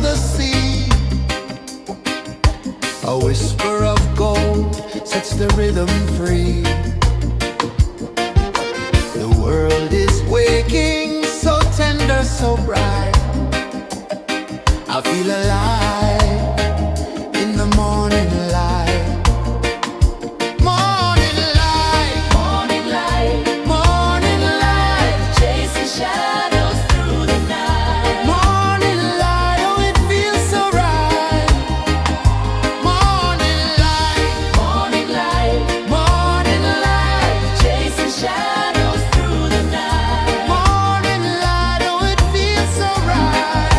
the sea. A whisper of gold sets the rhythm free. The world is waking, so tender, so bright. I feel alive in the morning light. Morning light, Morning light, morning light, chasing shadows through the night. morning light, oh it feels so right. Morning light, Morning light, morning light, chasing shadows through the night. morning light, oh it feels so right.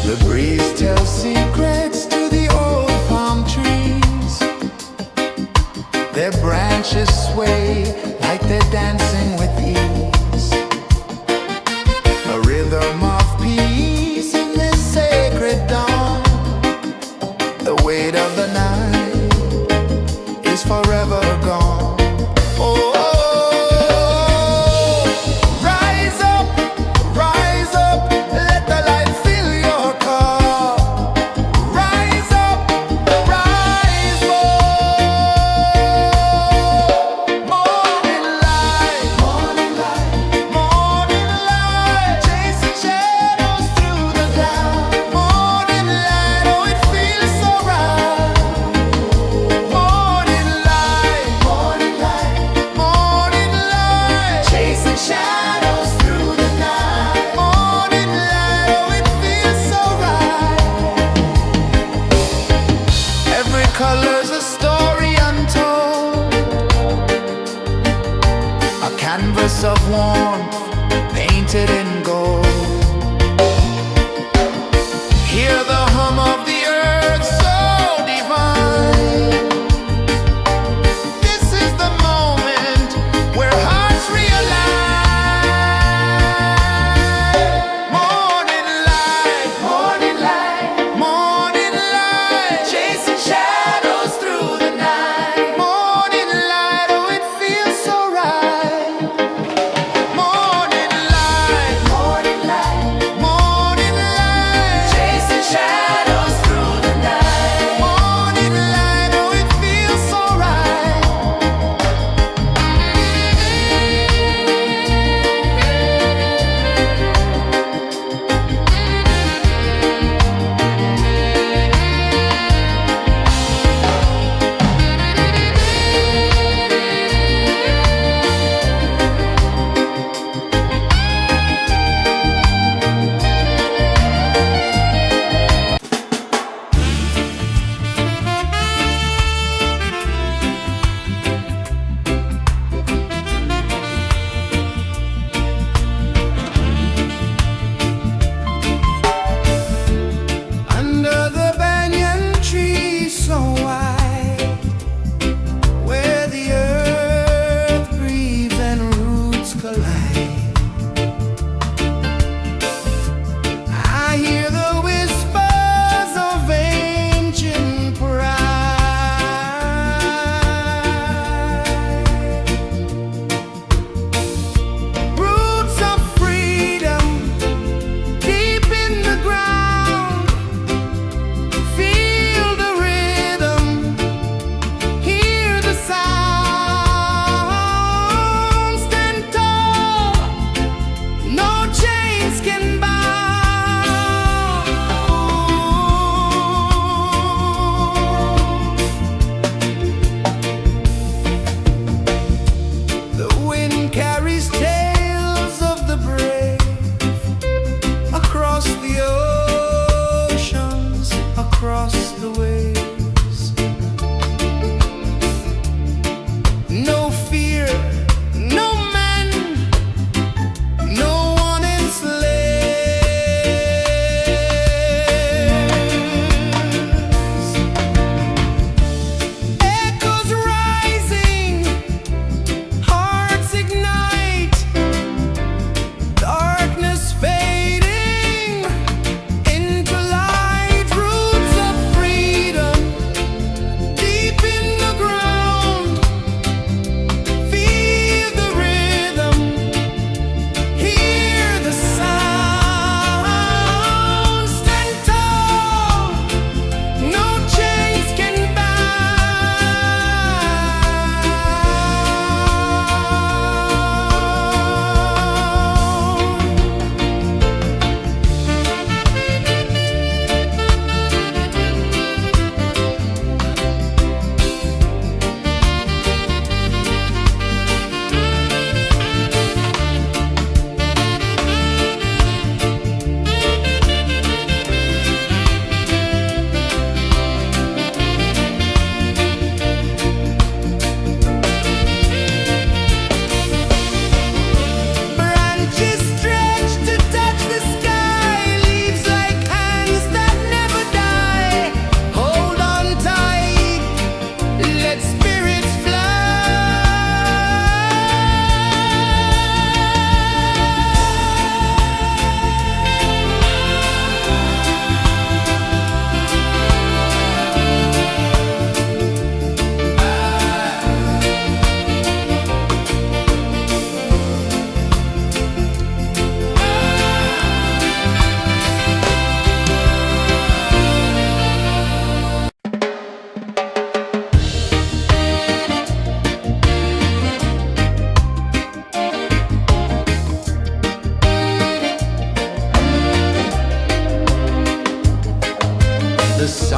The breeze tells secrets to the old palm trees. Their branches sway like they're dancing with ease. A rhythm of peace in this sacred dawn. The weight of the night is forever gone. Oh, rise up, let the light fill your cup. Rise up, rise more. Morning light, morning light, chasing shadows through the cloud. Morning light, oh it feels so right. Morning light, morning light, chasing shadows through the night. Morning light, oh it feels so right. Every color's a story untold, a canvas of warmth painted in gold. Hear the hum of the earth so divine. This is the moment where hearts realign. Morning light, morning light, chasing shadows through the night. Morning light, oh it feels so right. Morning light,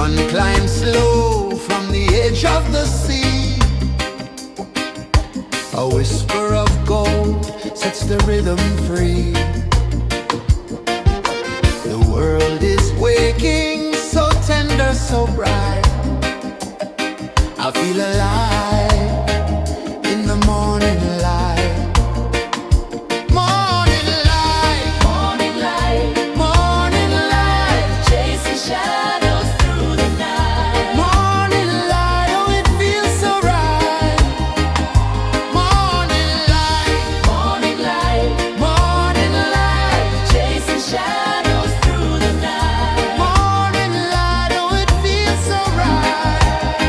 sun climbs slow from the edge of the sea. A whisper of gold sets the rhythm free. The world is waking, so tender, so bright. I feel alive in the morning light. Morning light, Morning light, morning light, chasing shadows through the night. morning light, oh it feels so right. Morning light, Morning light, morning light, chasing shadows through the night. morning light, oh it feels so right.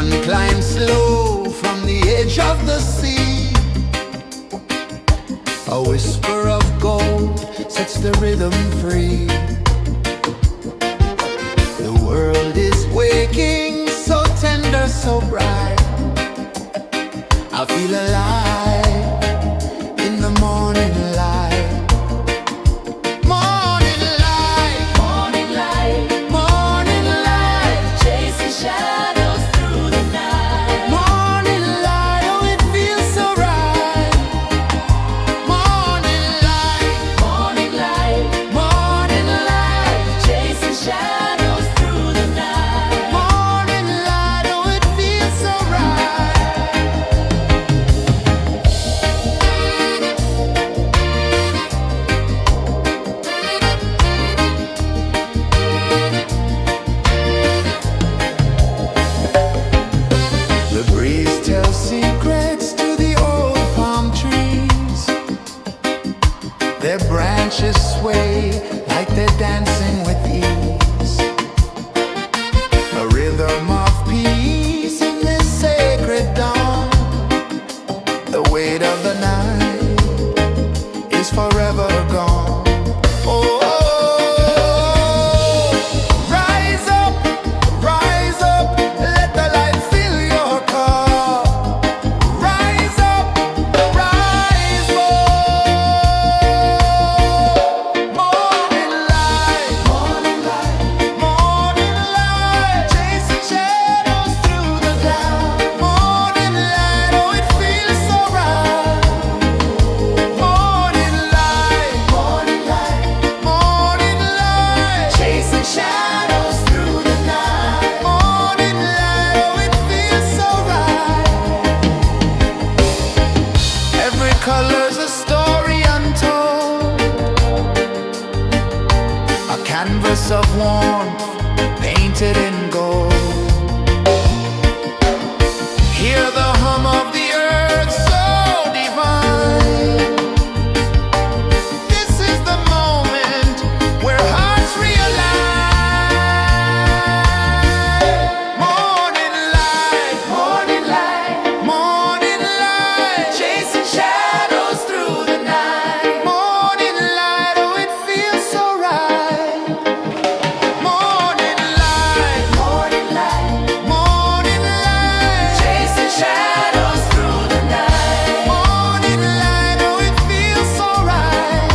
sun climbs slow from the edge of the sea. A whisper of gold sets the rhythm free. The world is waking, so tender, so bright. I feel alive in the morning light. Morning light, Morning light, morning light, chasing shadows through the night. morning light, oh it feels so right. Morning light, Morning light, morning light, chasing shadows through the night. morning light, oh it feels so right. The breeze tells secrets to the old palm trees. Their branches sway like they're dancing with ease. A rhythm of peace in this sacred dawn. The weight of the night is forever gone. Oh, rise up, let the light fill your cup. Rise up, rise up. Morning light, morning light, morning light, chasing shadows through the cloud. Morning light, oh it feels so right. Morning light, morning light, morning light, chasing shadows through the night. Morning light, oh it feels so right. Every color's a story untold, a canvas of warmth painted in gold. Hear the hum of the earth so divine. This is the moment where hearts realign. Morning light, morning light, morning light, chasing shadows through the night. Morning light, oh it feels so right. Morning light, morning light, morning light, chasing shadows through the night. Morning light, oh it feels so right.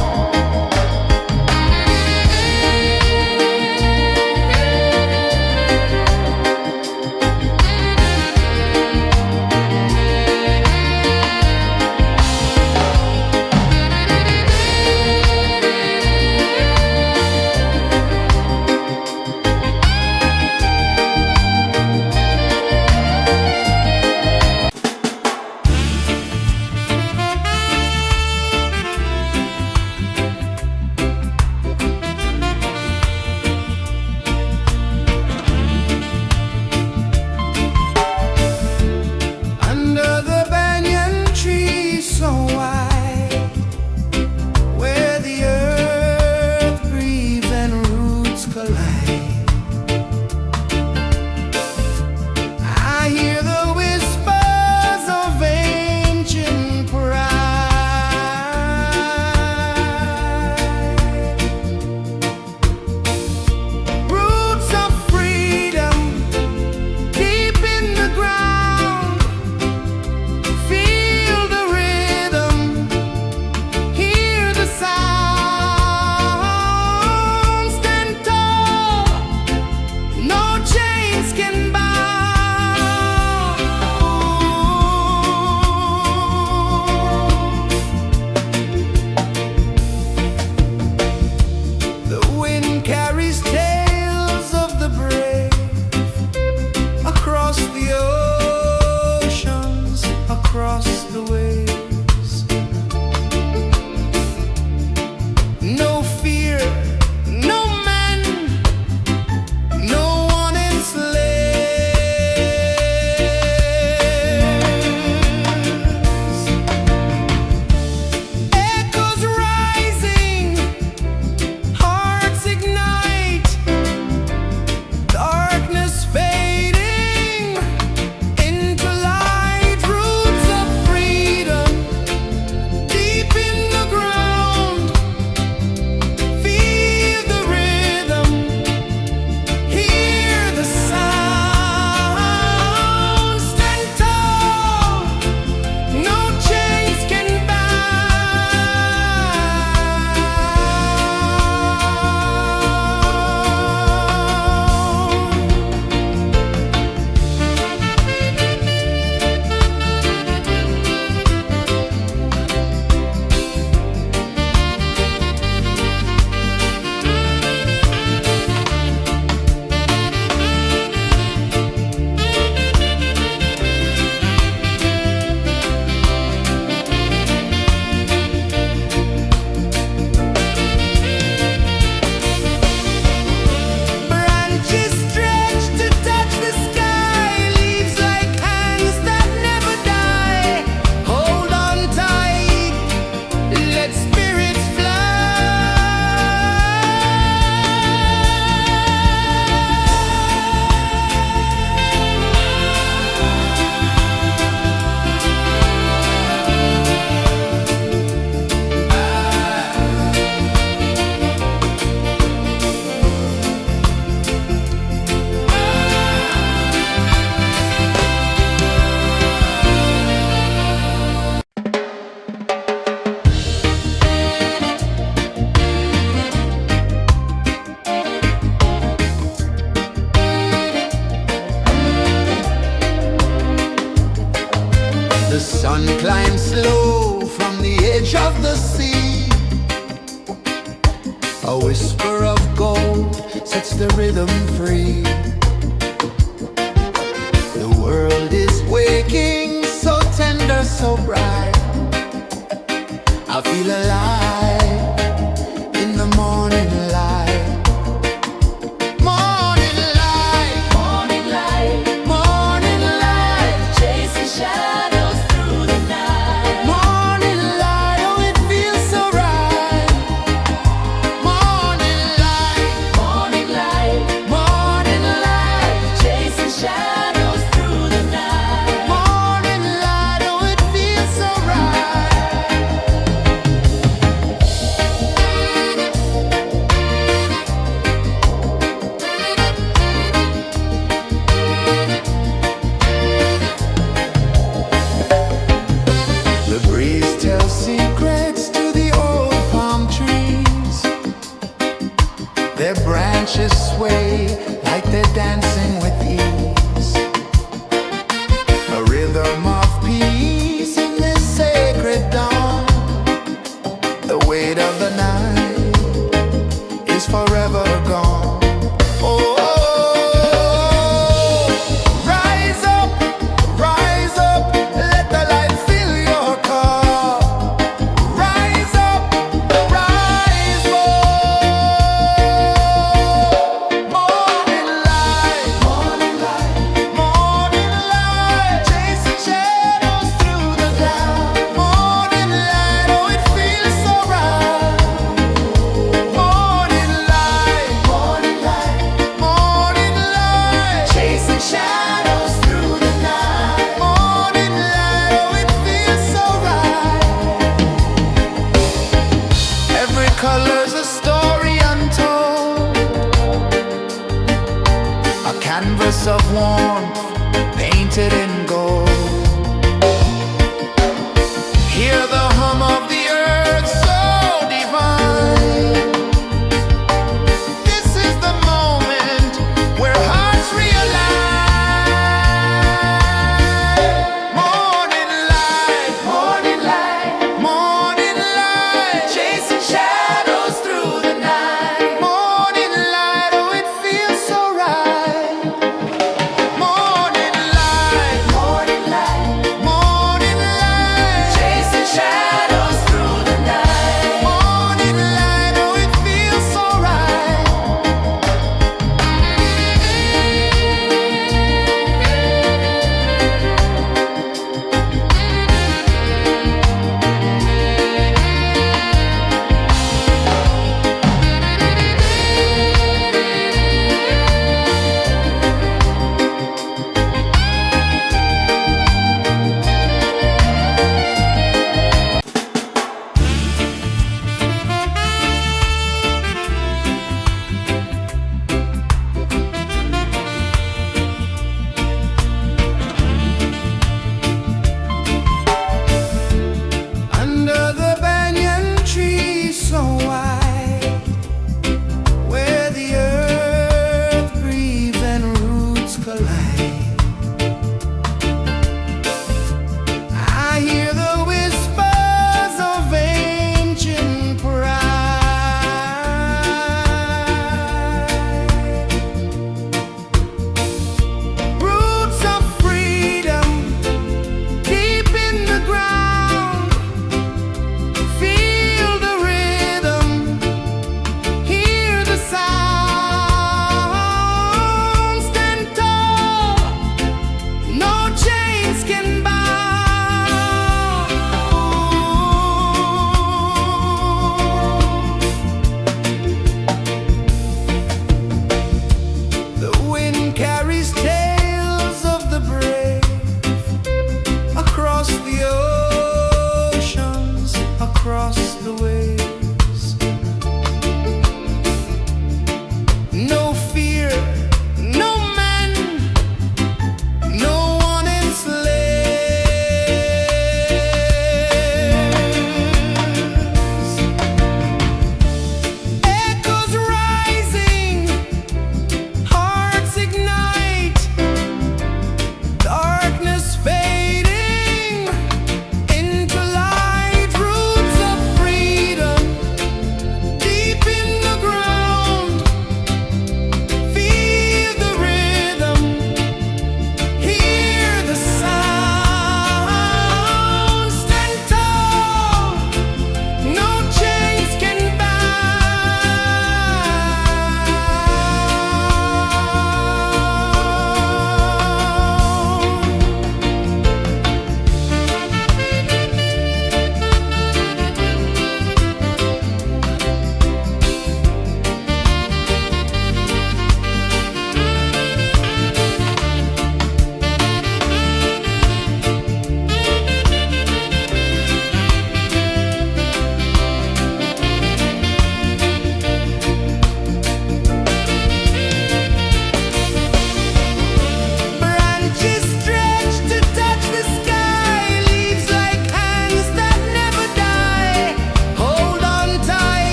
Under the banyan tree so wide, where the earth breathes and roots collide, I hear the whispers of ancient pride. Roots of freedom deep in the ground. Feel the rhythm, hear the sound. Stand tall, no chains can bound. The wind carries tales of the brave across the oceans, across the waves. No fear, no man, no one enslaved. sun climbs slow from the edge of the sea. A whisper of gold sets the rhythm free. The world is waking, so tender, so bright. I feel alive in the morning light. Morning light, Morning light, morning light, chasing shadows through the night. morning light, oh it feels so right. Morning light, Morning light, morning light, chasing shadows through the night. morning light, oh it feels so right. The breeze tells secrets to the old palm trees. Their branches sway like they're dancing with ease. A rhythm of peace in this sacred dawn. The weight of the night is forever gone. Oh, rise up, let the light fill your cup. Rise up, rise up. Morning light, morning light, morning light, chasing shadows through the cloud. Morning light, oh it feels so right. Morning light, morning light, morning light, chasing shadows through the night. Morning light, oh it feels so right. Every color's a story untold, a canvas of warmth painted in gold. Hear the hum of the earth so divine. This is the moment where hearts realign. Morning light, morning light, morning light, chasing shadows through the night. Morning light, oh it feels so right. Morning light, morning light.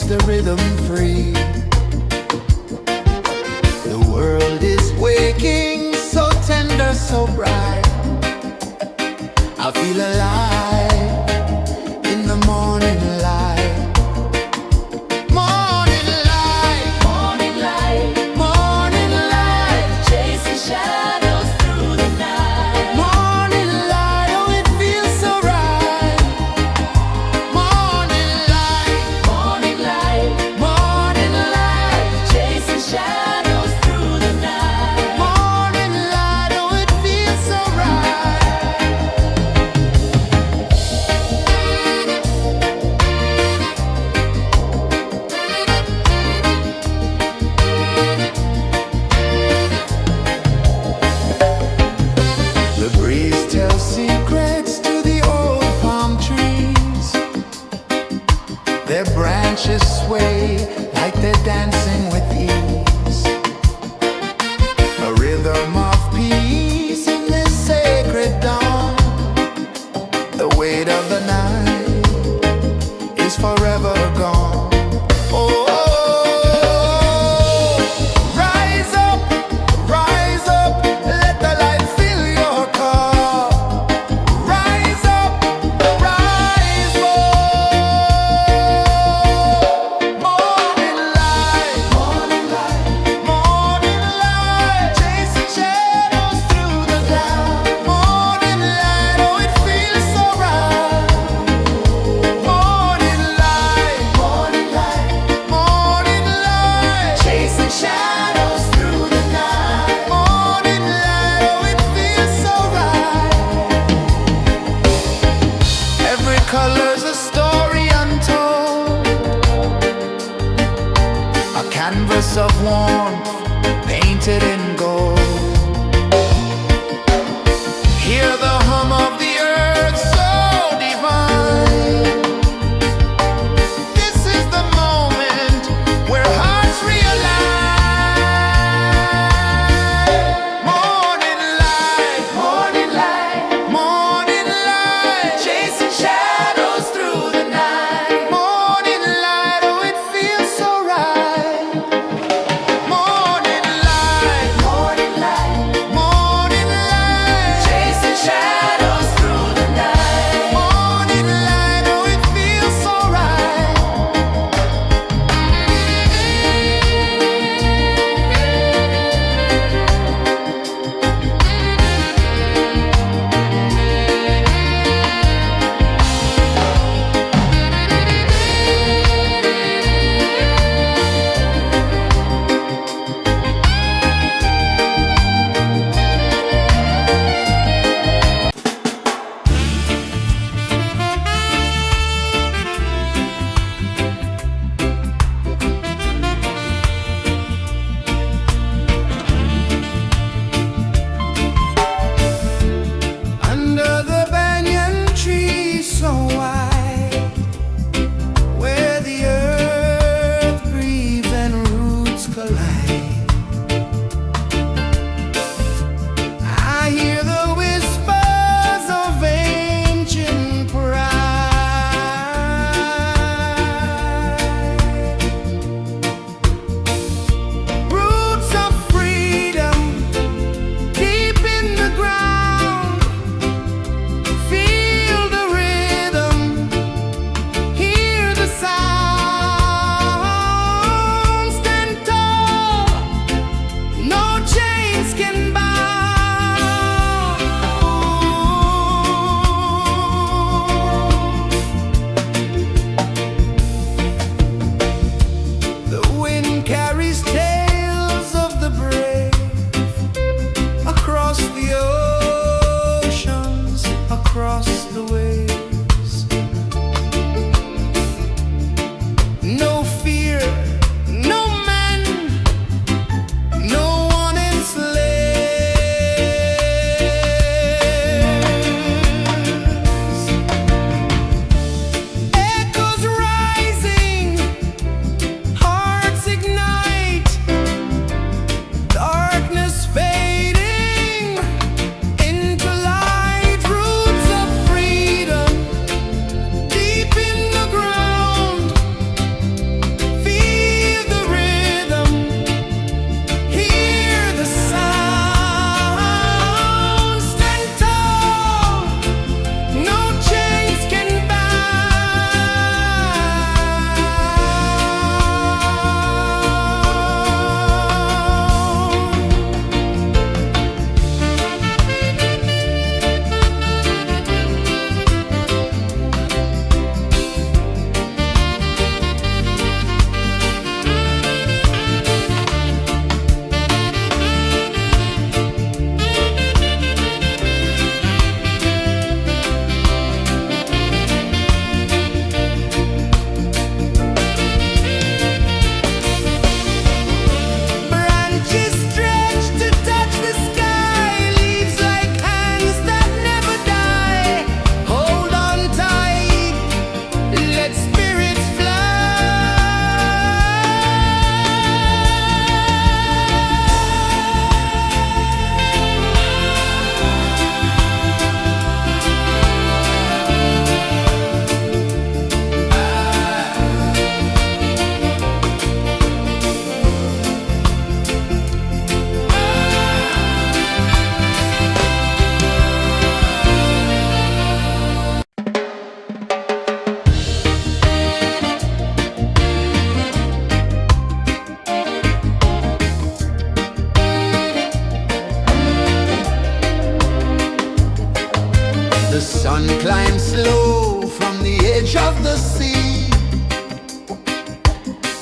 sets the rhythm free. The world is waking, so tender, so bright. I feel alive in the morning light. Morning light, Morning light, morning light, chasing shadows through the night. morning light, oh it feels so right. Morning light, Morning light, morning light, chasing shadows through the night. morning light, oh it feels so right. The breeze tells secrets to the old palm trees. Their branches sway like they're dancing with ease. A rhythm of peace in this sacred dawn. The weight of the night is forever gone. Oh, rise up, let the light fill your cup. Rise up, rise up. Morning light, morning light, morning light, chasing shadows through the cloud. Morning light, oh it feels so right. Morning light, morning light, morning light, chasing shadows through the night. Morning light, oh it feels so right. Every color's a story untold, a canvas of warmth painted in gold. Hear the hum of the earth so divine. This is the moment where hearts realign. Morning light, morning light, morning light, chasing shadows through the night. Morning light, oh it feels so right. Morning light,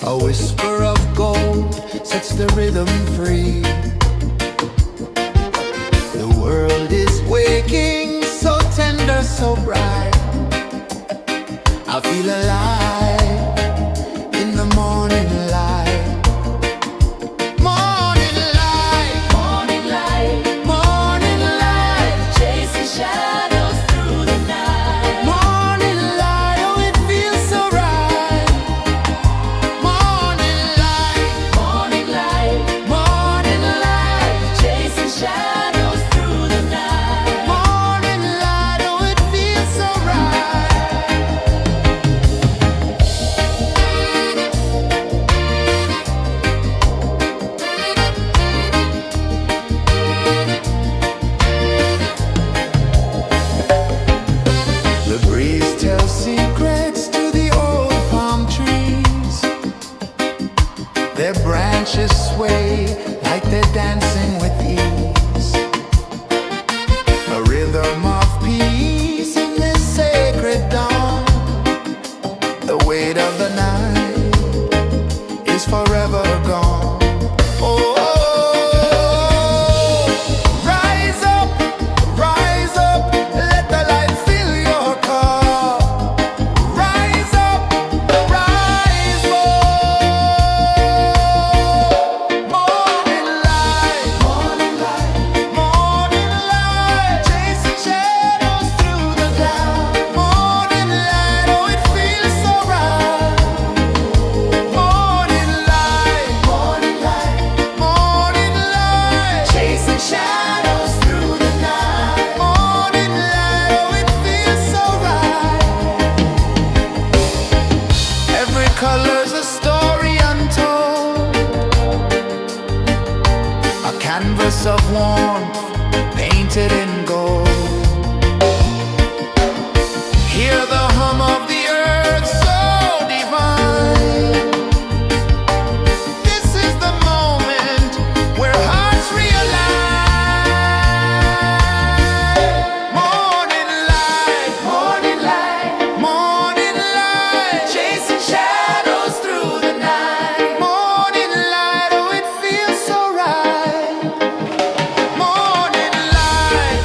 A whisper of gold sets the rhythm free. The world is waking, so tender, so bright. I feel alive in the morning light. Morning light, Morning light, morning light, chasing shadows through the night. morning light, oh it feels so right. Morning light, Morning light, morning light, chasing shadows through the night. morning light, oh it feels so right. The breeze tells secrets to the old palm trees. Their branches sway like they're dancing with ease. A rhythm of peace in this sacred dawn. The weight of the night is forever gone. Oh, rise up, let the light fill your cup. Rise up, rise up. Morning light, morning light, morning light, chasing shadows through the cloud. Morning light, oh it feels so right. Morning light, morning light, morning light, chasing shadows through the night. Morning light, oh it feels so right. Every color's a story untold, a canvas of warmth painted in gold. Hear the hum of the earth so divine. This is the moment where hearts realign. Morning light, morning light, morning light, chasing shadows through the night. Morning light, oh it feels so right. Morning light,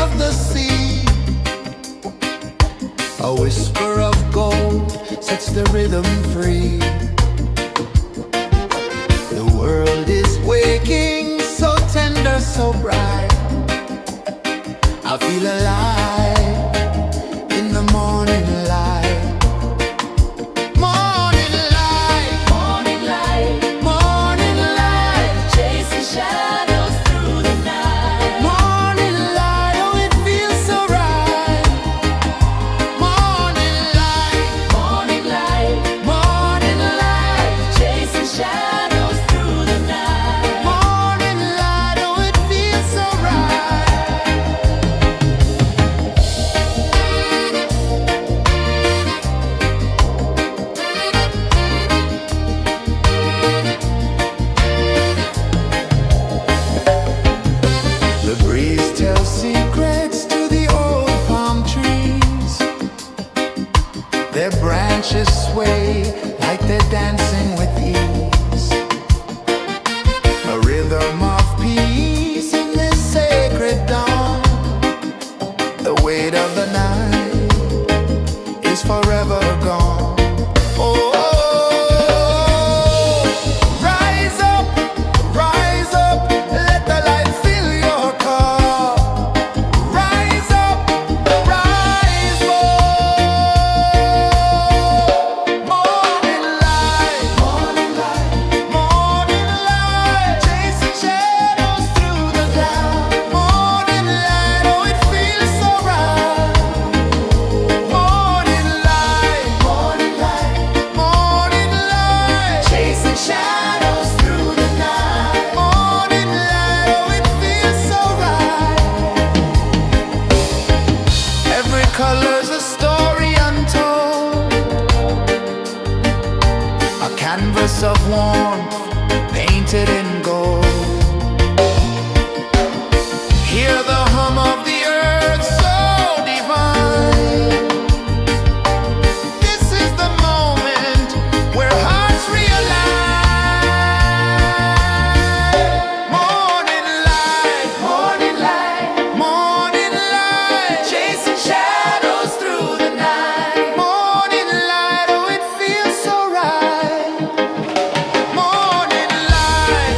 of the sea. A whisper of gold sets the rhythm free. The world is waking, so tender, so bright. I feel alive in the morning light. Morning light, Morning light, morning light, chasing shadows through the night. morning light, oh it feels so right. Morning light, Morning light, morning light, chasing shadows through the night. morning light, oh it feels so right. The breeze tells secrets to the old palm trees. Their branches sway like they're dancing with ease. A rhythm of peace in this sacred dawn. The weight of the night is forever gone. Oh, rise up, let the light fill your cup. Rise up, rise up. Morning light, morning light, morning light, chasing shadows through the cloud. Morning light, oh it feels so right. Morning light, morning light, morning light, chasing shadows through the night. Morning light, oh it feels so right. Every color's a story untold, a canvas of warmth painted in gold. Hear the hum of the earth so divine. This is the moment where hearts realign. Morning light, morning light, morning light, chasing shadows through the night. Morning light, oh it feels so right. Morning light,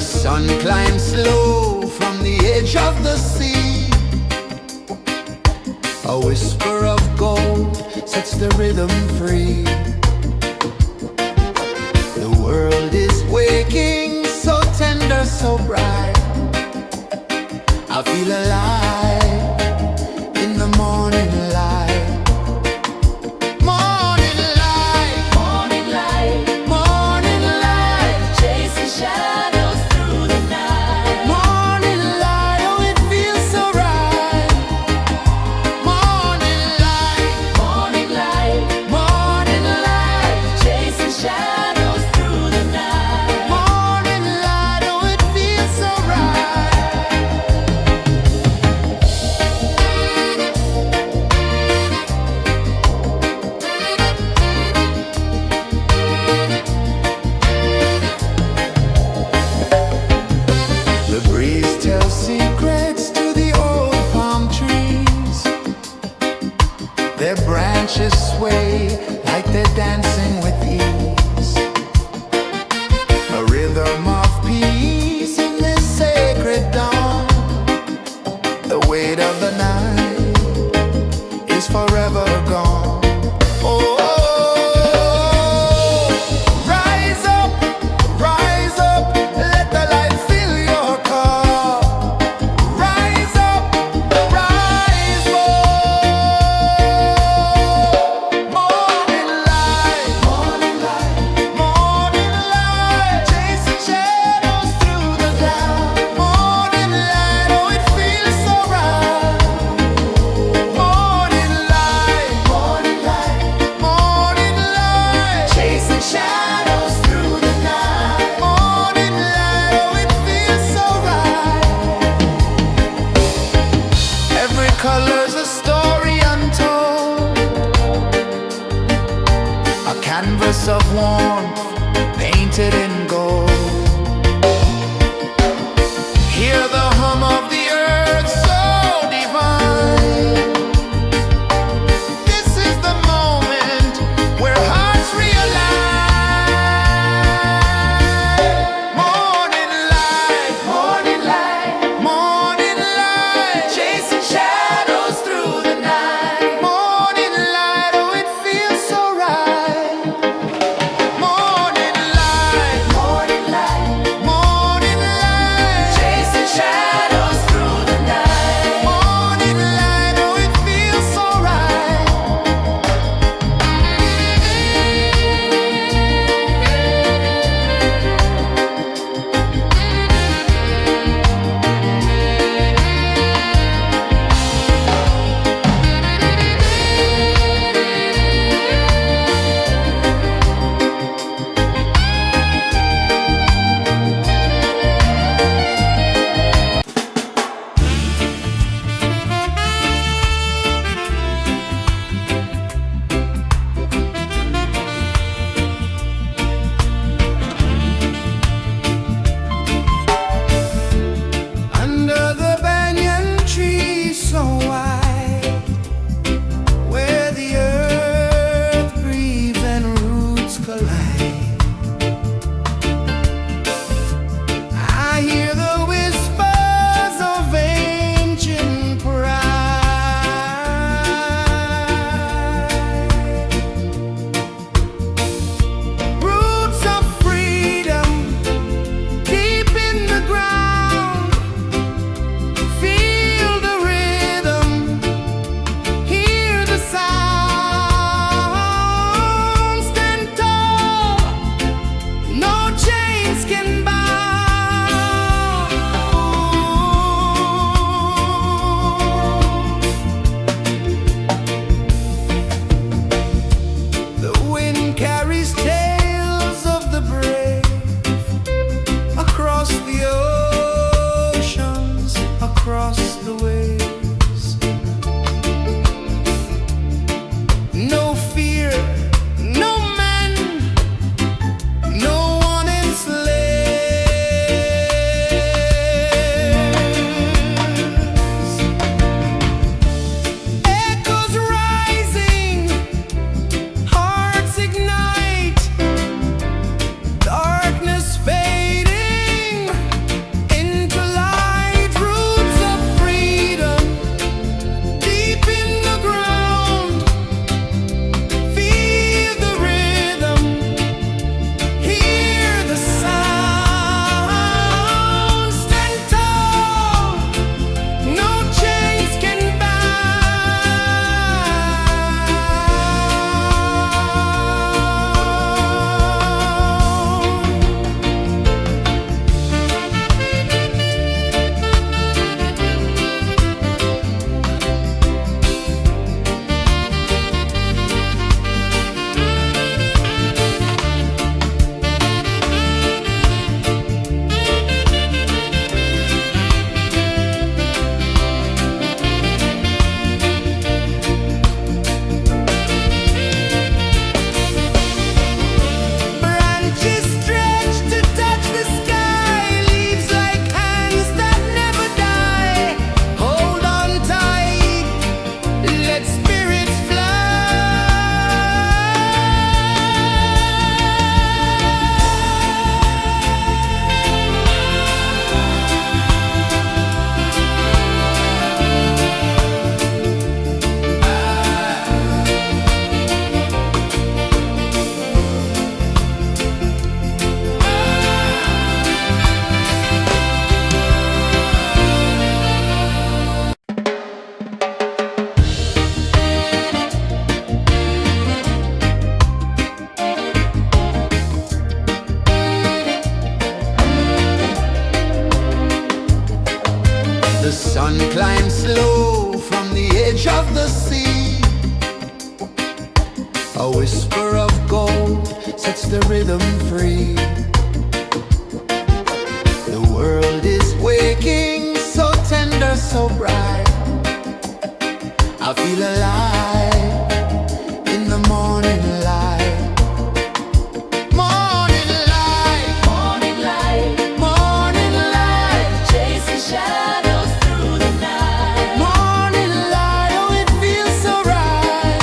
sun climbs slow from the edge of the sea. A whisper of gold sets the rhythm free. The world is waking, so tender, so bright. I feel alive in the morning light. Morning light, Morning light, morning light, chasing shadows through the night. morning light, oh it feels so right. Morning light, Morning light, morning light, chasing shadows through the night. morning light, oh it feels so right. The breeze tells secrets to the old palm trees. Their branches sway like they're dancing with ease. A rhythm of peace in this sacred dawn. The weight of the night is forever gone. Oh, rise up, let the light fill your cup. Rise up, rise more. Morning light, morning light, morning light, chasing shadows through the cloud. Morning light, oh it feels so right. Morning light, morning light, morning light, chasing shadows through the night. Morning light, oh it feels so right. Every color's a story untold, a canvas of warmth painted in gold. Hear the hum of the earth so divine. This is the moment where hearts realign. Morning light, morning light, morning light, chasing shadows through the night. Morning light, oh it feels so right. Morning The sun climbs slow from the edge of the sea. A whisper of gold sets the rhythm free. The world is waking, so tender, so bright. I feel alive in the morning light. Morning light, Morning light, morning light, chasing shadows through the night. morning light, oh it feels so right.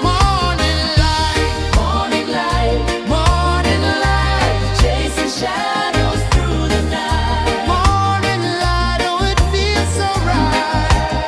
Morning light, Morning light, morning light, chasing shadows through the night. morning light, oh it feels so right.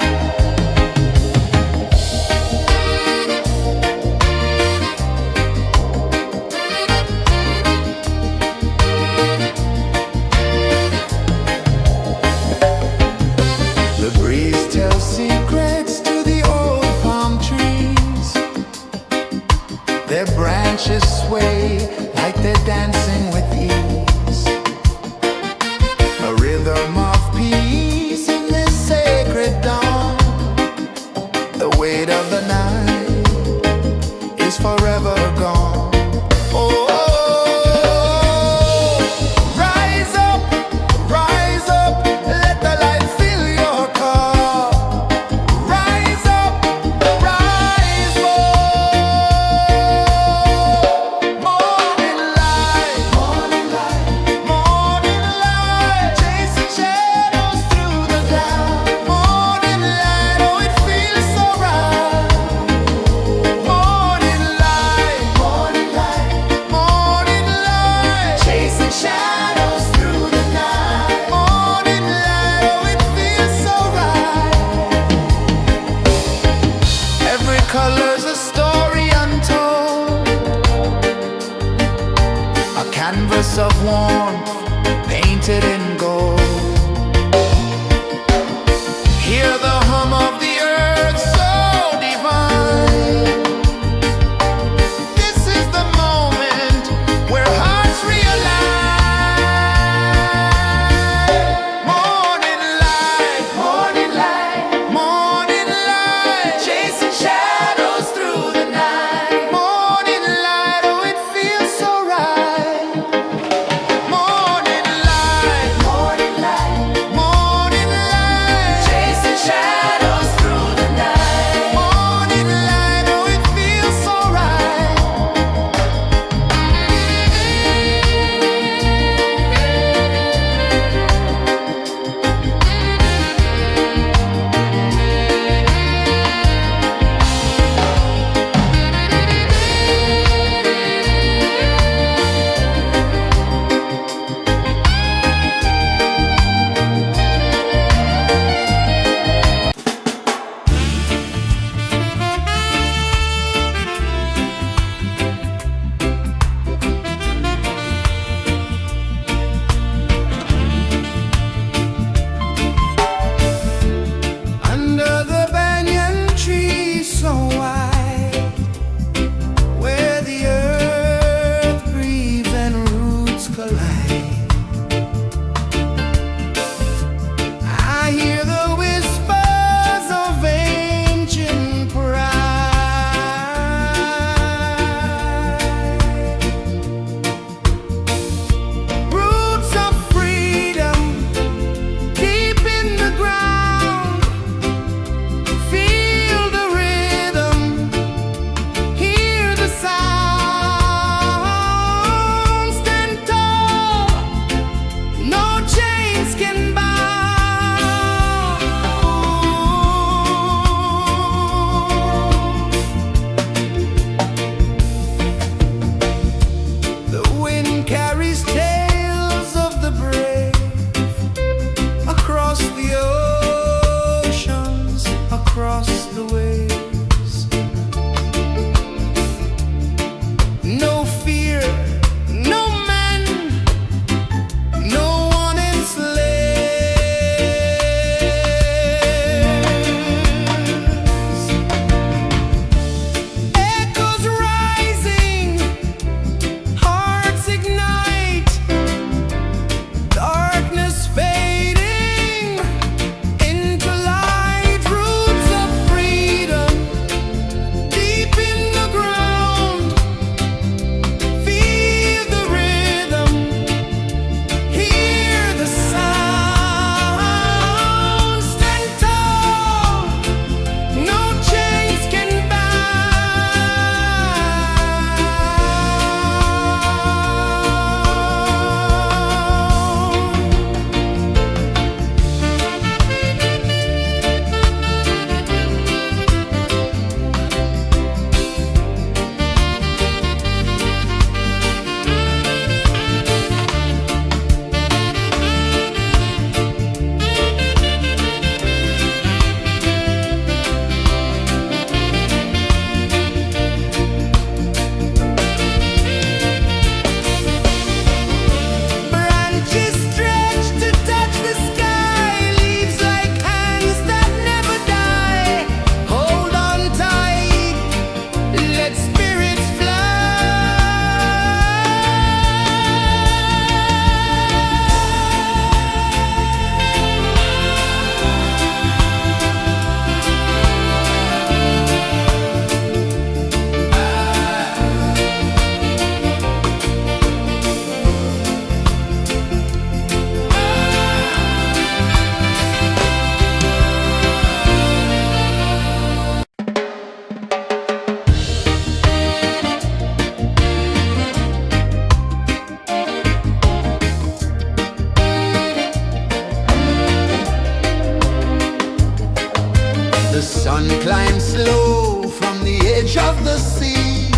The sun climbs slow from the edge of the sea.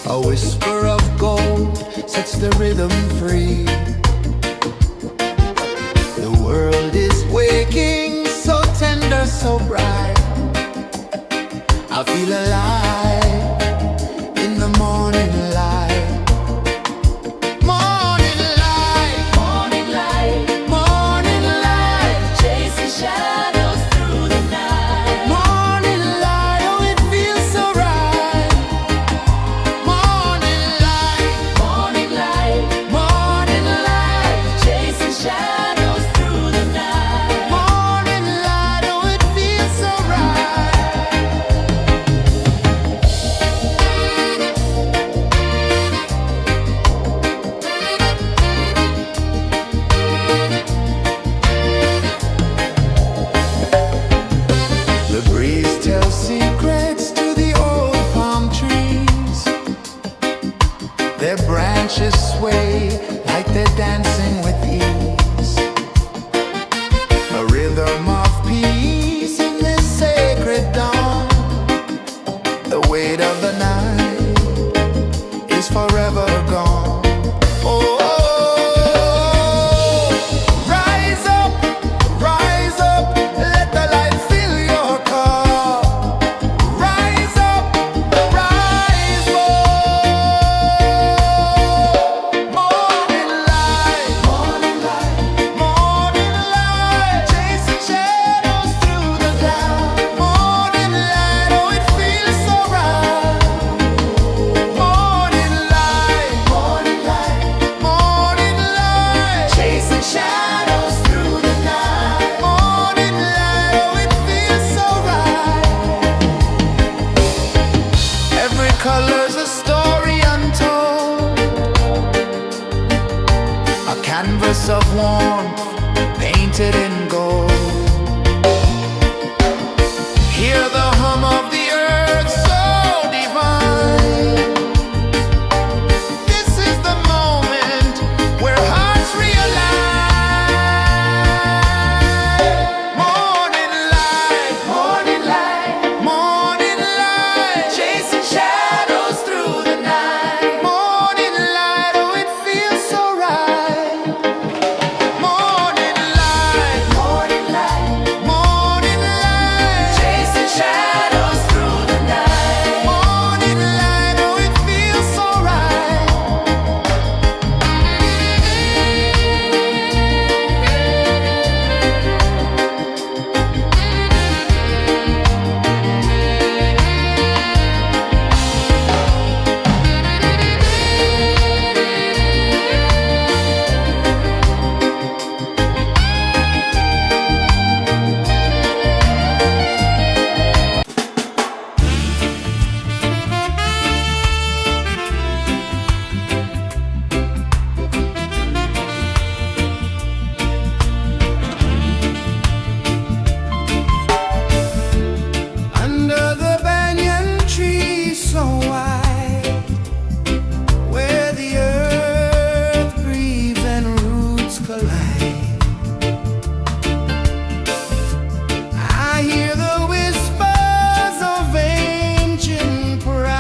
A whisper of gold sets the rhythm free. The world is waking, so tender, so bright. I feel alive in the morning light. Morning light, Morning light, morning light, chasing shadows through the night. morning light, oh it feels so right. Morning light, Morning light, morning light, chasing shadows through the night. morning light, oh it feels so right. The breeze tells secrets to the old palm trees. Their branches sway like they're dancing with ease. A rhythm of peace in this sacred dawn. The weight of the night is forever gone. Oh, rise up, let the light fill your cup. Rise up, rise up. Morning light, morning light, morning light, chasing shadows through the cloud. Morning light, oh it feels so right. Morning light, morning light, morning light, chasing shadows through the night. Morning light, oh it feels so right. Every color's a story untold, a canvas of warmth painted in gold. Hear the hum of the earth so divine. This is the moment where hearts realign. Morning light, morning light, morning light, chasing shadows through the night. Morning light, oh it feels so right. Morning light, morning light, morning light, chasing shadows through the night. Morning light, oh it feels so right. Under the banyan tree so wide, where the earth breathes and roots collide, I hear the whispers of ancient pride.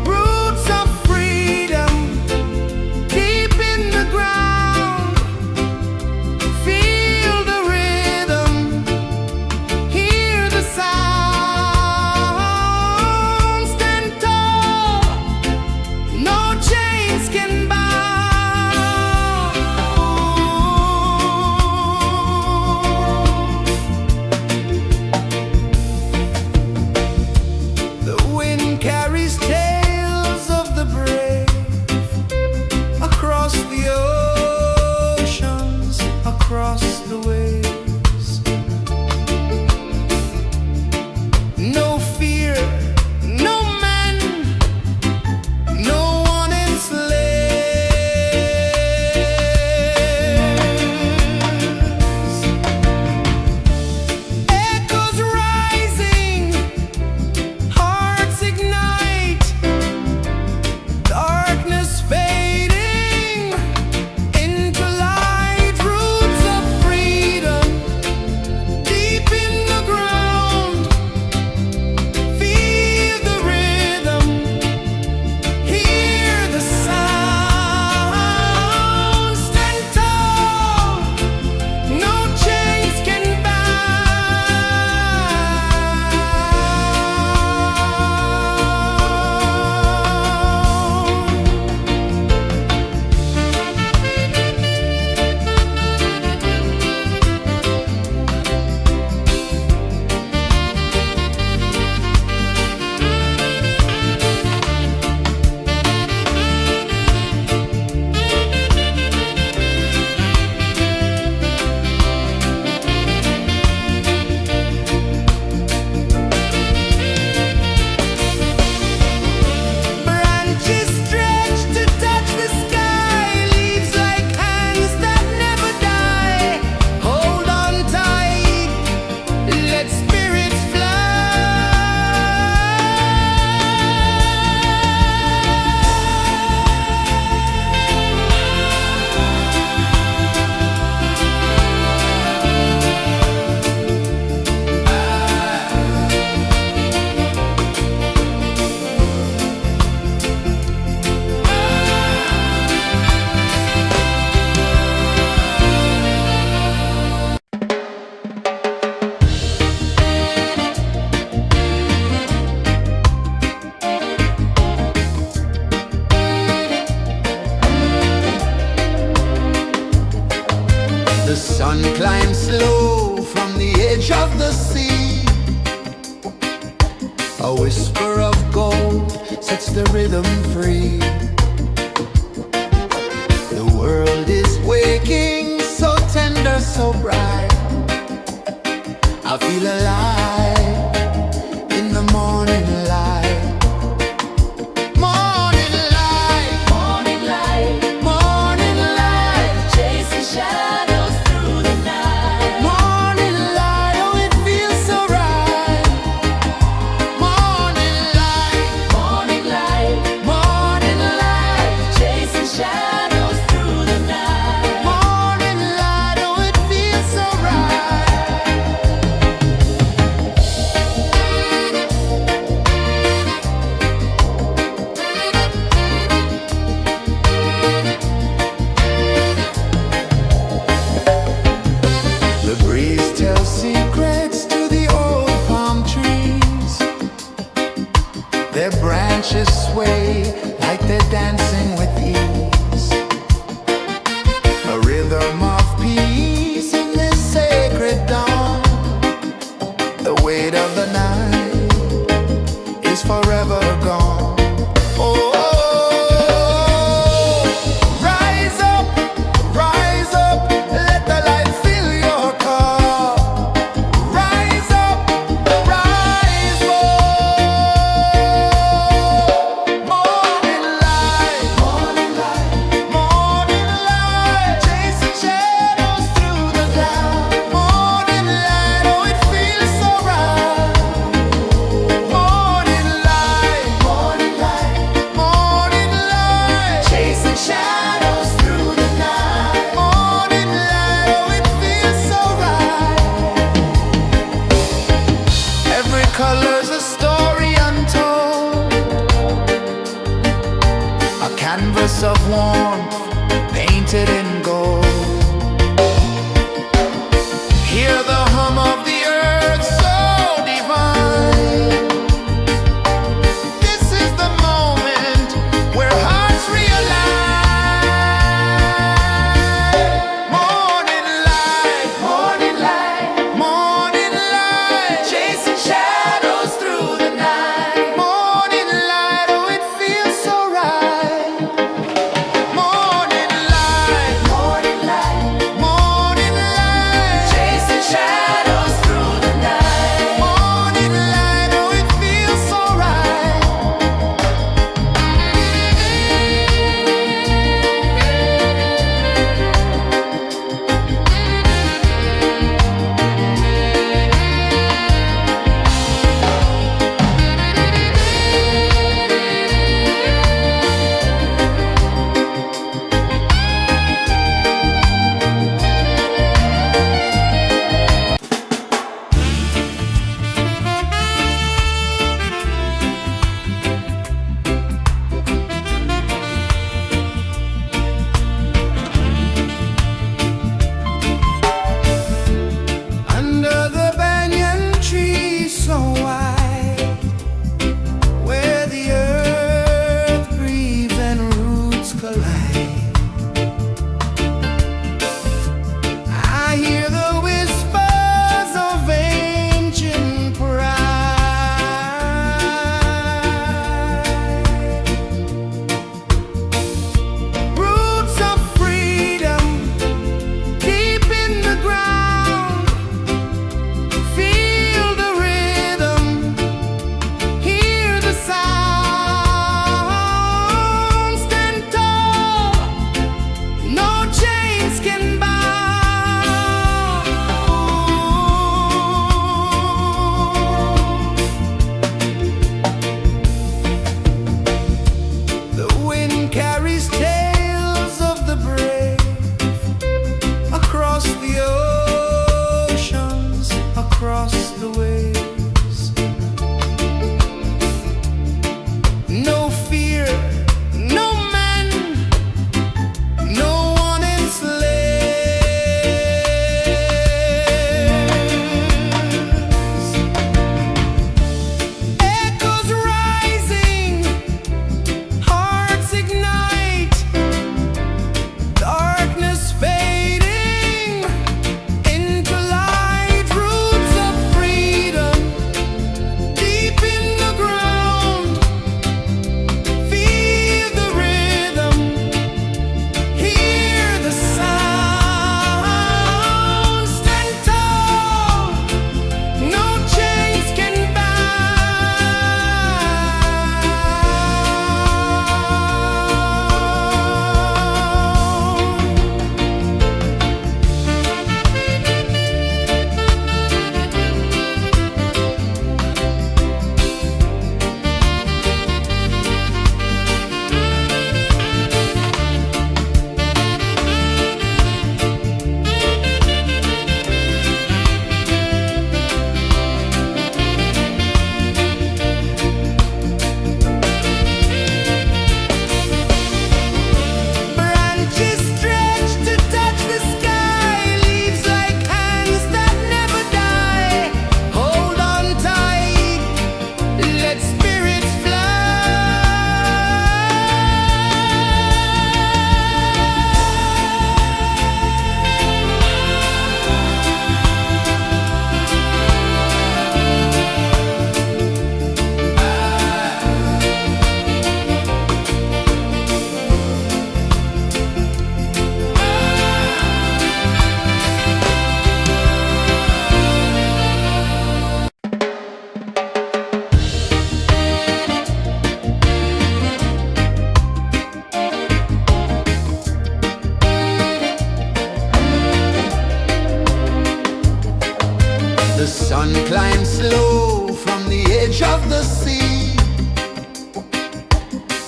Roots of freedom deep in the ground. Feel the rhythm, hear the sound. Stand tall, no chains can bound. The wind carries tales of the brave across the oceans, across the waves. No fear, no man, no one enslaves. Echoes rising, hearts ignite. One climbs slow from the edge of the sea. A whisper of gold sets the rhythm free. The world is waking, so tender, so bright. I feel alive in the morning light. Morning light, Morning light, morning light, chasing shadows through the night. morning light, oh it feels so right. Morning light, Morning light, morning light, chasing shadows through the night. morning light, oh it feels so right. The breeze tells secrets to the old palm trees. Their branches sway like they're dancing with ease. A rhythm of peace in this sacred dawn. The weight of the night is forever gone. Oh, rise up, let the light fill your cup. Rise up, rise up. Morning light, morning light, chasing shadows through the cloud. Morning light, oh it feels so right. Morning light, morning light, chasing shadows through the night. Morning light, oh it feels so right. Every color's a story untold, a canvas of warmth painted in gold. Hear the hum of the earth so divine. This is the moment where hearts realign. Morning light, morning light, chasing shadows through the night. Morning light, oh it feels so right. Morning light,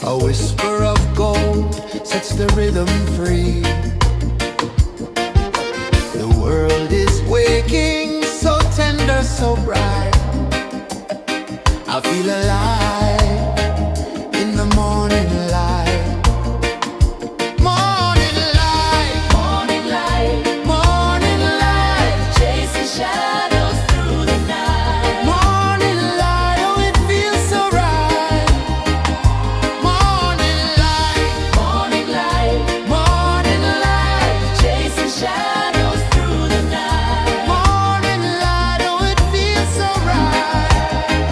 A whisper of gold sets the rhythm free. The world is waking, so tender, so bright. I feel alive in the morning light. Morning light, Morning light, morning light, chasing shadows through the night. morning light, oh it feels so right. Morning light, Morning light, morning light, chasing shadows through the night. morning light, oh it feels so right.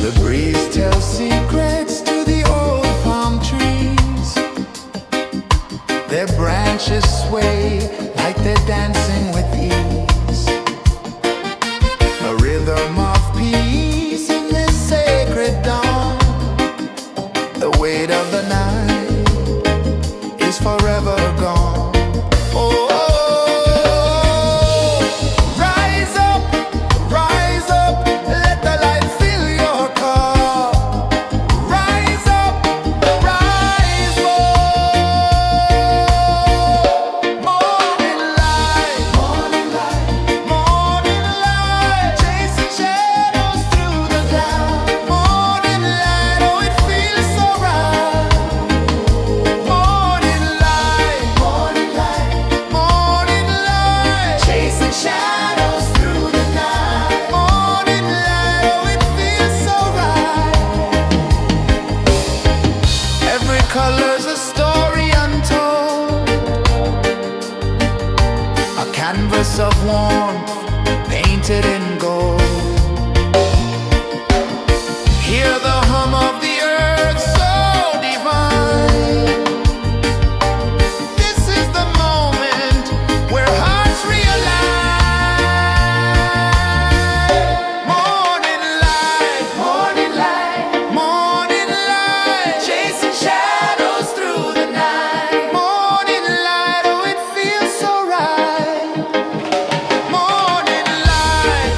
The breeze tells secrets to the old palm trees. Their branches sway like they're dancing with ease. A rhythm of peace in this sacred dawn. The weight of the night is forever gone. Oh, rise up, let the light fill your cup. Rise up, rise up. Morning light, morning light, chasing shadows through the cloud. Morning light, oh it feels so right. Morning light, morning light, chasing shadows through the night. Morning light, oh it feels so right. Every color's a story untold, a canvas of warmth painted in gold. Hear the hum of the earth so divine. This is the moment where hearts realign. Morning light, morning light, chasing shadows through the night. Morning light, oh it feels so right. Morning light,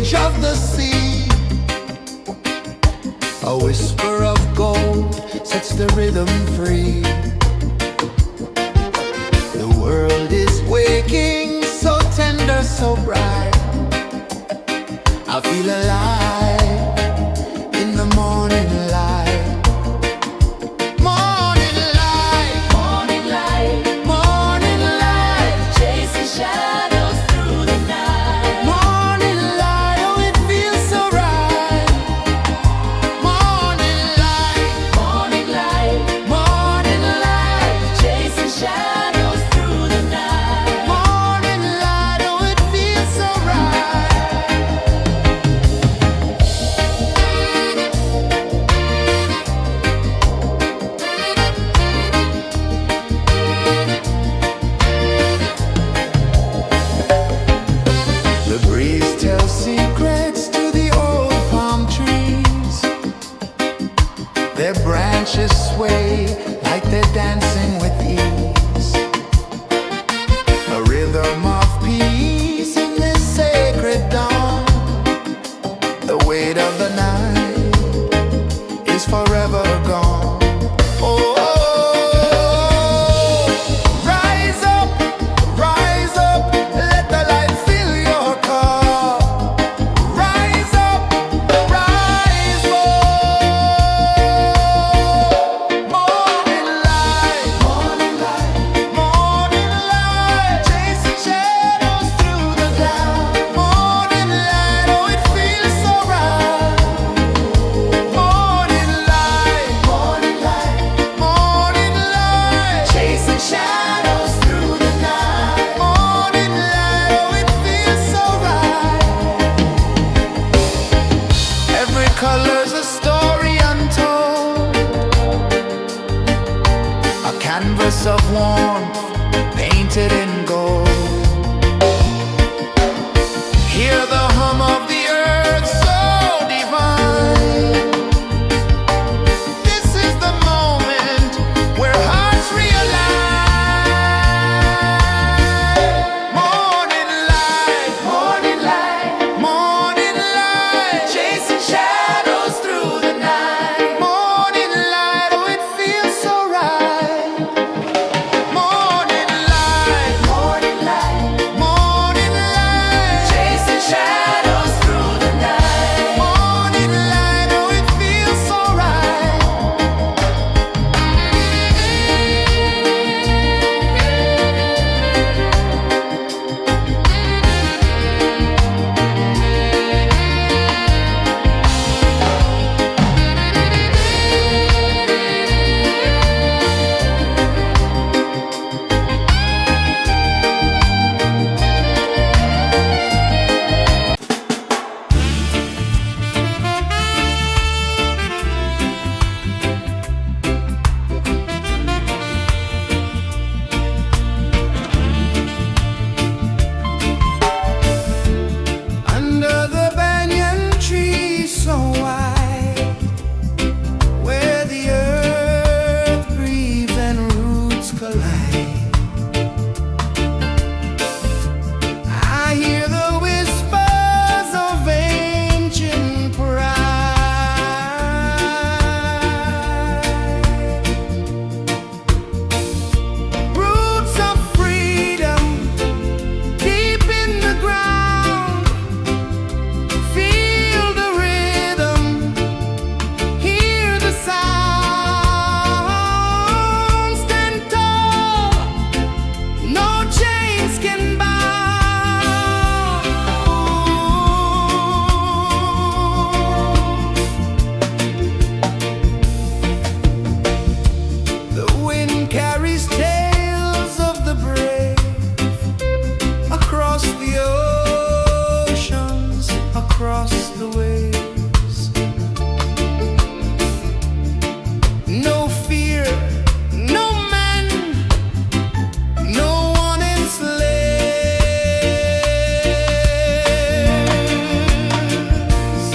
edge of the sea. A whisper of gold sets the rhythm free. The world is waking, so tender, so bright. I feel alive in the morning light. Morning light, Morning light, morning light, chasing shadows through the night. morning light, oh it feels so right. Morning light, Morning light, morning light, chasing shadows through the night. morning light, oh it feels so right. The breeze tells secrets to the old palm trees. Their branches sway like they're dancing with ease. A rhythm of peace in this sacred dawn. The weight of the night is forever gone. Oh, rise up, let the light fill your cup. Rise up, rise up. Morning light, morning light, morning light, chasing shadows through the cloud. Morning light, oh it feels so right. Morning light, morning light, morning light, chasing shadows through the night. Morning light, oh it feels so right. Every color's a story untold, a canvas of warmth painted in gold. Hear the hum of the earth so divine. This is the moment where hearts realign. Morning light, morning light, morning light, chasing shadows through the night. Morning light, oh it feels so right. Morning light, morning light, morning light, chasing shadows through the night. Morning light, oh it feels so right. Under the banyan tree so wide, where the earth breathes and roots collide, I hear the whispers of ancient pride. Roots of freedom deep in the ground. Feel the rhythm, hear the sound. Stand tall, no chains can bound. The wind carries tales of the brave across the oceans, across the waves. No fear, no man, no one enslaves.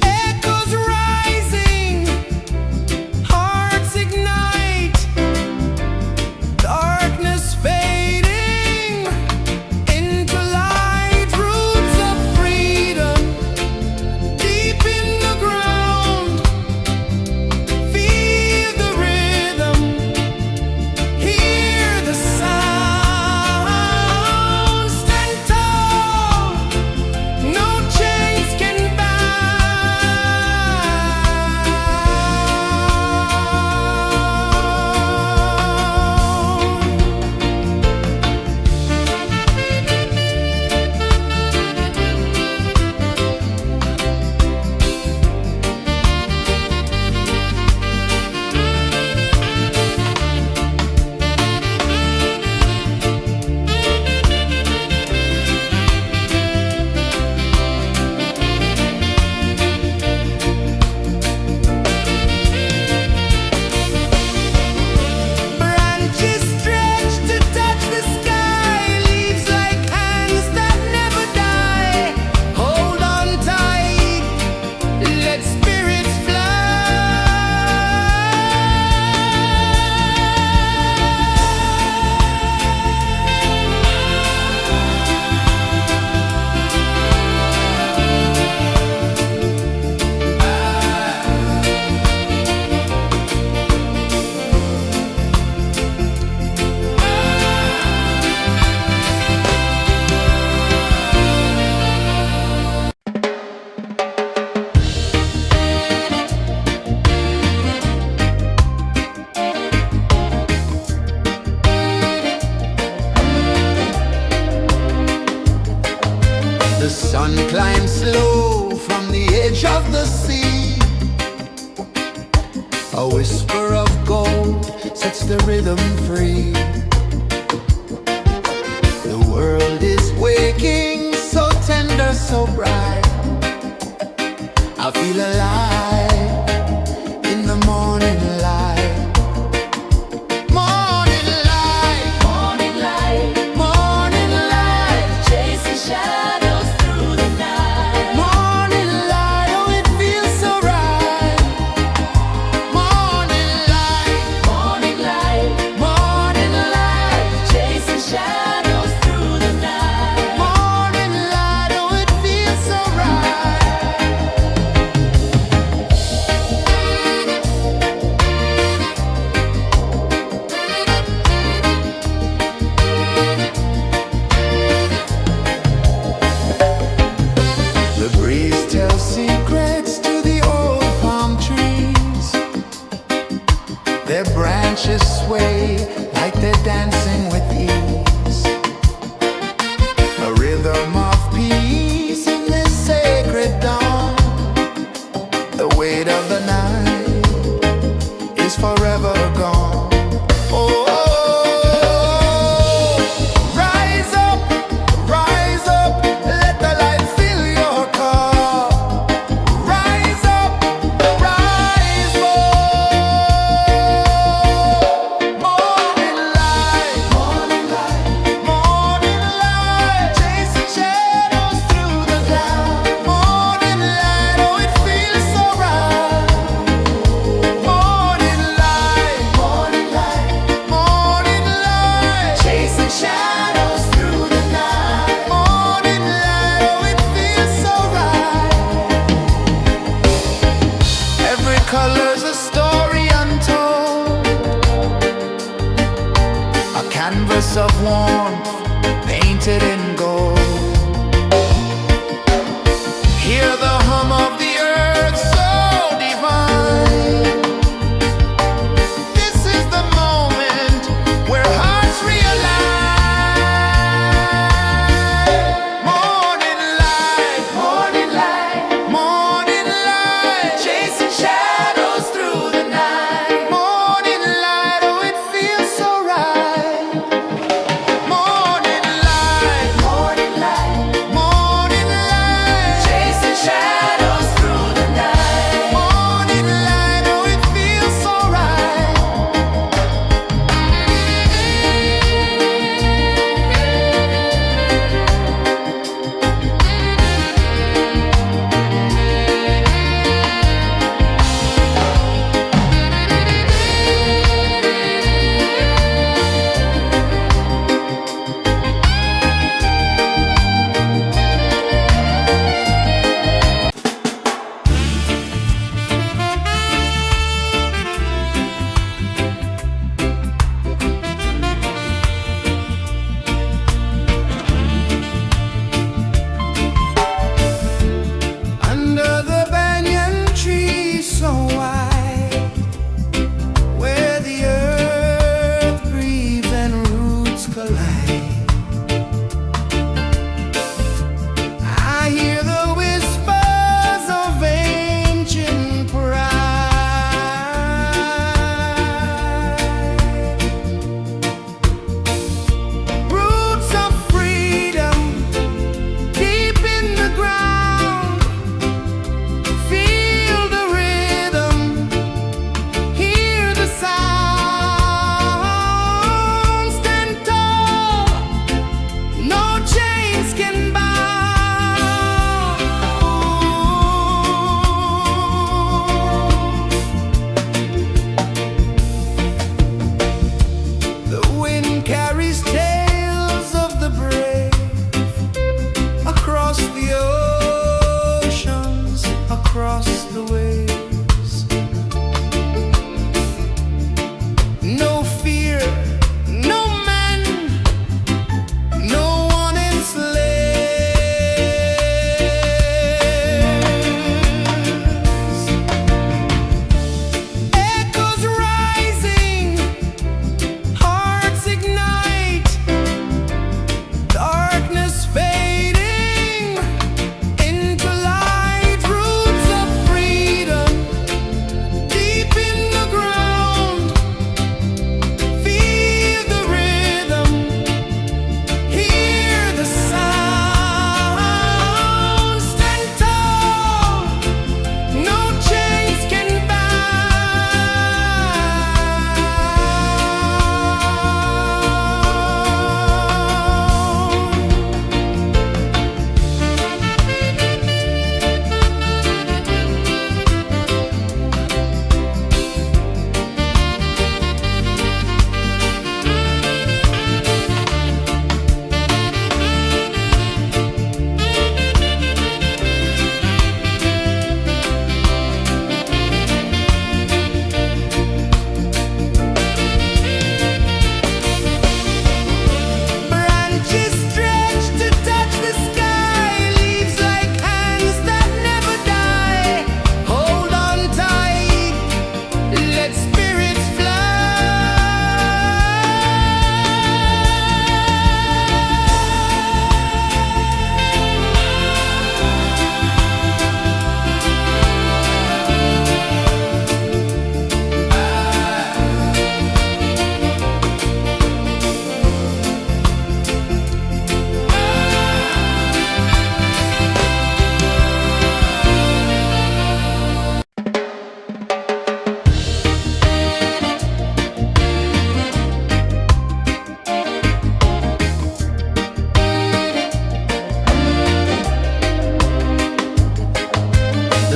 Echoes rising, hearts ignite, darkness fading into light. Roots The sun climbs slow from the edge of the sea. A whisper of gold sets the rhythm free. The world is waking, so tender, so bright. I feel alive in the morning light. Morning light, Morning light, morning light, chasing shadows through the night. morning light, oh it feels so right. Morning light, Morning light, morning light, chasing shadows through the night. morning light, oh it feels so right.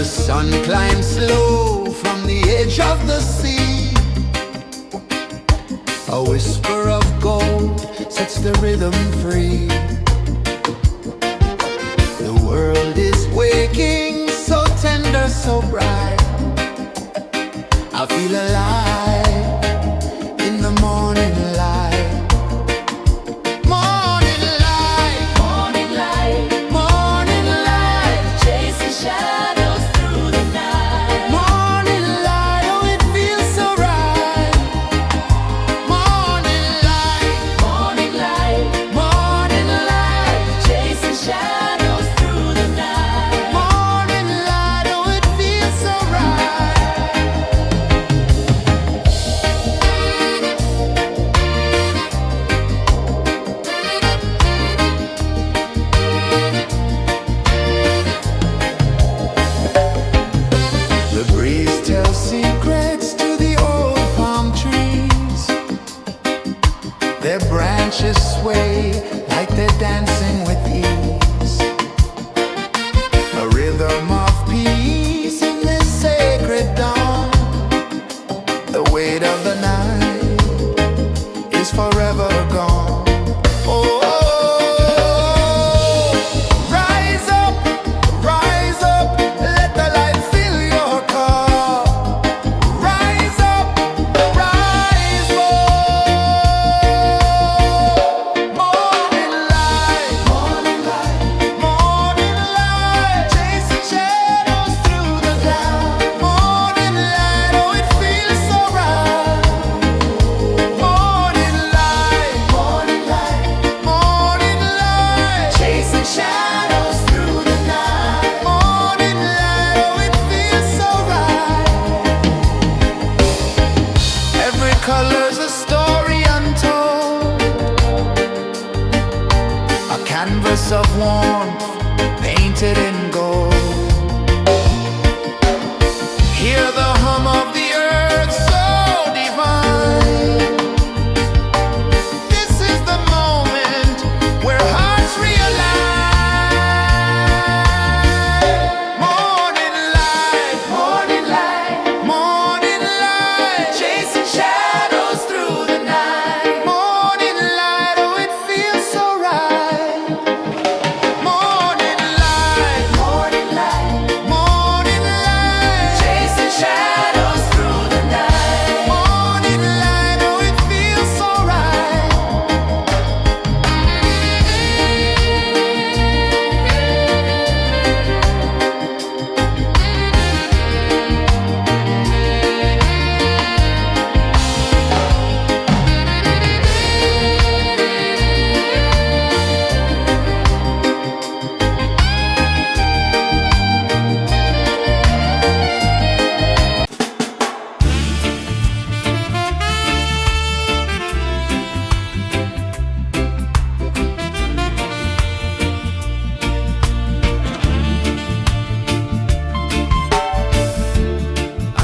The sun climbs slow from the edge of the sea. A whisper of gold sets the rhythm free. The world is waking, so tender, so bright. I feel alive in the morning light. Morning light, Morning light, morning light, chasing shadows through the night. morning light, oh it feels so right. Morning light, Morning light, morning light, chasing shadows through the night. morning light, oh it feels so right. The breeze tells secrets to the old palm trees. Their branches sway like they're dancing with ease. A rhythm of peace in this sacred dawn. The weight of the night is forever gone. Oh, rise up, let the light fill your cup. Rise up, rise more. Morning light, morning light, chasing shadows through the cloud. Morning light, oh it feels so right. Morning light, morning light, chasing shadows through the night. Morning light, oh it feels so right. Every color's a story untold, a canvas of warmth painted in gold. Hear the hum of the earth so divine. This is the moment where hearts realign. Morning light, morning light, chasing shadows through the night. Morning light, oh it feels so right. Morning light, chasing shadows through the night. Morning light, oh it feels so right.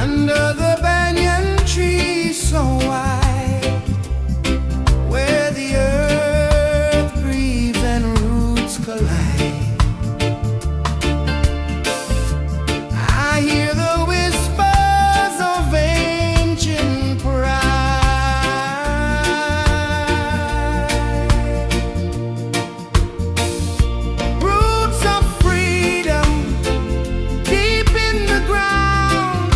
Under the banyan tree so wide, where the earth breathes and roots collide, I hear the whispers of ancient pride. Roots of freedom deep in the ground.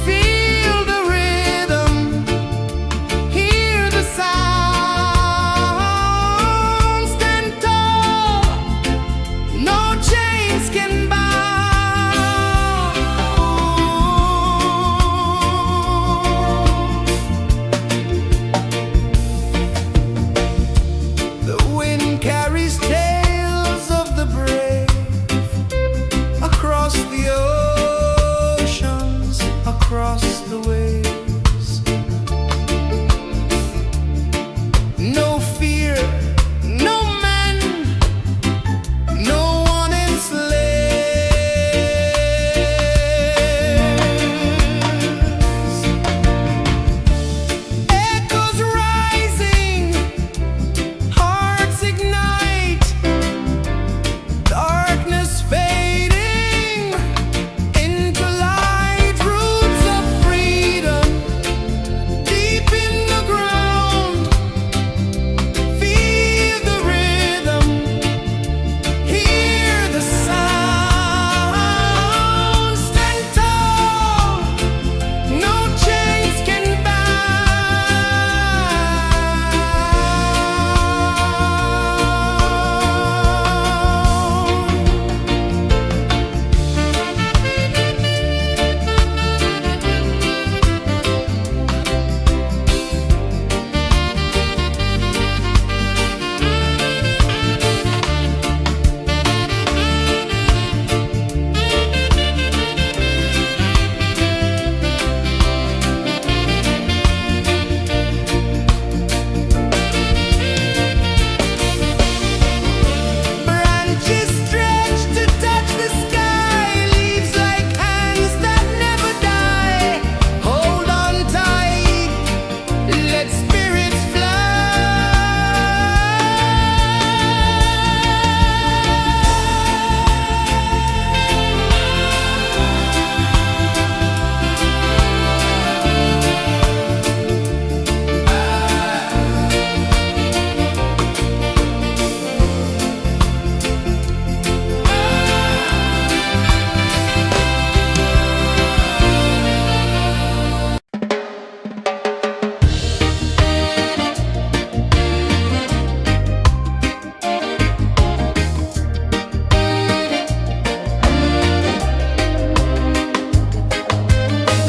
Feel the rhythm, hear the sound. Stand tall, no chains can bound. The wind carries tales of the brave across the oceans, across the waves. No fear, no man, no one enslaved.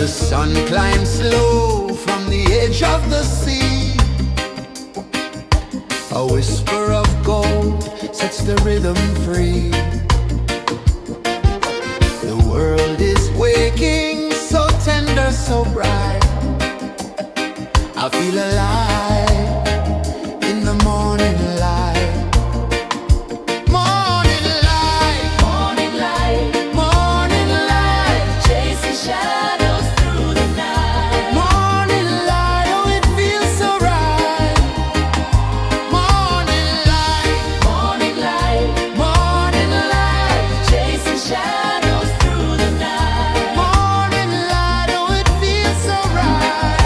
The sun climbs slow from the edge of the sea. A whisper of gold sets the rhythm free. The world is waking, so tender, so bright. I feel alive in the morning light. Morning light, Morning light, morning light, chasing shadows through the night. morning light, oh it feels so right. Morning light, Morning light, morning light, chasing shadows through the night. morning light, oh it feels so right.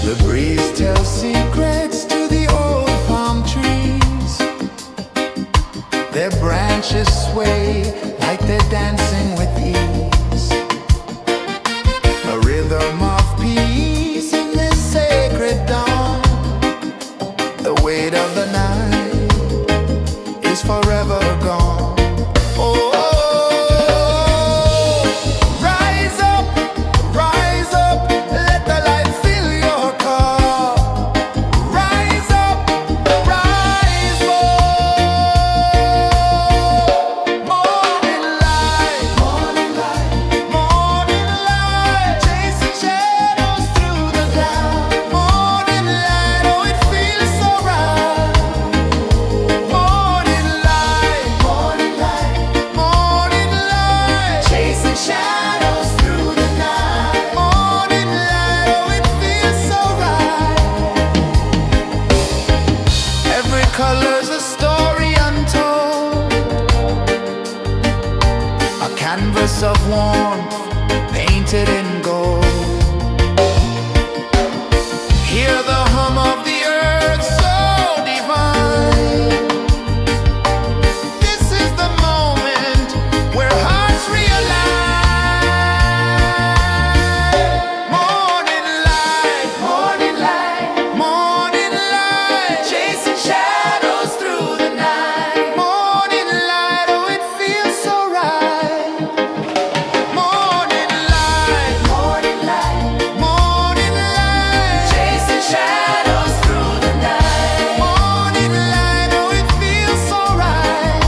The breeze tells secrets to the old palm trees. Their branches sway like they're dancing with ease. A rhythm of peace in this sacred dawn. The weight of the night is forever gone. Oh, rise up, let the light fill your cup. Rise up, rise up. Morning light, morning light, morning light, chasing shadows through the cloud. Morning light, oh it feels so right. Morning light, morning light, morning light, chasing shadows through the night. Morning light, oh it feels so right. Every color's a story untold, a canvas of warmth painted in gold. Hear the hum of the earth so divine. This is the moment where hearts realign. Morning light, morning light, morning light, chasing shadows through the night. Morning light, oh it feels so right. Morning light, morning light, morning light, chasing shadows through the night. Morning light, oh it feels so right.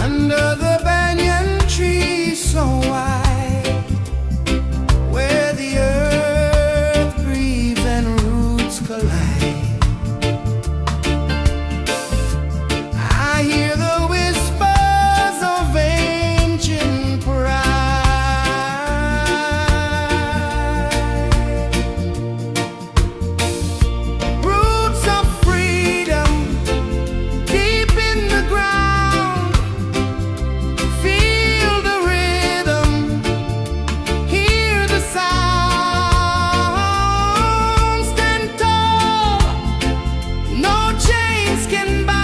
Under the banyan tree so wide, where the earth breathes and roots collide, I hear the whispers of ancient pride. Roots of freedom deep in the ground. Feel the rhythm, hear the sound. Stand tall, no chains can bound.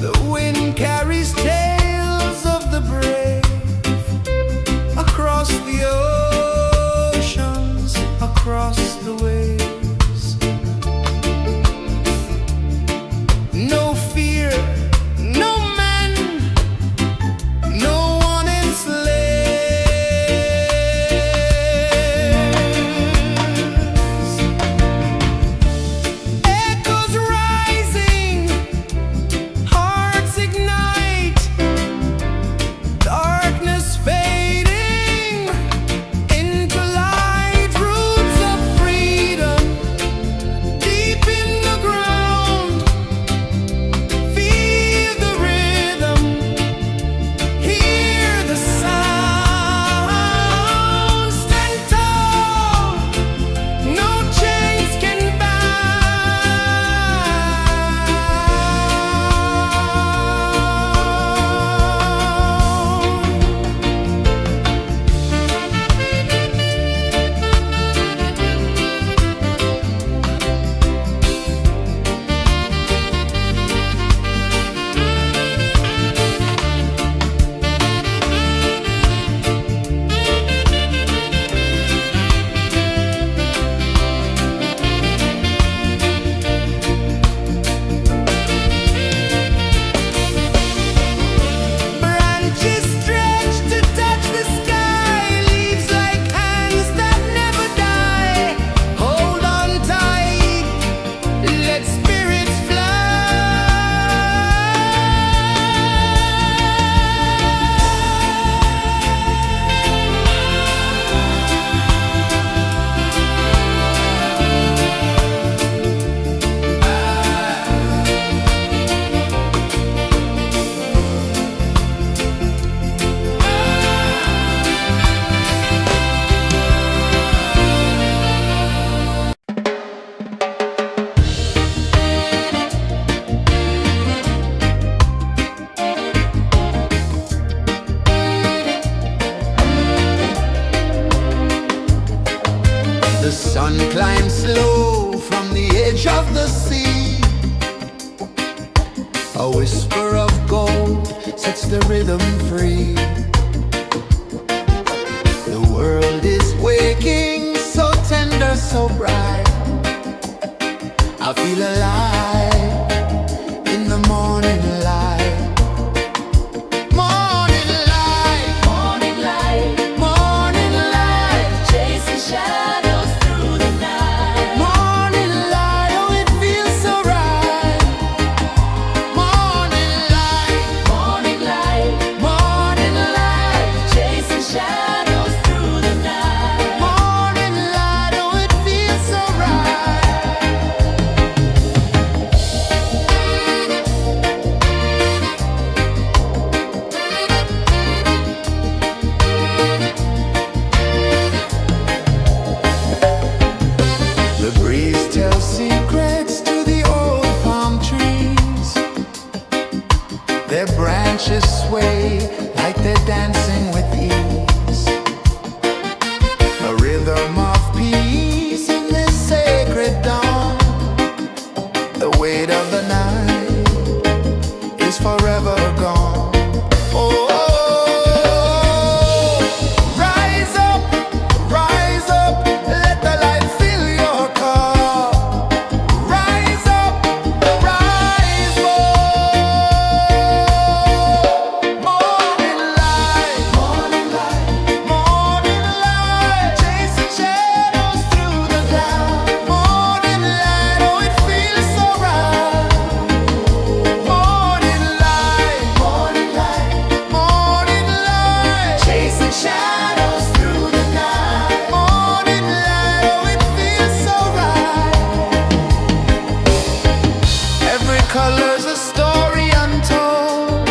The wind carries tales of the brave across the oceans, across the waves. No fear, no man, no one enslaves. Echoes rising, hearts ignite. the rhythm free. The world is waking, so tender, so bright. I feel alive in the morning light. Morning light, Morning light, morning light, chasing shadows through the night. morning light, oh it feels so right. Morning light, Morning light, morning light, chasing shadows through the night. morning light, oh it feels so right. The breeze tells secrets to the old palm trees. Their branches sway like they're dancing with ease. A rhythm of peace in this sacred dawn. The weight of the night is forever gone. Oh, rise up, let the light fill your cup. Rise up, rise up. Morning light, morning light, morning light, chasing shadows through the cloud. Morning light, oh it feels so right. Morning light, morning light, morning light, chasing shadows through the night. Morning light, oh it feels so right. Every color's a story untold,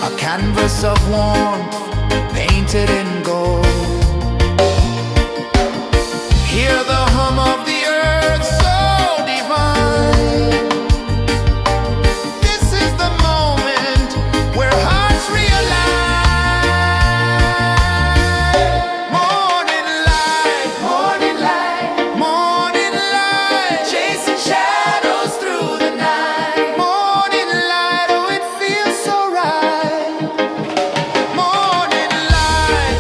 a canvas of warmth painted in gold. Hear the hum of the earth so divine. This is the moment where hearts realign. Morning light, morning light, morning light, chasing shadows through the night. Morning light, oh it feels so right. Morning light,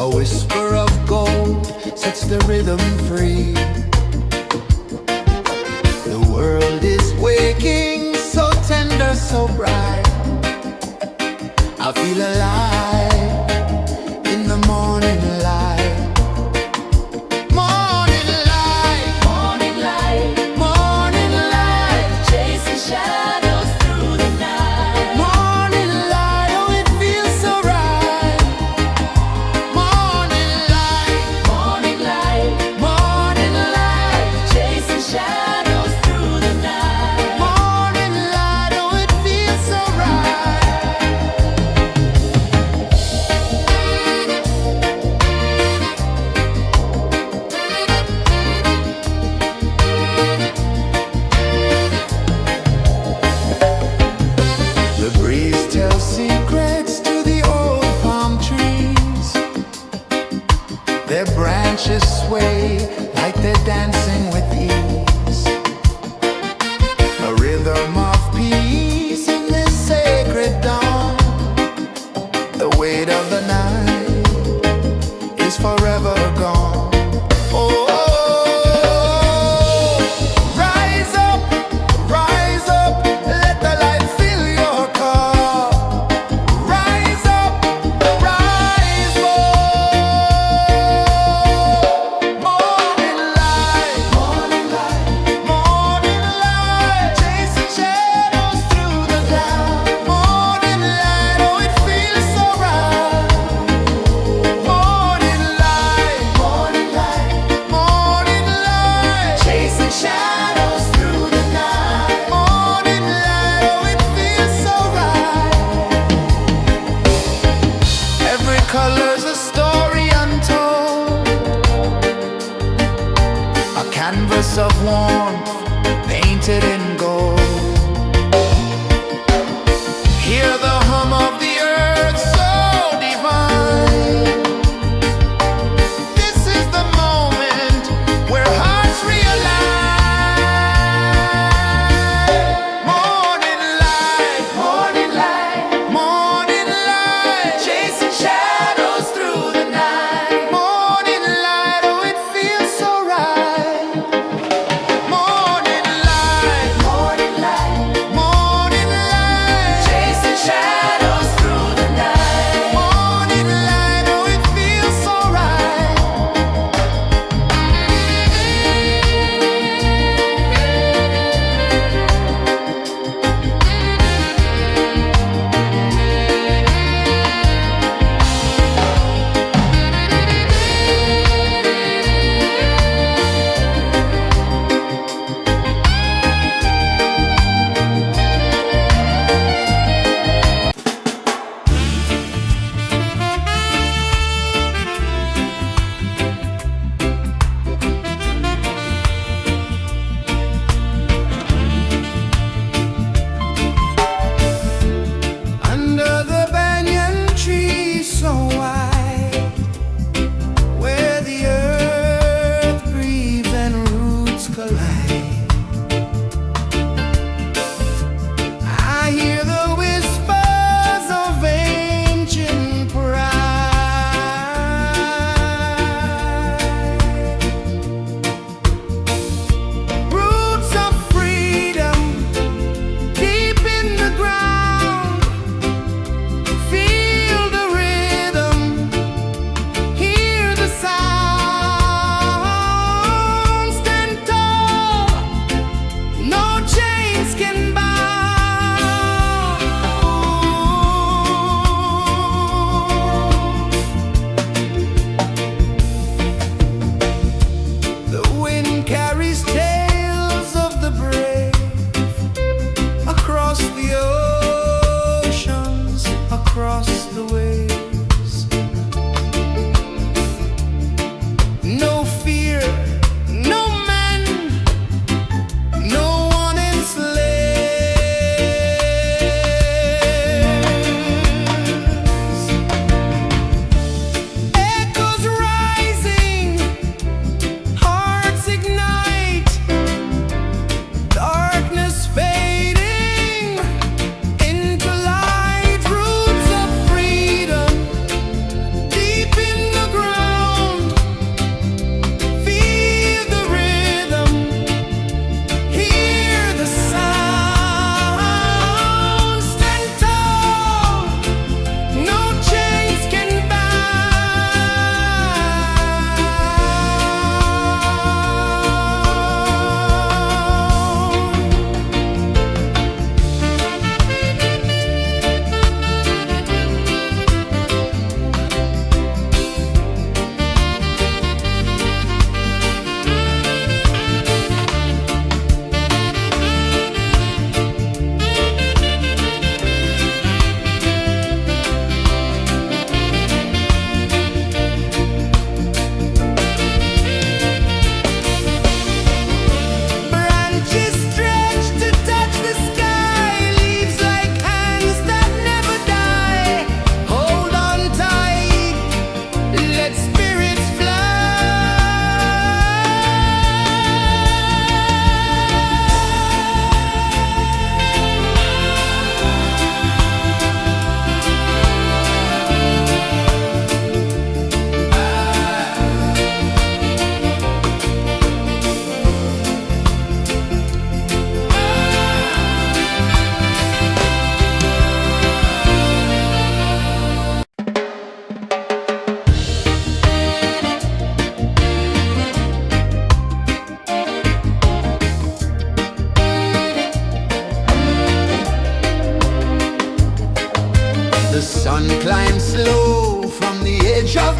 A whisper of gold sets the rhythm free. The world is waking, so tender, so bright. I feel alive in the morning light. Morning light, Morning light, morning light, chasing shadows through the night. morning light, oh it feels so right. Morning light, Morning light, morning light, chasing shadows through the night. morning light, oh it feels so right. The breeze tells secrets to the old palm trees. Their branches sway like they're dancing with ease. A rhythm of peace in this sacred dawn. The weight of the night is forever gone. Oh, rise up, let the light fill your cup. Rise up, rise up. Morning light, morning light, morning light, chasing shadows through the cloud. Morning light, oh it feels so right. Morning light, morning light, morning light, chasing shadows through the night. Morning light, oh it feels so right. Every color's a story untold, a canvas of warmth painted in gold. Hear the hum of the earth so divine. This is the moment where hearts realign. Morning light, morning light, morning light, chasing shadows through the night. Morning light, oh it feels so right. Morning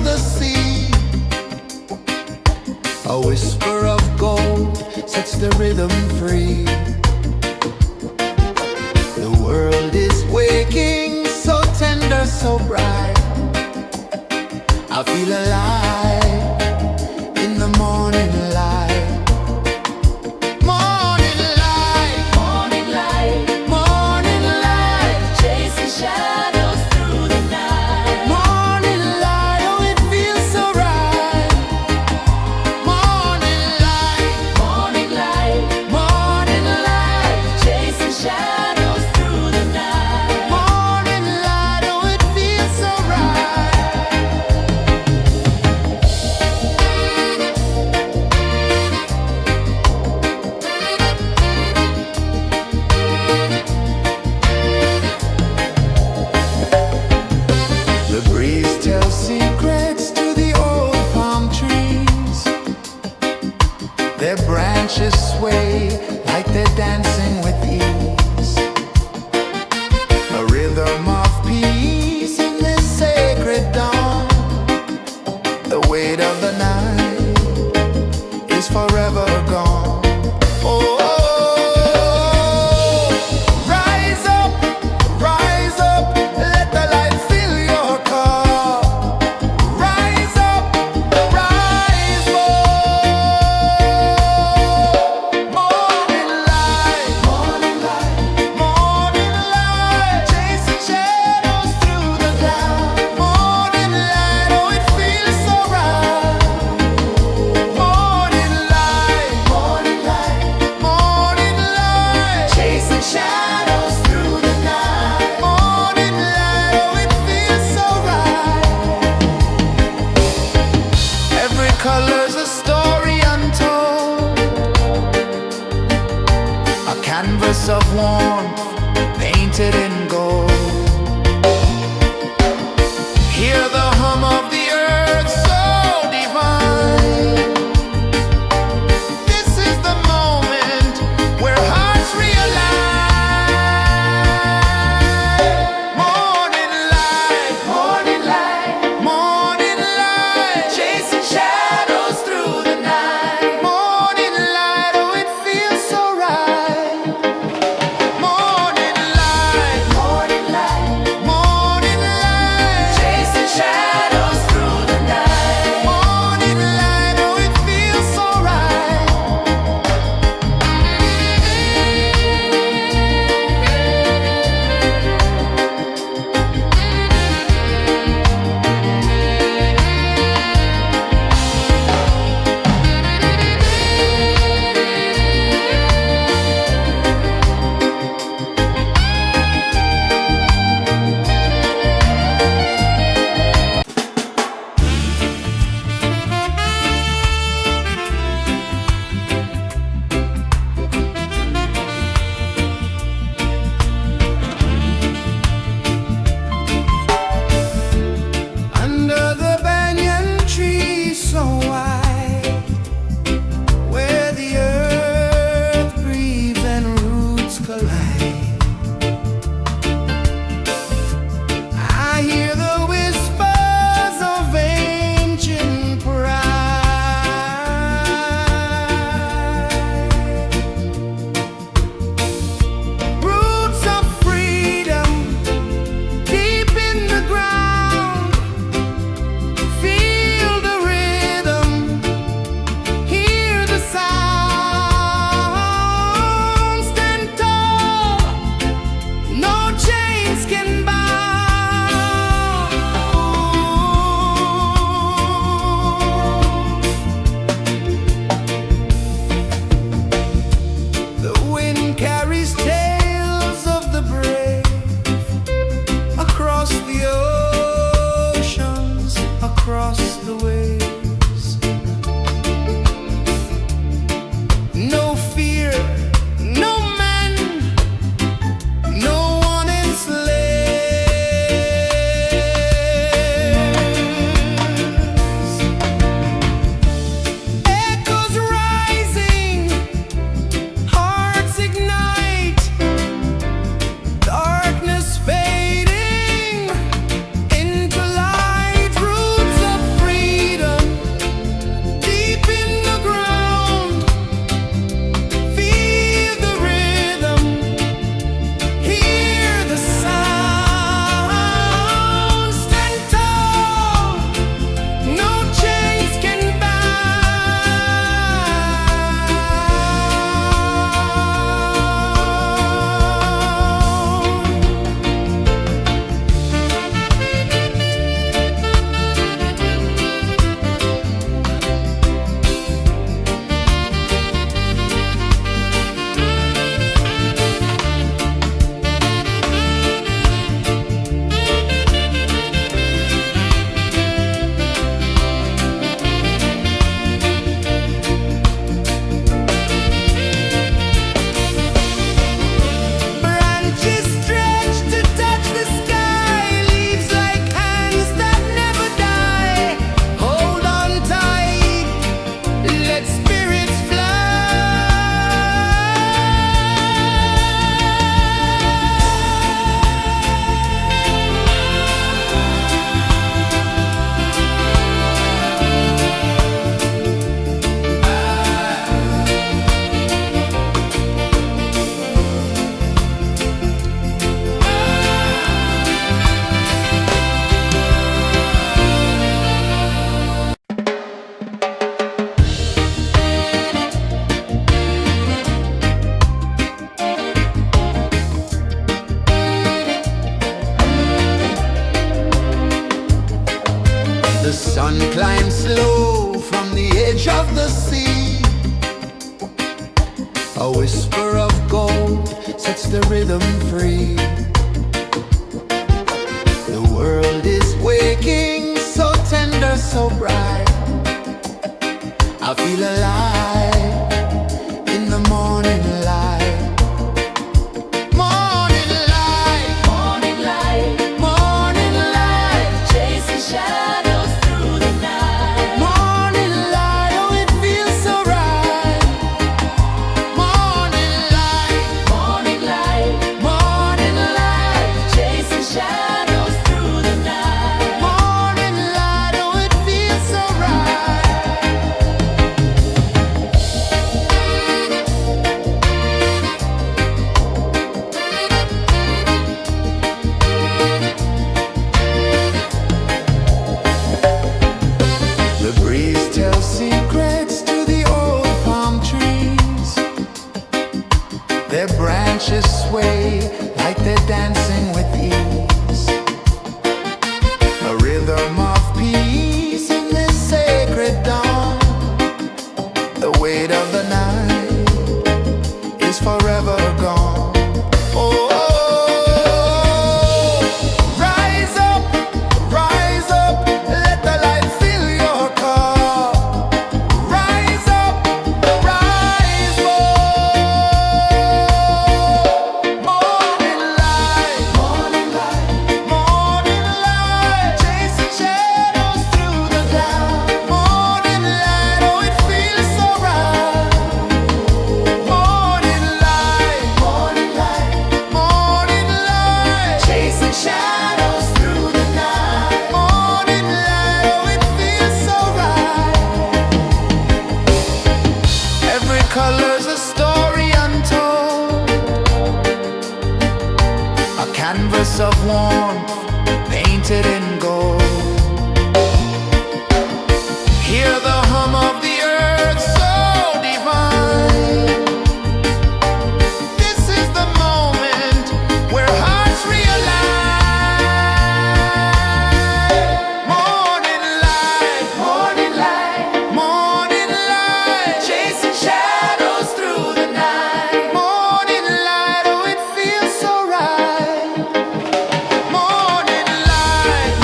the sea. A whisper of gold sets the rhythm free. The world is waking, so tender, so bright. I feel alive in the morning light. Morning light, Morning light, morning light, chasing shadows through the night. morning light, oh it feels so right. Morning light, Morning light, morning light, chasing shadows through the night. morning light, oh it feels so right. The breeze tells secrets to the old palm trees. Their branches sway like they're dancing with ease. A rhythm of peace in this sacred dawn. The weight of the night is forever gone. Oh, rise up, let the light fill your car. Rise up, rise more. Morning light, morning light, morning light, chasing shadows through the cloud. Morning light, oh it feels so right. Morning light, morning light, morning light, chasing shadows through the night. Morning light, oh it feels so right. Every color's a story untold, a canvas of warmth painted in gold. Hear the hum of the earth so divine. This is the moment where hearts realign. Morning light, morning light, morning light, chasing shadows through the night. Morning light, oh it feels so right. Morning light, morning light, morning light, chasing shadows through the night. Morning light, oh it feels so right. Under the banyan tree so wide, where the earth breathes and roots collide, I hear the whispers of ancient pride. Roots of freedom deep in the ground. Feel the rhythm, hear the sound. Stand tall, no chains can bound. The wind carries tales of the brave across the oceans, across the waves. No fear, no man, no one enslaves. Echoes rising, hearts ignite, darkness fading into light. Roots of sun climbs slow from the edge of the sea. A whisper of gold sets the rhythm free. The world is waking, so tender, so bright. I feel alive in the morning light. Morning light, Morning light, morning light, chasing shadows through the night. morning light, oh it feels so right. Morning light, Morning light, morning light, chasing shadows through the night. morning light, oh it feels so right. The breeze tells secrets to the old palm trees. Their branches sway like they're dancing with ease. A rhythm of peace in this sacred dawn. The weight of the night is forever gone. Oh, rise up, let the light fill your cup. Rise up, rise up. Morning light, morning light, morning light, chasing shadows through the cloud. Morning light, oh it feels so right. Morning light, morning light, morning light, chasing shadows through the night. Morning light, oh it feels so right. Every color's a story untold, a canvas of warmth painted in gold. Hear the hum of the earth so divine. This is the moment where hearts realign. Morning light, morning light, morning light, chasing shadows through the night. Morning light, oh it feels so right. Morning light,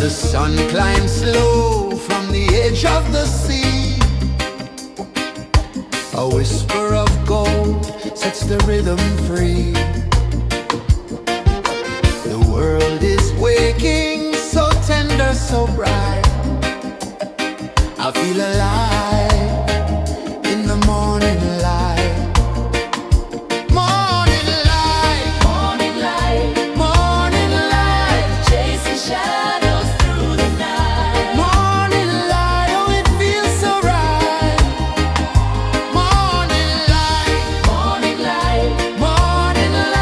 The sun climbs slow from the edge of the sea. A whisper of gold sets the rhythm free. The world is waking, so tender, so bright. I feel alive in the morning light. Morning light, Morning light, morning light, chasing shadows through the night. morning light, oh it feels so right. Morning light, Morning light, morning light.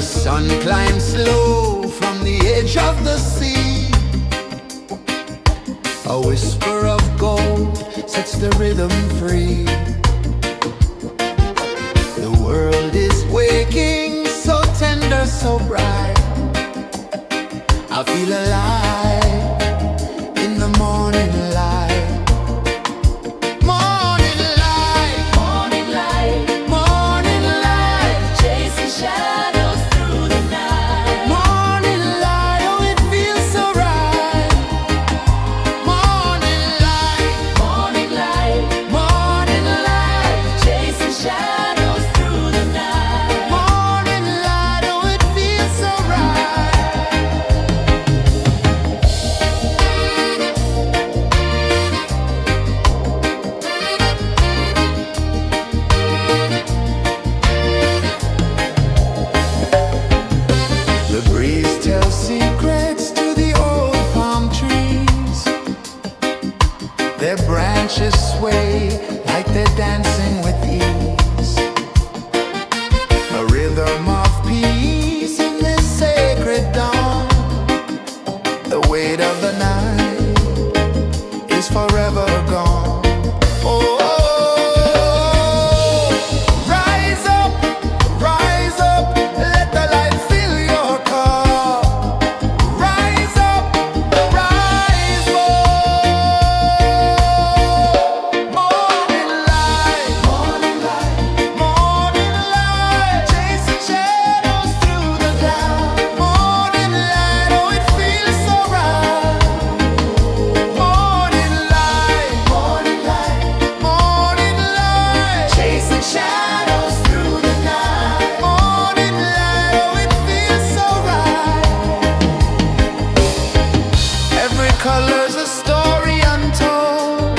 The sun climbs slow from the edge of the sea. A whisper of gold sets the rhythm free. The world is waking, so tender, so bright. I feel alive in the morning light. Morning light, Morning light, morning light, chasing shadows through the night. morning light, oh it feels so right. Morning light, Morning light, morning light, chasing shadows through the night. morning light, oh it feels so right. The breeze tells secrets to the old palm trees. Their branches sway like they're dancing with ease. A rhythm of peace in this sacred dawn. The weight of the night is forever gone. Oh, rise up, let the light fill your cup. Rise up, rise up. Morning light, morning light, morning light, chasing shadows through the cloud. Morning light, oh it feels so right. Morning light, morning light, morning light, chasing shadows through the night. Morning light, oh it feels so right. Every color's a story untold,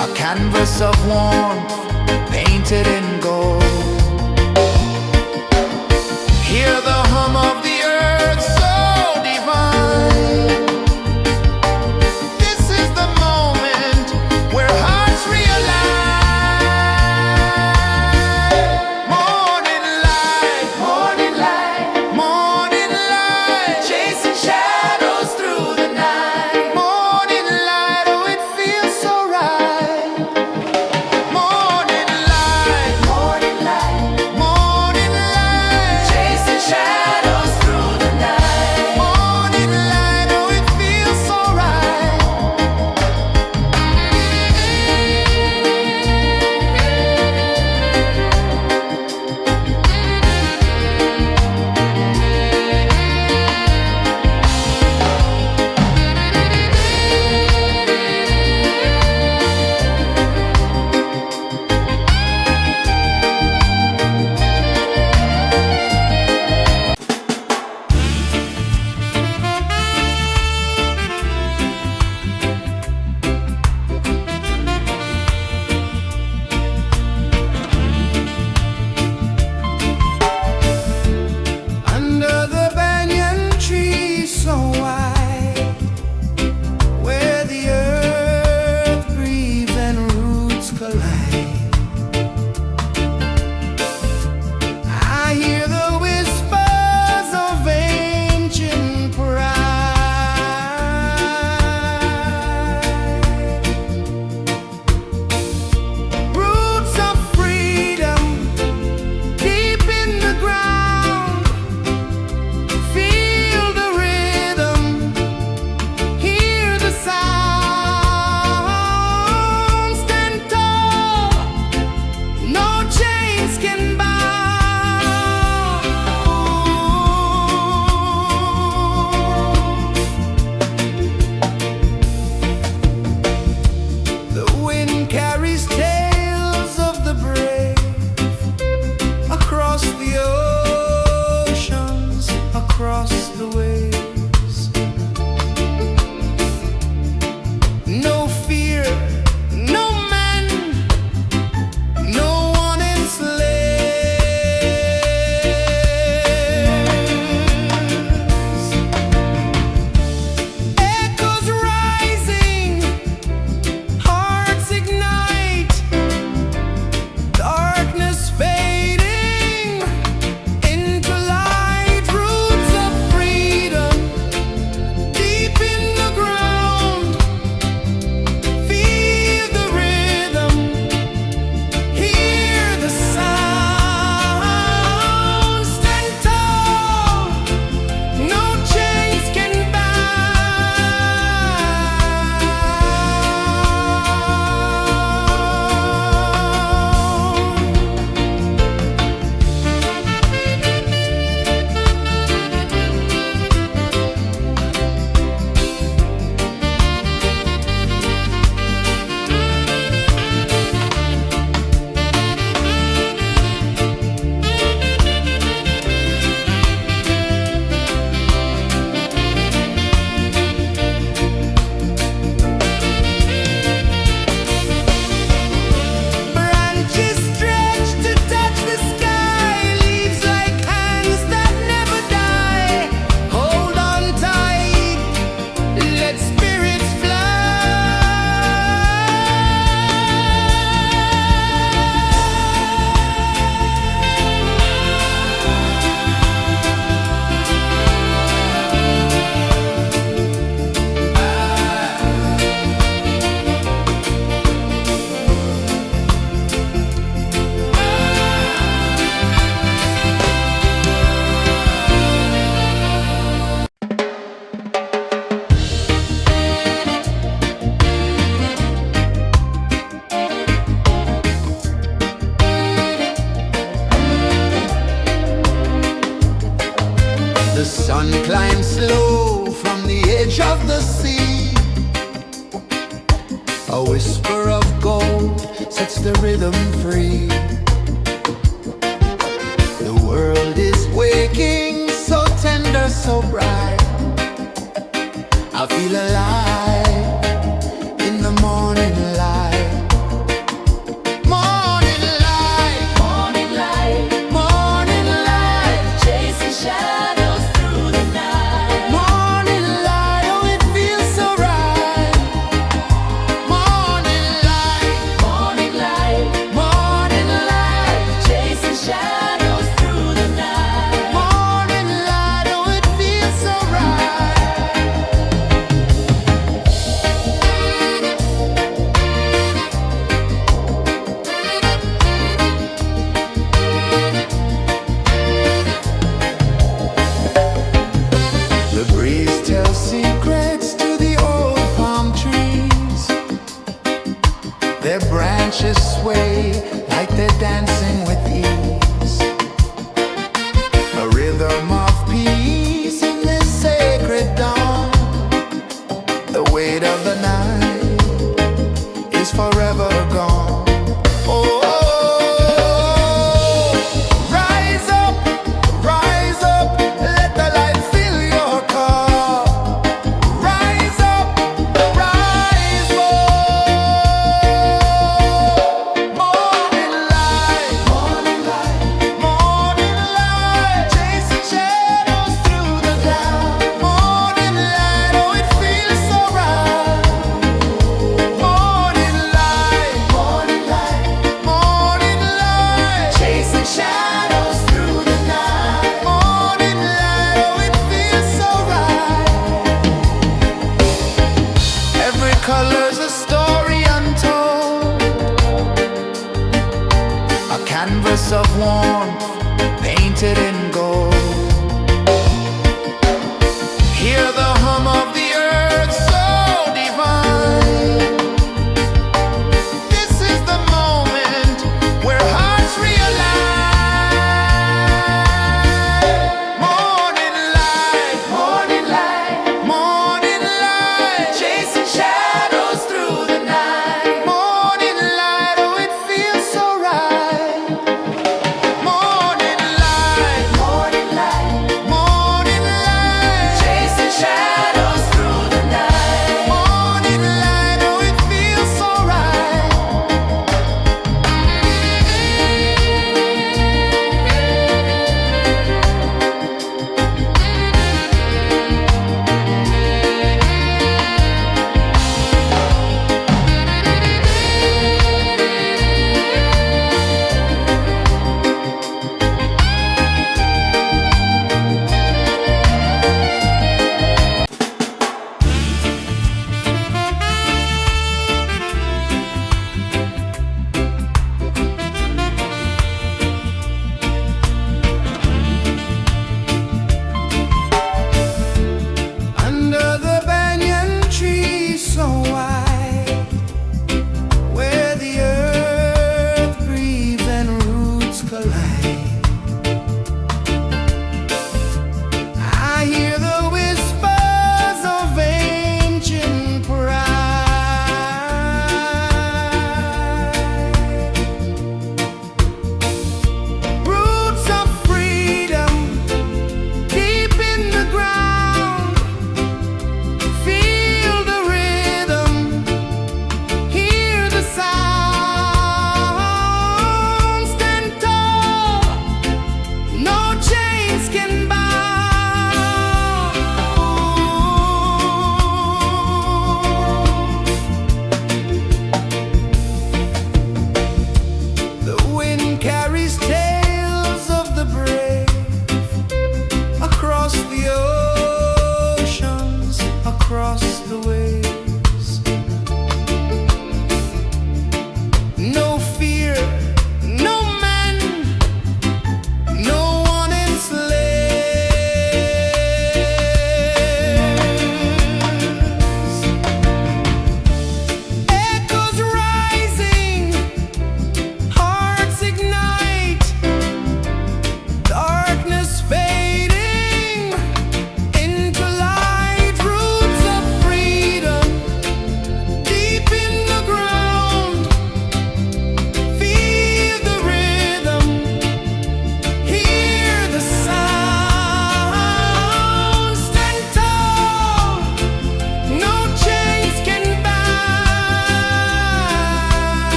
a canvas of warmth painted in gold. Hear the hum of the earth so divine. This is the moment where hearts realign. Morning light, morning light, morning light, chasing shadows through the night. Morning light, oh it feels so right. Morning light, morning Sun climbs slow from the edge of the sea. A whisper of gold sets the rhythm free. The world is waking, so tender, so bright. I feel alive in the morning light. Morning light, Morning light, morning light, chasing shadows through the night. morning light, oh it feels so right. Morning light, Morning light, morning light, chasing shadows through the night. morning light, oh it feels so right. The breeze tells secrets to the old palm trees. Their branches sway like they're dancing with ease. A rhythm of peace in this sacred dawn. The weight of the night is forever gone. Oh, rise up, let the light fill your cup. Rise up, rise up. Morning light, morning light, chasing shadows through the cloud. Morning light, oh it feels so right. Morning light, morning light, chasing shadows through the night. Morning light, oh it feels so right. Every color's a story untold, a canvas of warmth painted in gold. Hear the hum of the earth so divine. This is the moment where hearts realize. Morning light, morning light, chasing shadows through the night. Morning light, oh it feels so right. Morning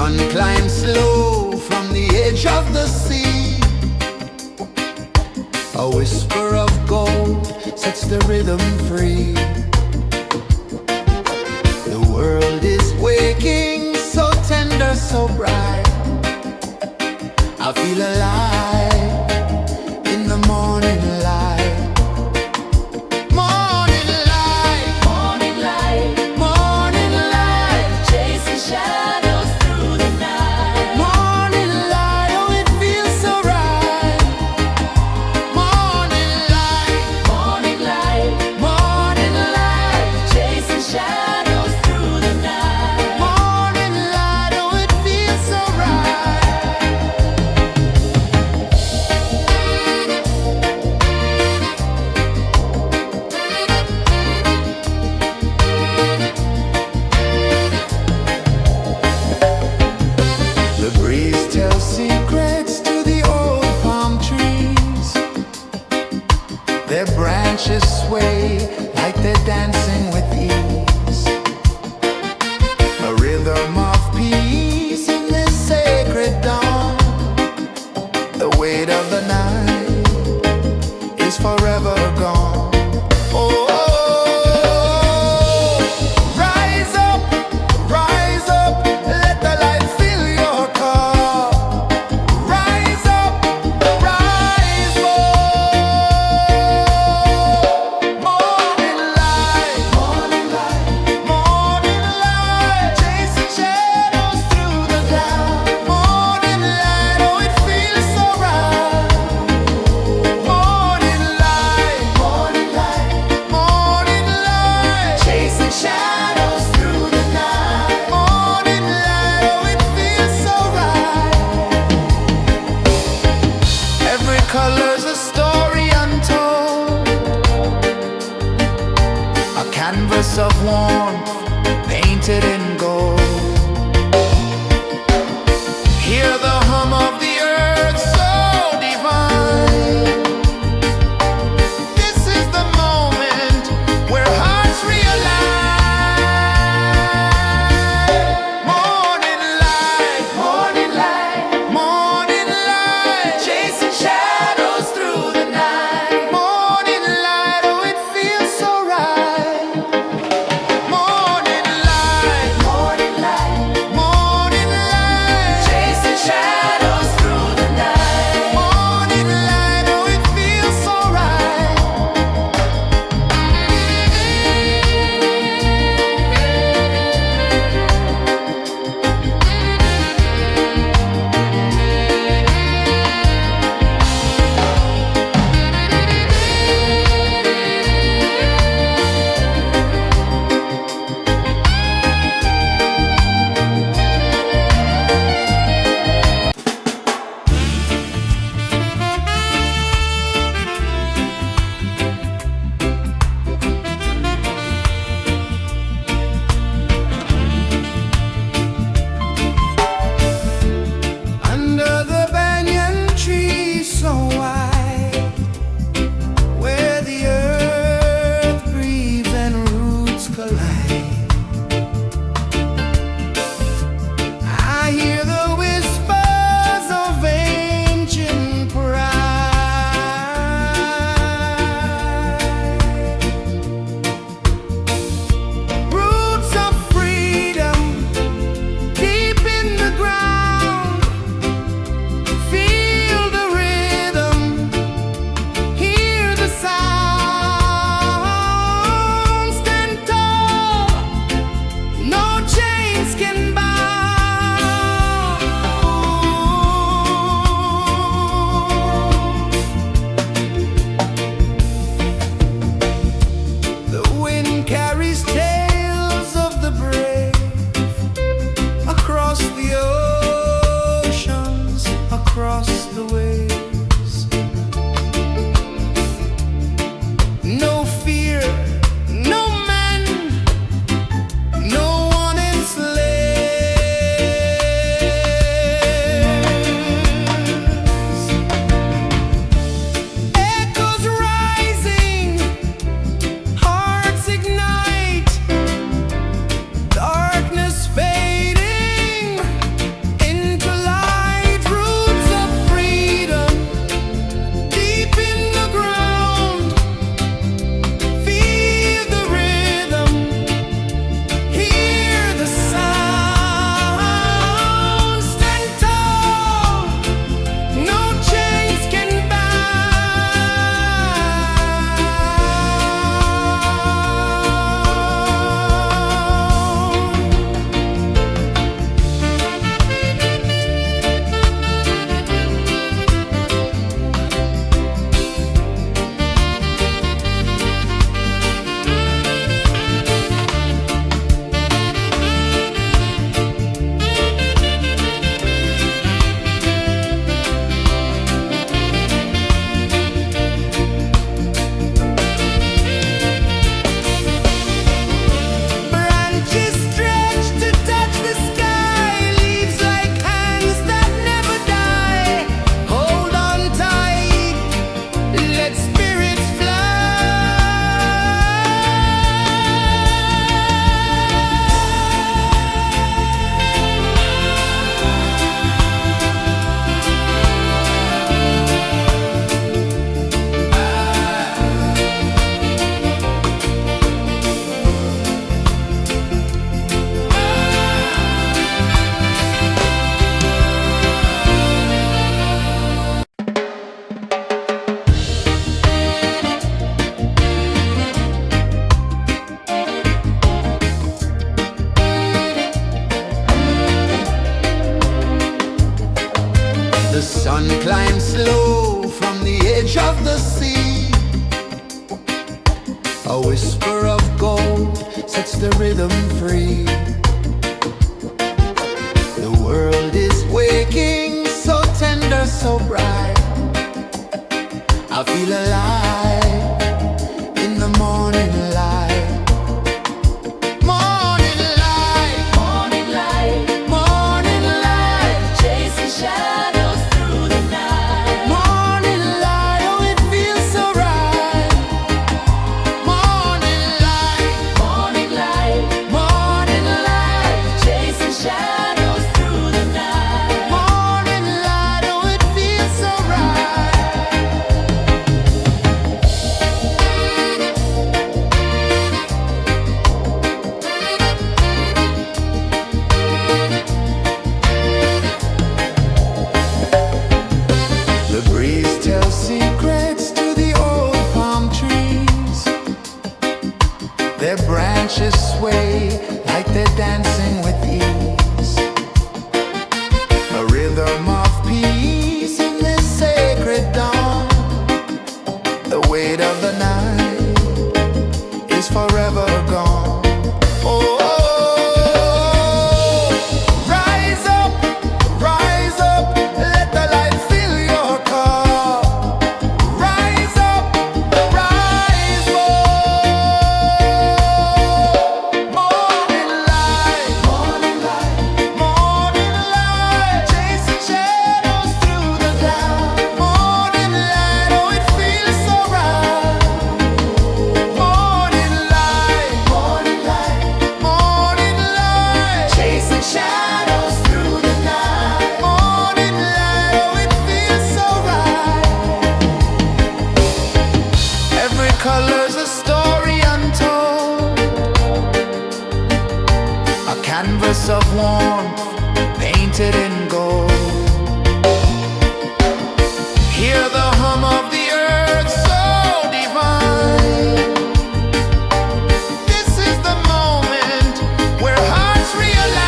One climbs slow from the edge of the sea. A whisper of gold sets the rhythm free. The world is waking, so tender, so bright. I feel alive in the morning light. Morning light, Morning light, morning light, chasing shadows through the night. morning light, oh it feels so right. Morning light, Morning light, morning light, chasing shadows through the night. morning light, oh it feels so right. The breeze tells secrets to the old palm trees. Their branches sway like they're dancing with ease. A rhythm of peace in this sacred dawn. The weight of the night is forever gone. Oh, rise up, let the light fill your cup. Rise up, rise up. Morning light, morning light, chasing shadows through the cloud. Morning light, oh it feels so right. Morning light, morning light, chasing shadows through the night. Morning light, oh it feels so right. Every color's a story untold, a canvas of warmth painted in gold. Hear the hum of the earth so divine. This is the moment where hearts realign. Morning light, morning light, chasing shadows through the night. Morning light, oh it feels so right. Morning light, of the sea. A whisper of gold sets the rhythm free. The world is waking, so tender, so bright. I feel alive in the morning light. Morning light, Morning light, morning light, chasing shadows through the night. morning light, oh it feels so right. Morning light, Morning light, morning light, chasing shadows through the night. morning light, oh it feels so right. The breeze tells secrets to the old palm trees. Their branches sway like they're dancing with ease. A rhythm of peace in this sacred dawn. The weight of the night is forever gone. Oh, rise up, let the light fill your cup. Rise up, rise up. Morning light, morning light, chasing shadows through the cloud. Morning light, oh it feels so right. Morning light, chasing shadows through the night. Morning light, oh it feels so right. Every color's a story untold, a canvas of warmth painted in gold. Hear the hum of the earth so divine. This is the moment where hearts realign.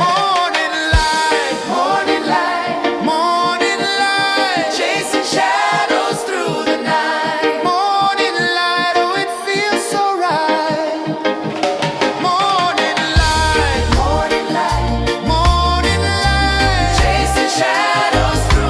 Morning light, morning light, chasing shadows through the night. Morning light, oh it feels so right. Morning light, chasing shadows through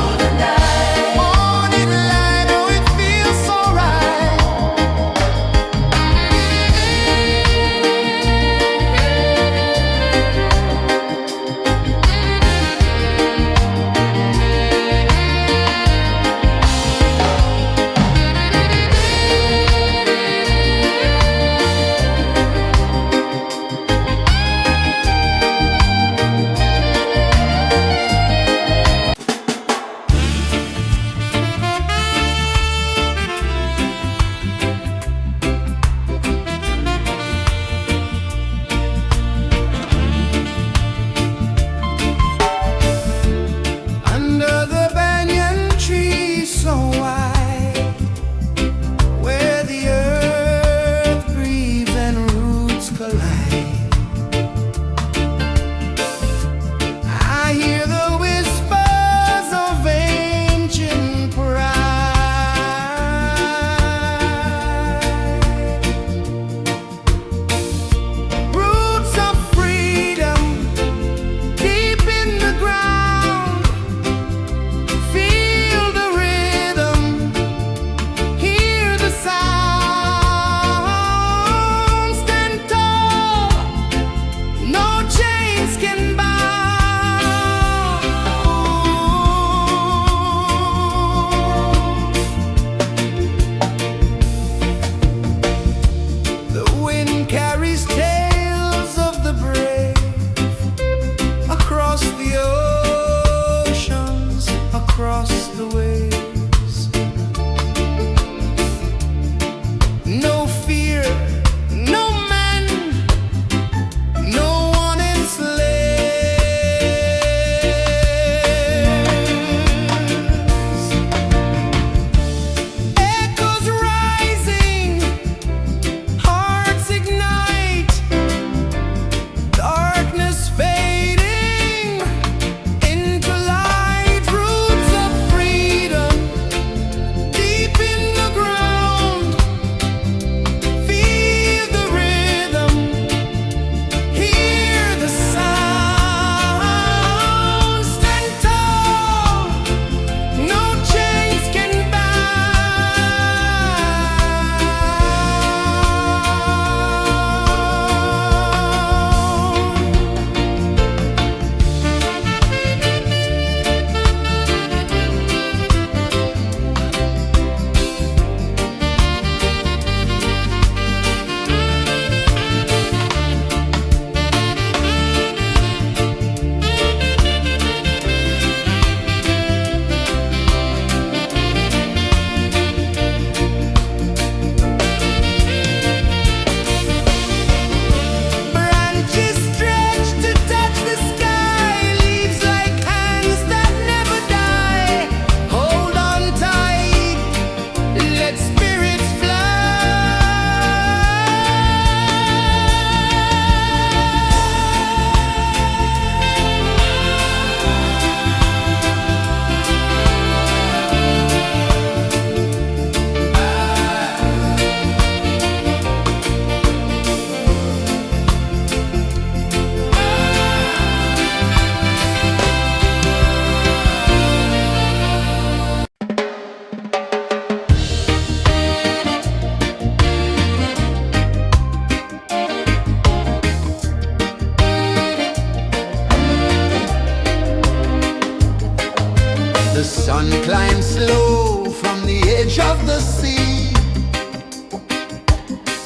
sun climbs slow from the edge of the sea.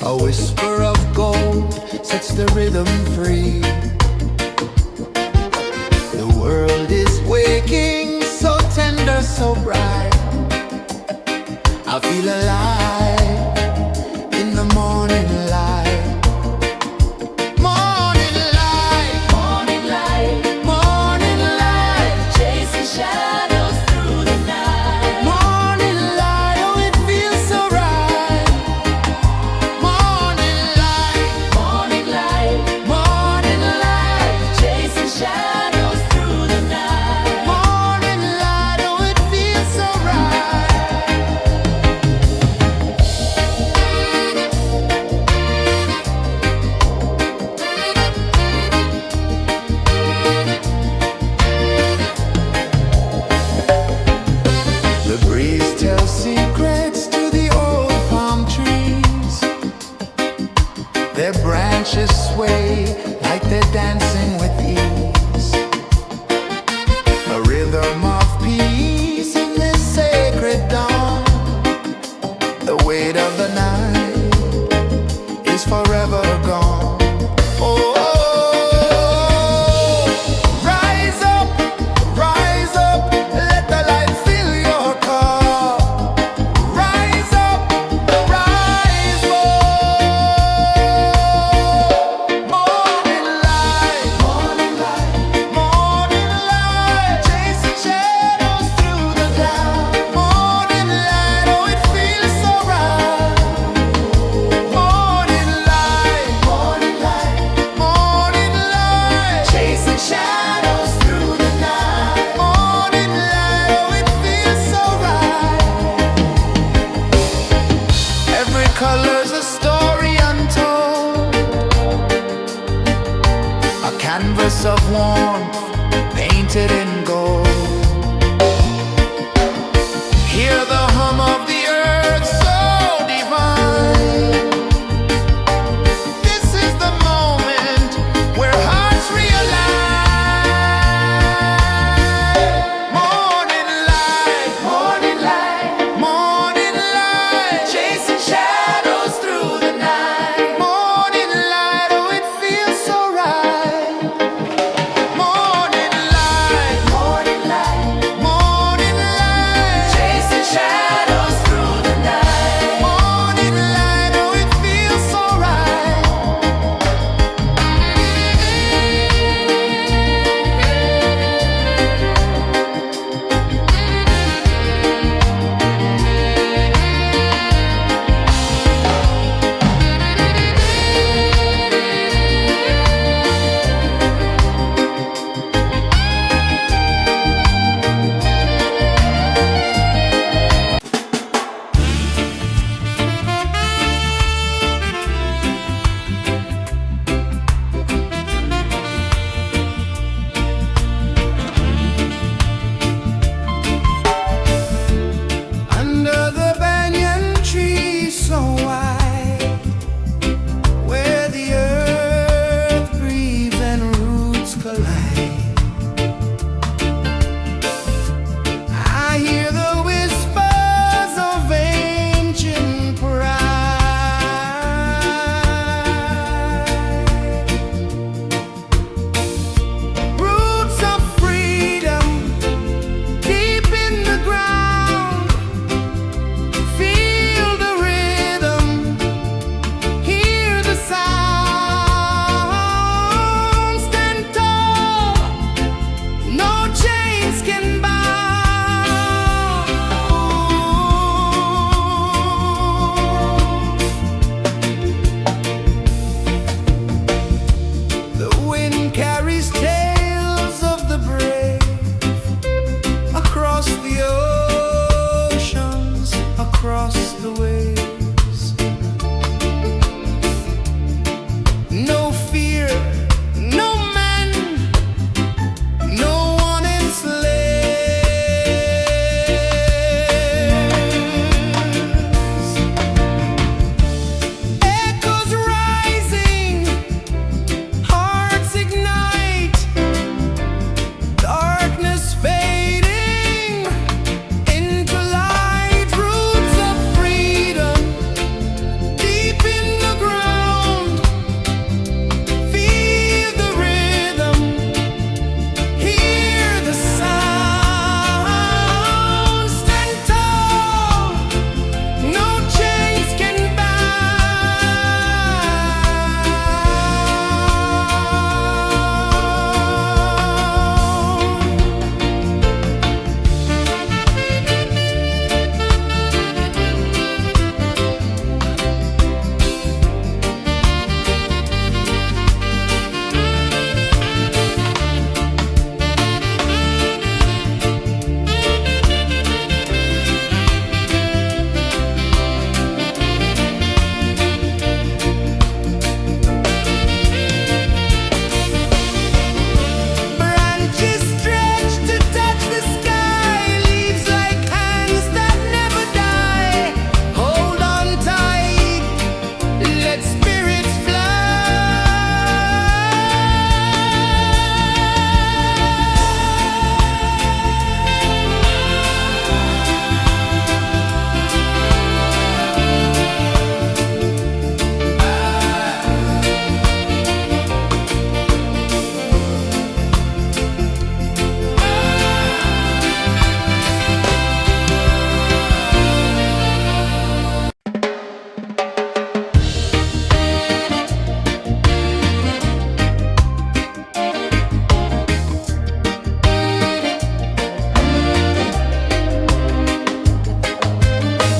A whisper of gold sets the rhythm free. The world is waking, so tender, so bright. I feel alive in the morning light. Morning light, Morning light, morning light, chasing shadows through the night. morning light, oh it feels so right. Morning light, Morning light, morning light, chasing shadows through the night. morning light, oh it feels so right.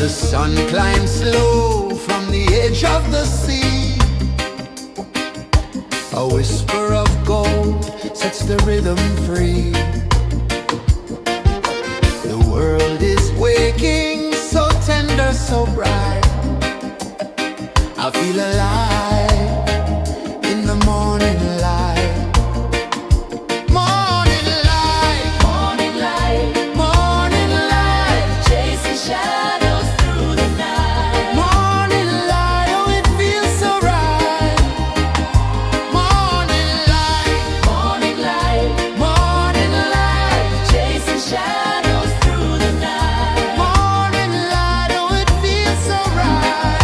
The sun climbs slow from the edge of the sea. A whisper of gold sets the rhythm free. The world is waking, so tender, so bright. I feel alive in the morning light. Morning light, Morning light, morning light, chasing shadows through the night. morning light, oh it feels so right. Morning light, Morning light, morning light, chasing shadows through the night. morning light, oh it feels so right.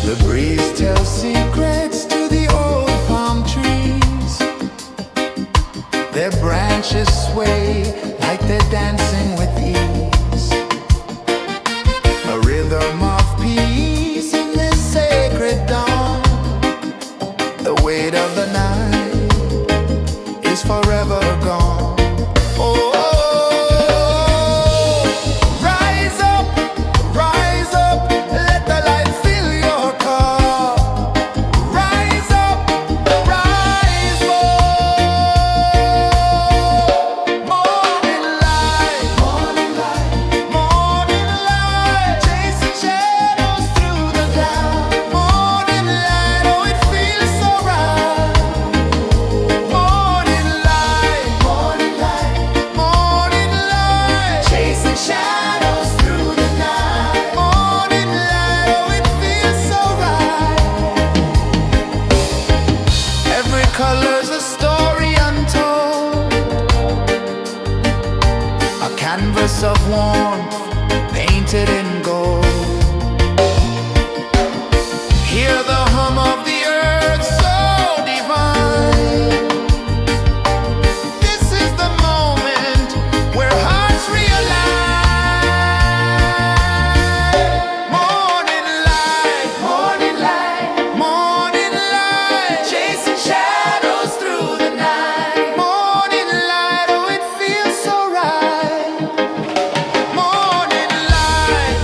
The breeze tells secrets to the old palm trees. Their branches sway like they're dancing with ease. A rhythm of peace in this sacred dawn. The weight of the night is forever gone. Oh, rise up, let the light fill your cup. Rise up, rise up. Morning light, morning light, morning light, chasing shadows through the cloud. Morning light, oh it feels so right. Morning light, morning light, morning light, chasing shadows through the night. Morning light, oh it feels so right. Every color's a story untold, a canvas of warmth painted in gold. Hear the hum of the earth so divine. This is the moment where hearts realign. Morning light, morning light, morning light, chasing shadows through the night. Morning light, oh it feels so right. Morning light,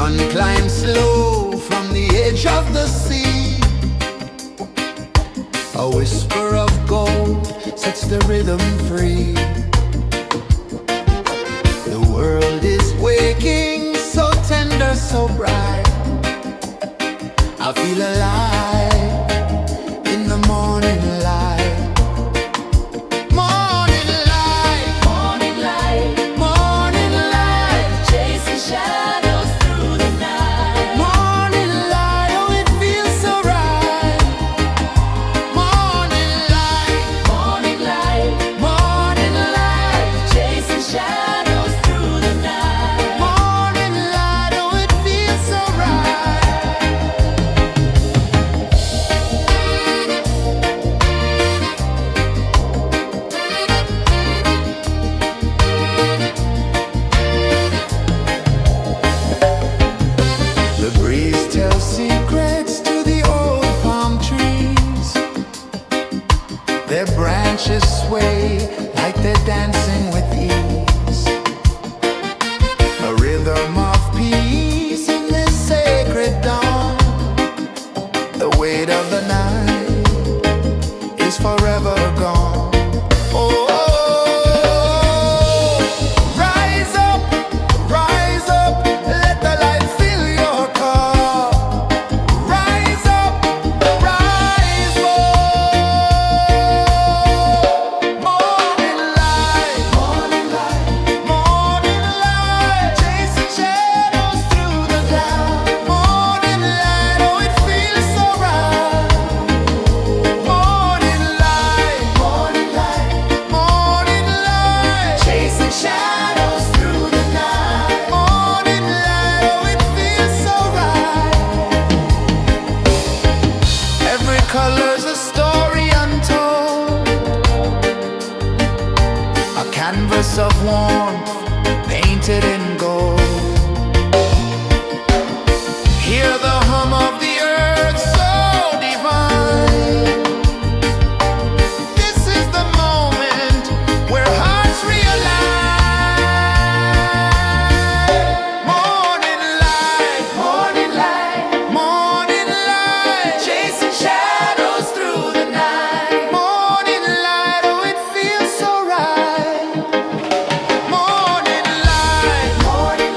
sun climbs slow from the edge of the sea. A whisper of gold sets the rhythm free. The world is waking, so tender, so bright. I feel alive in the morning light. Morning light, Morning light, morning light, chasing shadows through the night. morning light, oh it feels so right. Morning light, Morning light, morning light, chasing shadows through the night. morning light, oh it feels so right. The breeze tells secrets to the old palm trees. Their branches sway like they're dancing with ease. A rhythm of peace in this sacred dawn. The weight of the night is forever gone. Oh, rise up, let the light fill your car. Rise up, rise up. Morning light, morning light, morning light, chasing shadows through the cloud. Morning light, oh it feels so right. Morning light, morning light, morning light, chasing shadows through the night. Morning light, oh it feels so right. Every color's a story untold, a canvas of warmth painted in gold. Hear the hum of the earth so divine. This is the moment where hearts realign. Morning light, morning light, morning light, chasing shadows through the night. Morning light, oh it feels so right. Morning light, morning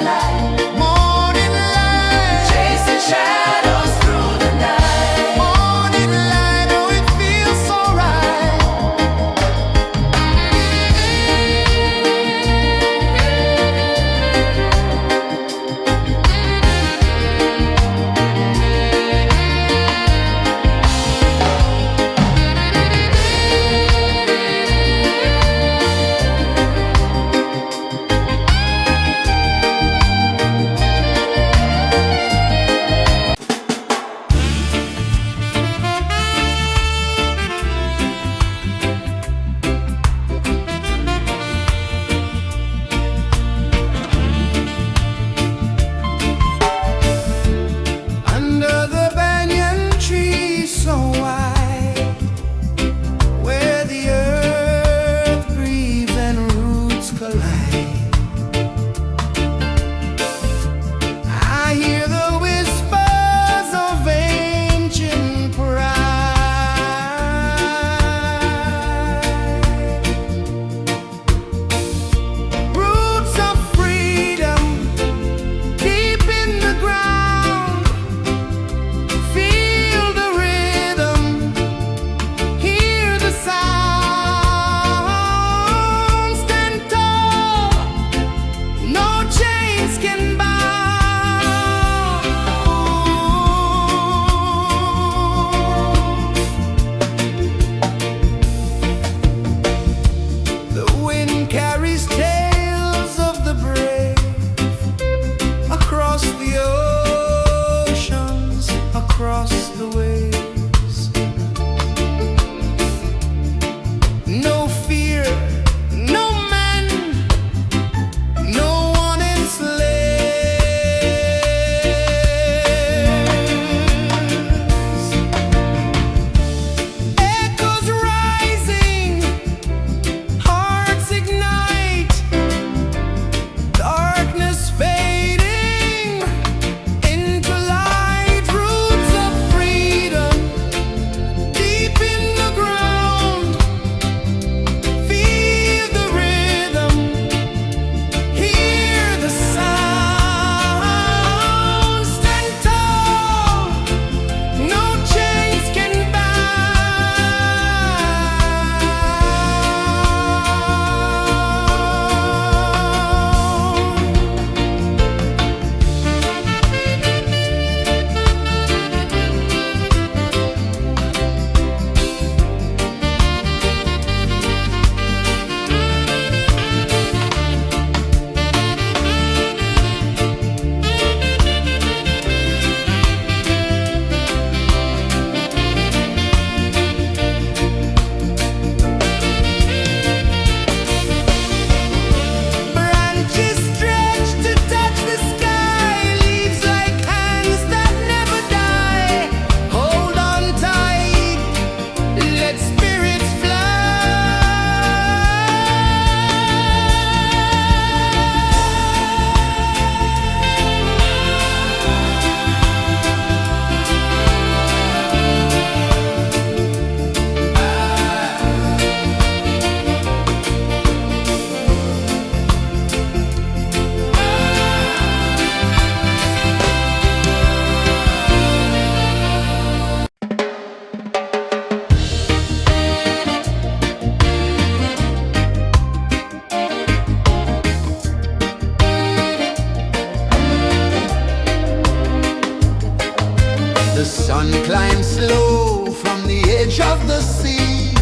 sun climbs slow from the edge of the sea.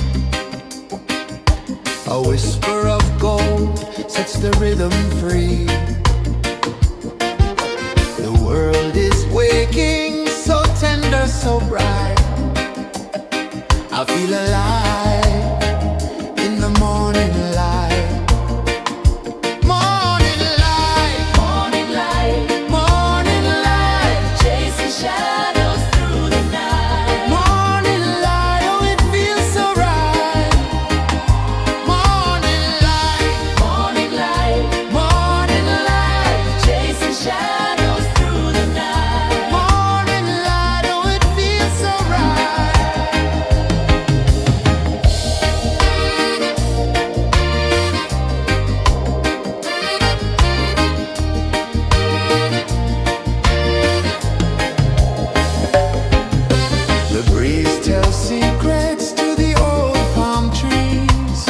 A whisper of gold sets the rhythm free. The world is waking, so tender, so bright. I feel alive in the morning light. Morning light, Morning light, morning light, chasing shadows through the night. morning light, oh it feels so right. Morning light, Morning light, morning light, chasing shadows through the night. morning light, oh it feels so right. The breeze tells secrets to the old palm trees.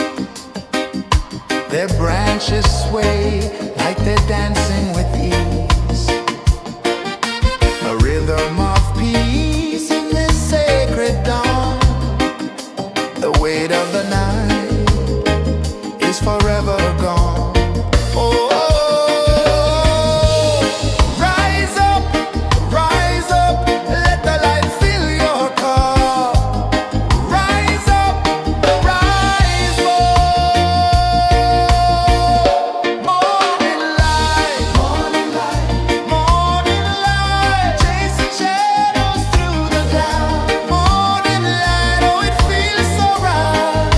Their branches sway like they're dancing with ease. A rhythm of peace in this sacred dawn. The weight of the night is forever gone. Oh, rise up, let the light fill your cup. Rise up, rise up. Morning light, morning light, morning light, chasing shadows through the cloud. Morning light, oh it feels so right.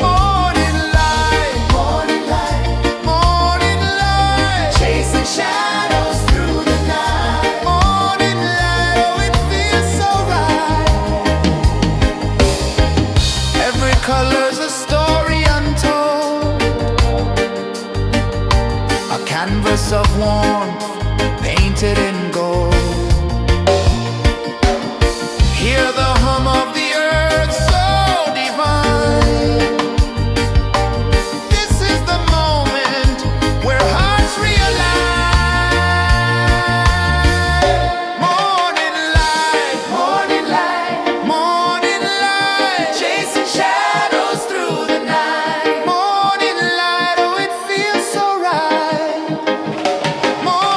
Morning light, morning light, morning light, chasing shadows through the night. Morning light, oh it feels so right. Every color's a story untold, a canvas of warmth painted in gold. Hear the hum of the earth so divine. This is the moment where hearts realign. Morning light, morning light, morning light, chasing shadows through the night. Morning light, oh it feels so right. Morning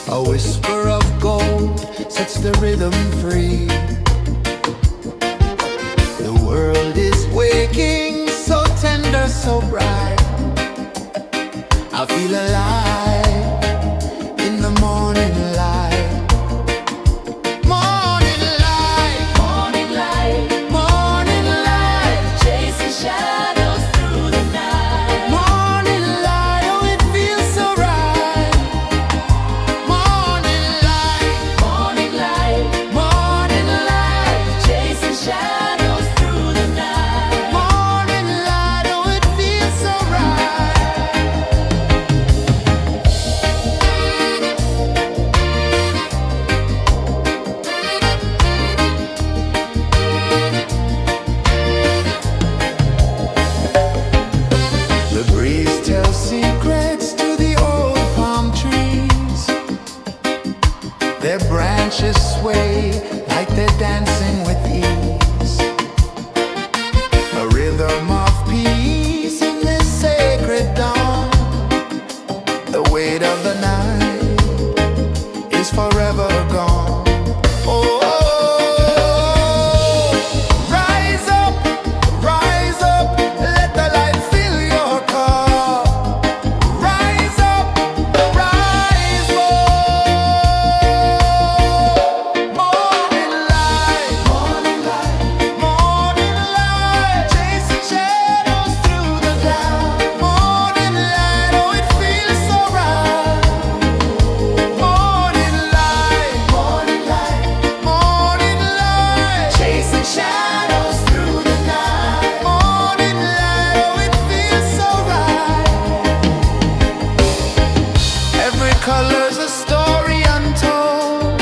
A whisper of gold sets the rhythm free. The world is waking, so tender, so bright. I feel alive in the morning light. Morning light, Morning light, morning light, chasing shadows through the night. morning light, oh it feels so right. Morning light, Morning light, morning light, chasing shadows through the night. morning light, oh it feels so right. The breeze tells secrets to the old palm trees. Their branches sway like they're dancing with ease. A rhythm of peace in this sacred dawn. The weight of the night is forever gone. Oh, rise up, let the light fill your cup. Rise up, rise up. Morning light, morning light, morning light, chasing shadows through the cloud. Morning light, oh it feels so right. Morning light, morning light, morning light, chasing shadows through the night. Morning light, oh it feels so right. Every color's a story untold,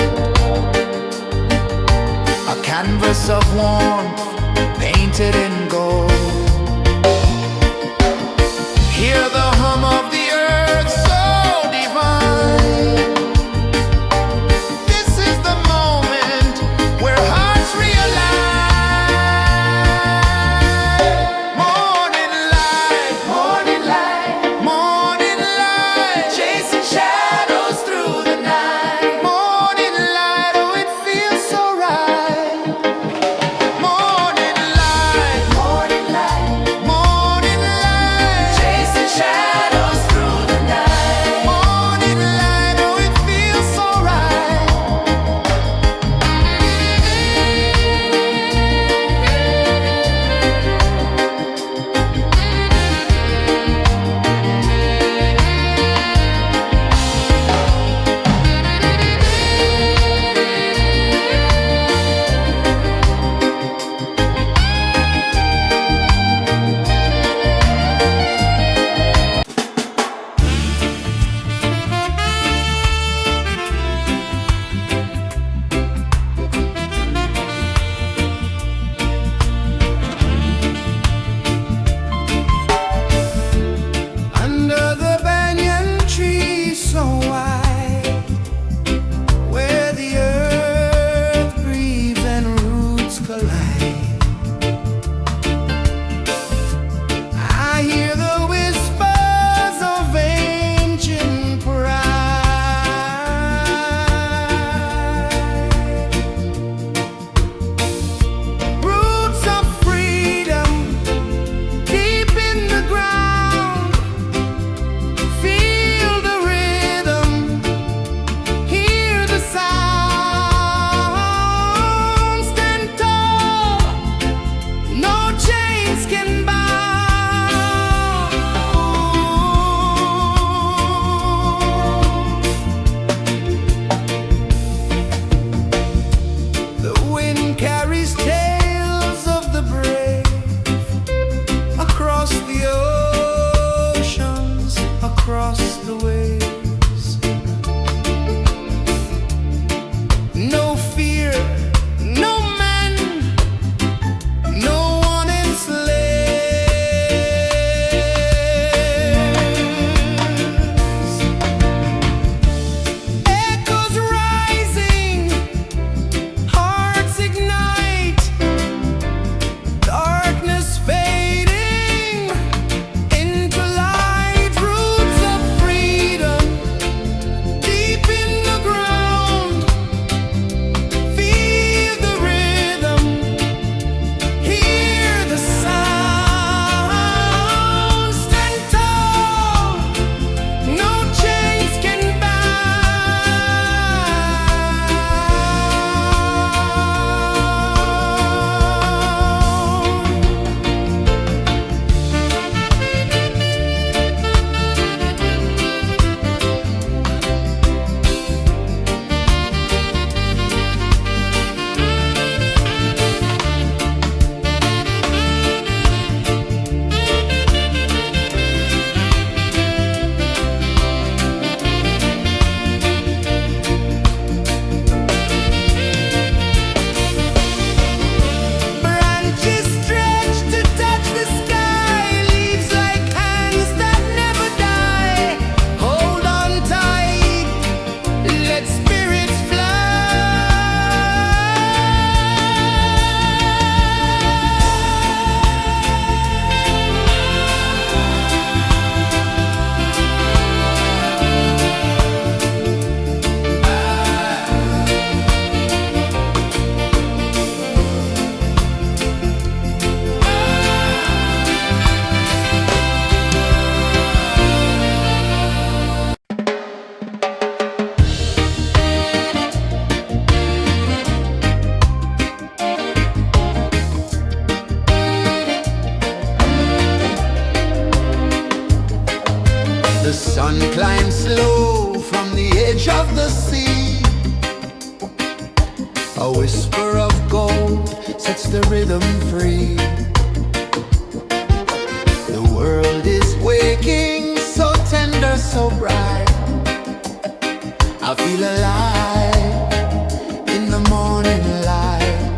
a canvas of warmth painted in gold. Hear the hum of the earth so divine. This is the moment where hearts realign. Morning light, morning light, morning light, chasing shadows through the night. Morning light, oh it feels so right. Morning light, change of the sea. A whisper of gold sets the rhythm free. The world is waking, so tender, so bright. I feel alive in the morning light.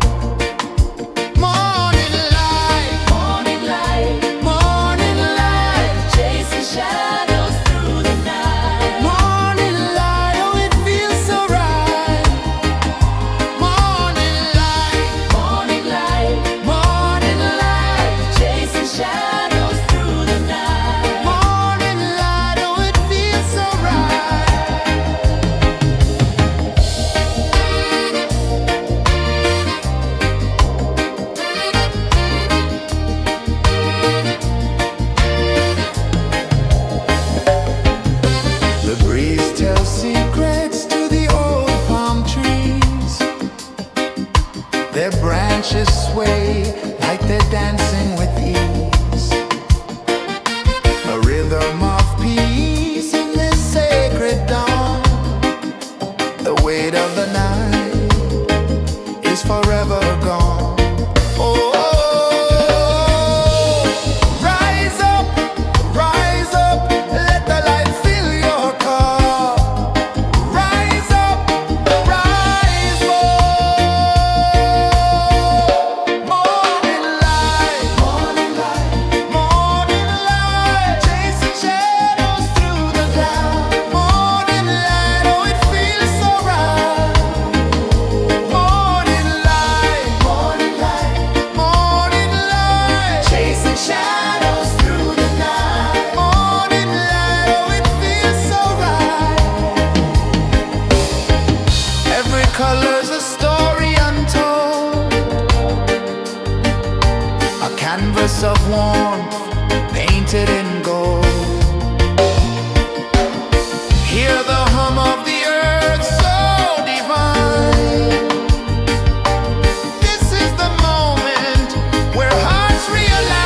Morning light, Morning light, morning light, chasing shadows through the night. morning light, oh it feels so right. Morning light, Morning light, morning light, chasing shadows through the night. morning light, oh it feels so right. The breeze tells secrets to the old palm trees. Their branches sway like they're dancing with ease. A rhythm of peace in this sacred dawn. The weight of the night is forever gone. Oh, rise up, let the light fill your cup. Rise up, rise up. Morning light, morning light, morning light, chasing shadows through the cloud. Morning light, oh it feels so right. Morning light, morning light, morning light, chasing shadows through the night. Morning light, oh it feels so right. Every color's a story untold, a canvas of warmth painted in gold. Hear the hum of the earth so divine. This is the moment where hearts realign.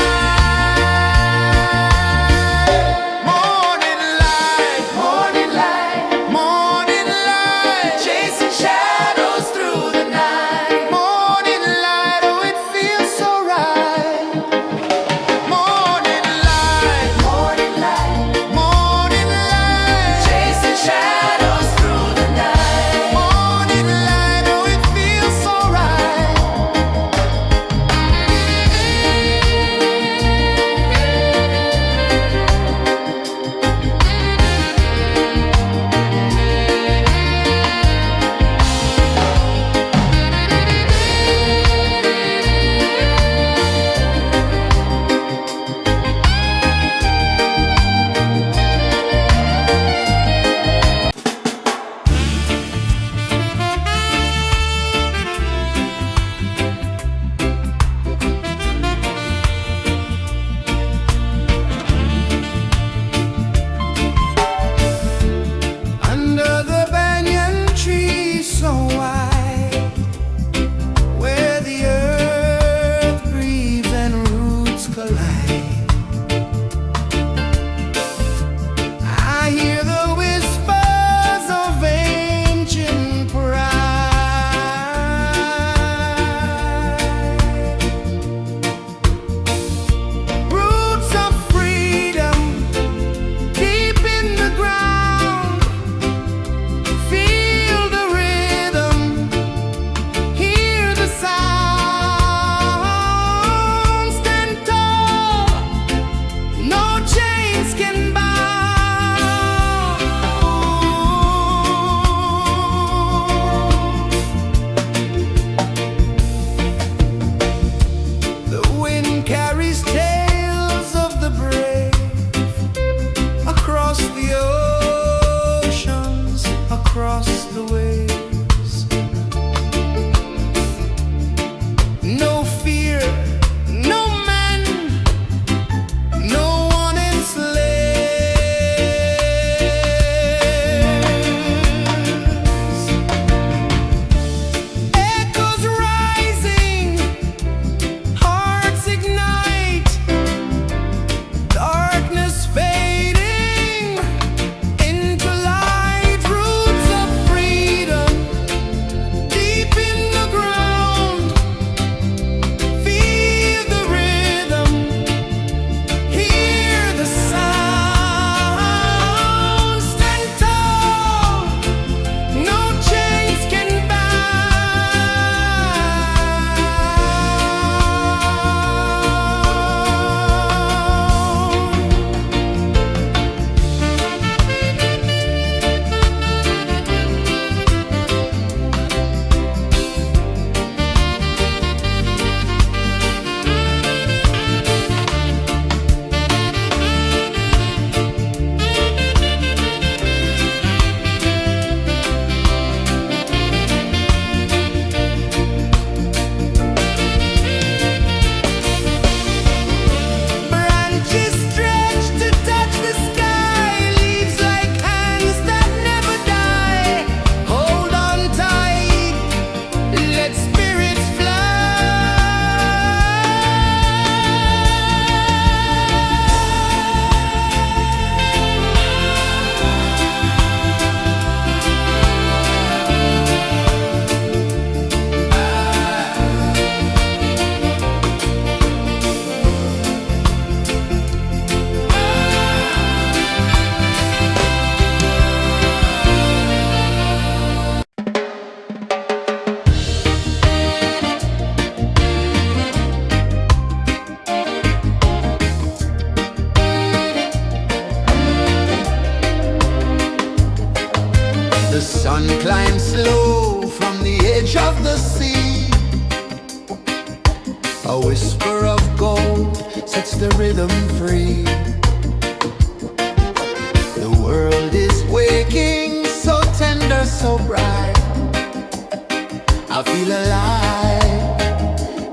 Morning light, morning light, morning light, chasing shadows through the night. Morning light, oh it feels so right. Morning light, morning light, morning light, chasing shadows through the night. Morning light, oh it feels so right. Under the banyan tree so wide, where the earth breathes and roots collide, I hear the whispers of ancient pride. Roots of freedom deep in the ground. Feel the rhythm, hear the sound. Stand tall, no chains can bound. The wind carries tales of the brave across the oceans, across the waves. No fear, no man, no one enslaves. Echoes rising, hearts ignite, darkness fading into light. Roots The sun climbs slow from the edge of the sea. A whisper of gold sets the rhythm free. The world is waking, so tender, so bright. I feel alive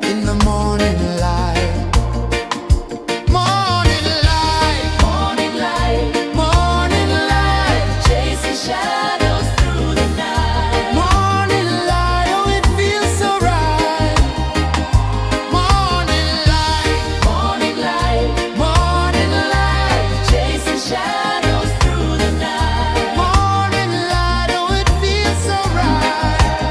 in the morning light. Morning light, Morning light, morning light, chasing shadows through the night. morning light, oh it feels so right. Morning light, Morning light, morning light, chasing shadows through the night. morning light, oh it feels so right.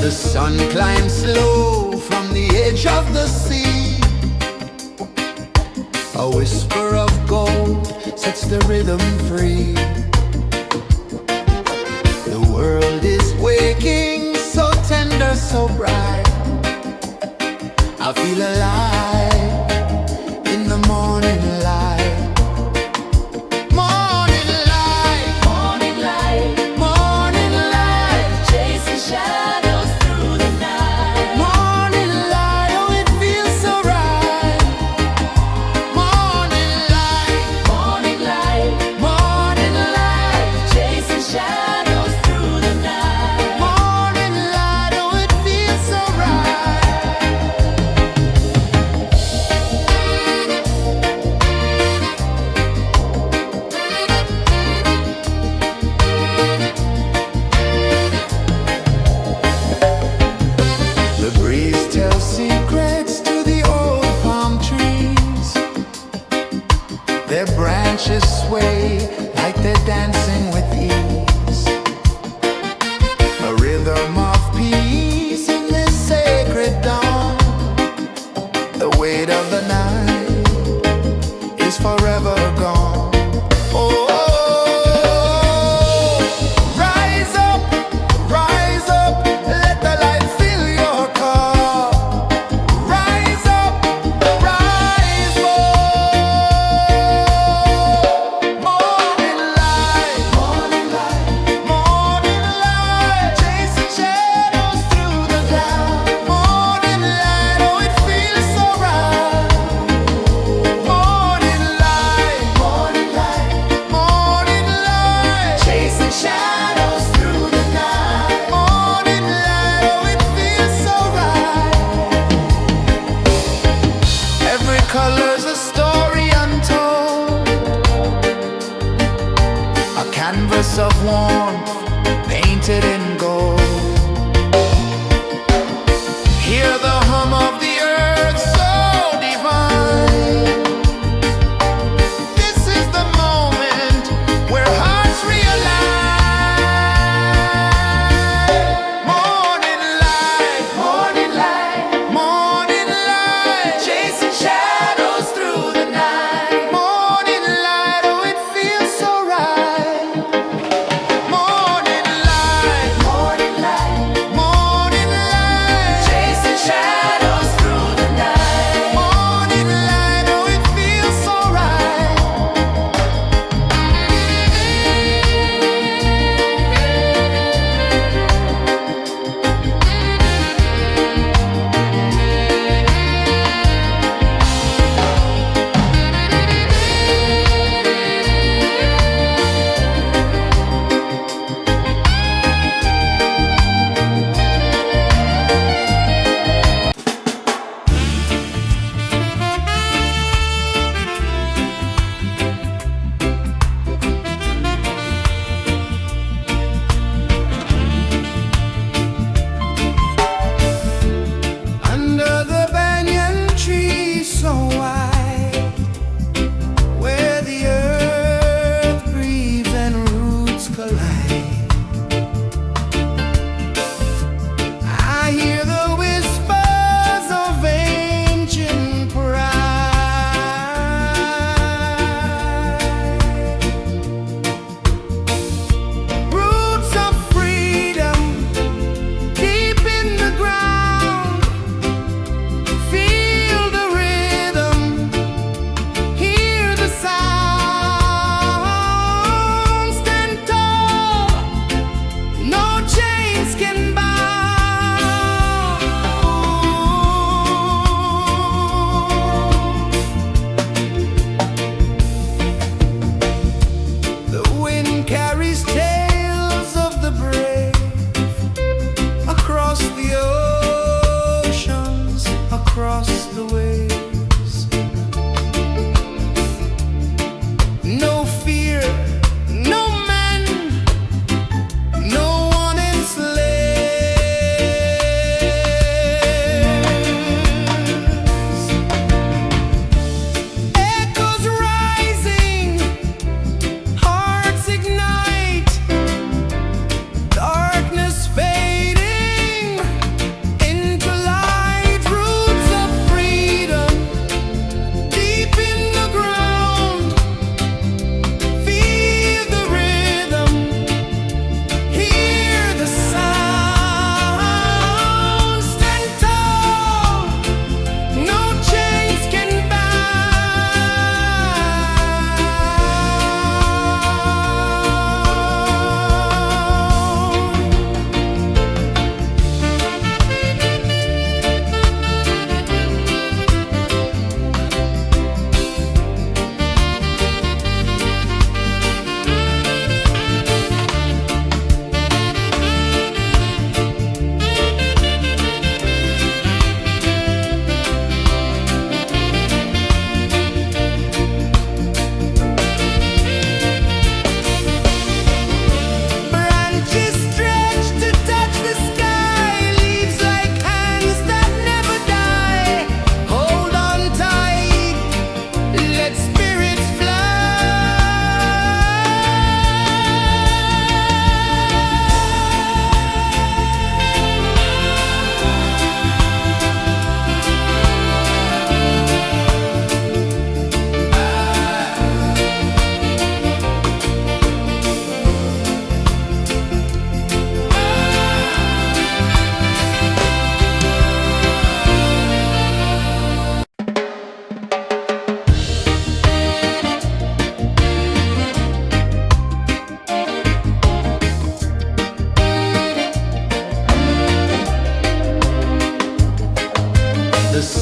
The sun climbs slow from the edge of the sea. A whisper of gold sets the rhythm free. The world is waking, so tender, so bright. I feel alive in the morning light. Morning light, Morning light, morning light, chasing shadows through the night. morning light, oh it feels so right. Morning light, Morning light, morning light, chasing shadows through the night. morning light, oh it feels so right.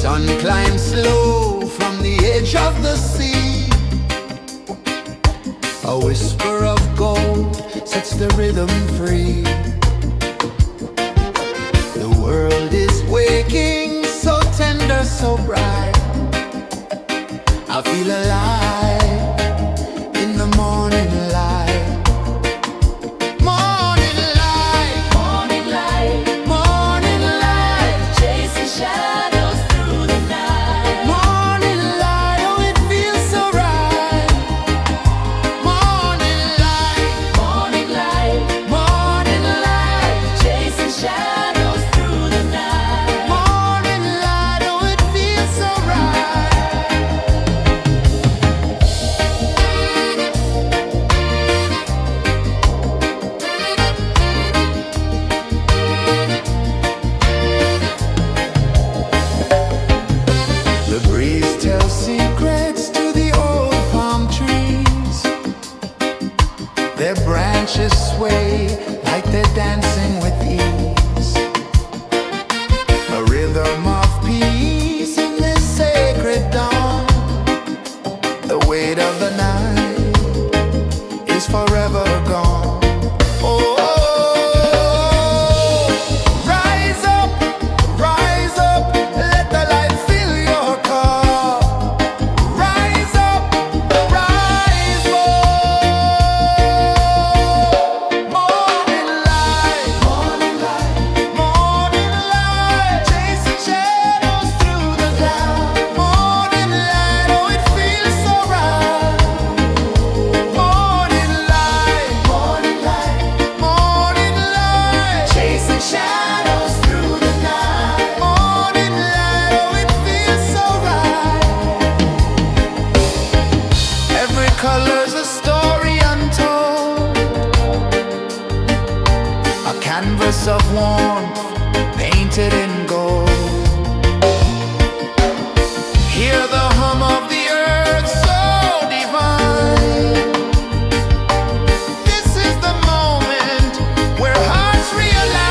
sun climbs slow from the edge of the sea. A whisper of gold sets the rhythm free. The world is waking, so tender, so bright. I feel alive in the morning light. Morning light, Morning light, morning light, chasing shadows through the night. morning light, oh it feels so right. Morning light, Morning light, morning light, chasing shadows through the night. morning light, oh it feels so right. The breeze tells secrets to the old palm trees. Their branches sway like they're dancing with ease. A rhythm of peace in this sacred dawn. The weight of the night is forever gone. Oh, rise up, let the light fill your cup. Rise up, rise more. Morning light, morning light, chasing shadows through the cloud. Morning light, oh it feels so right. Morning light, morning light, chasing shadows through the night. Morning light, oh it feels so right. Every color's a story untold, a canvas of warmth painted in gold. Hear the hum of the earth so divine. This is the moment where hearts realign.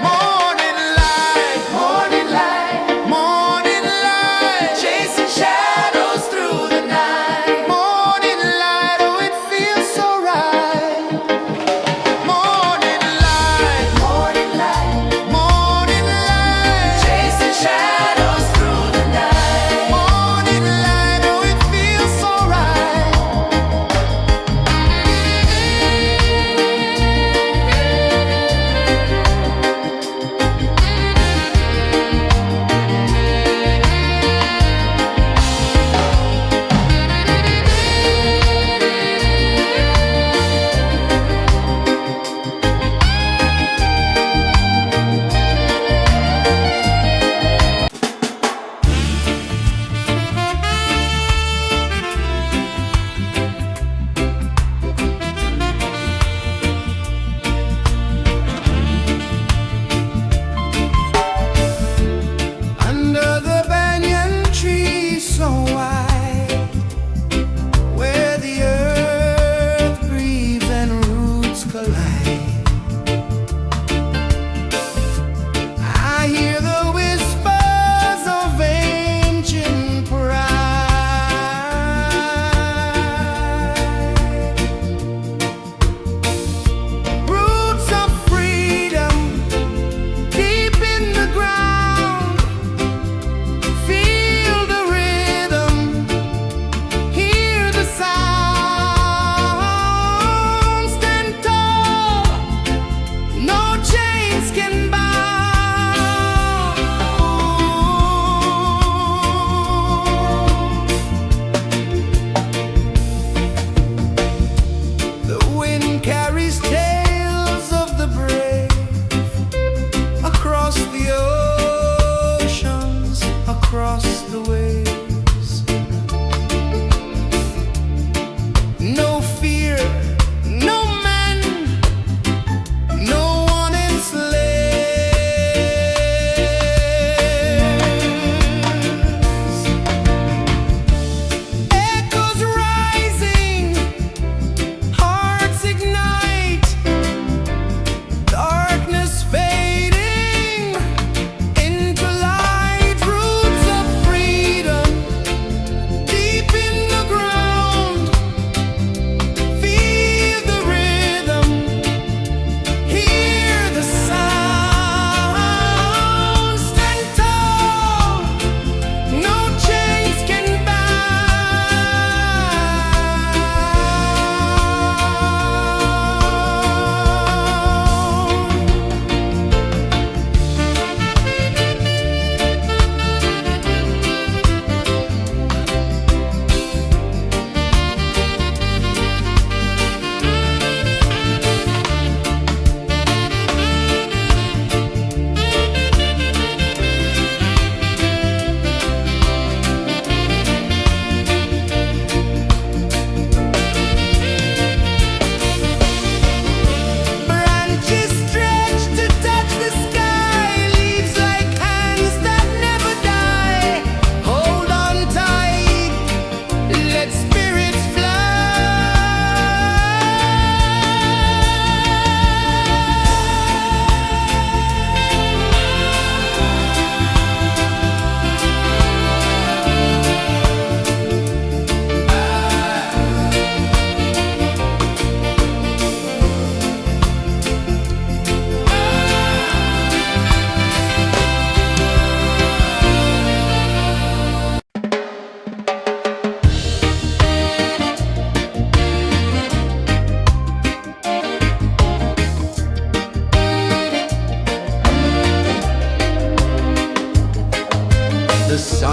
Morning light, morning light, chasing shadows through the night. Morning light, oh it feels so right. Morning light,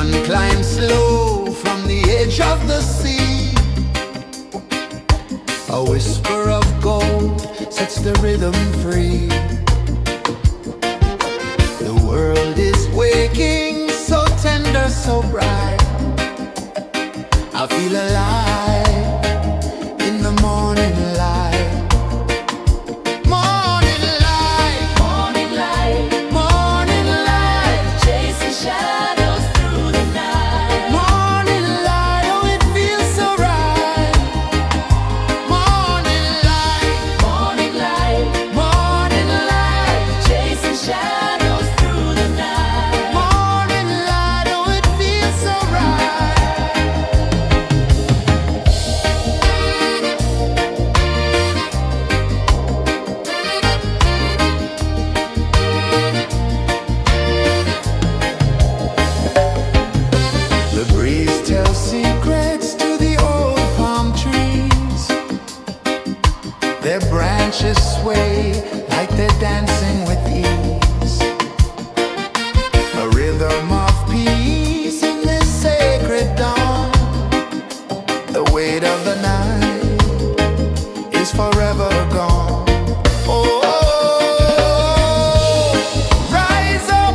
sun climbs slow from the edge of the sea. A whisper of gold sets the rhythm free. The world is waking, so tender, so bright. I feel alive in the morning light. Morning light, Morning light, morning light, chasing shadows through the night. morning light, oh it feels so right. Morning light, Morning light, morning light, chasing shadows through the night. morning light, oh it feels so right. The breeze tells secrets to the old palm trees. Their branches sway like they're dancing with ease. A rhythm of peace in this sacred dawn. The weight of the night is forever gone. Oh, rise up,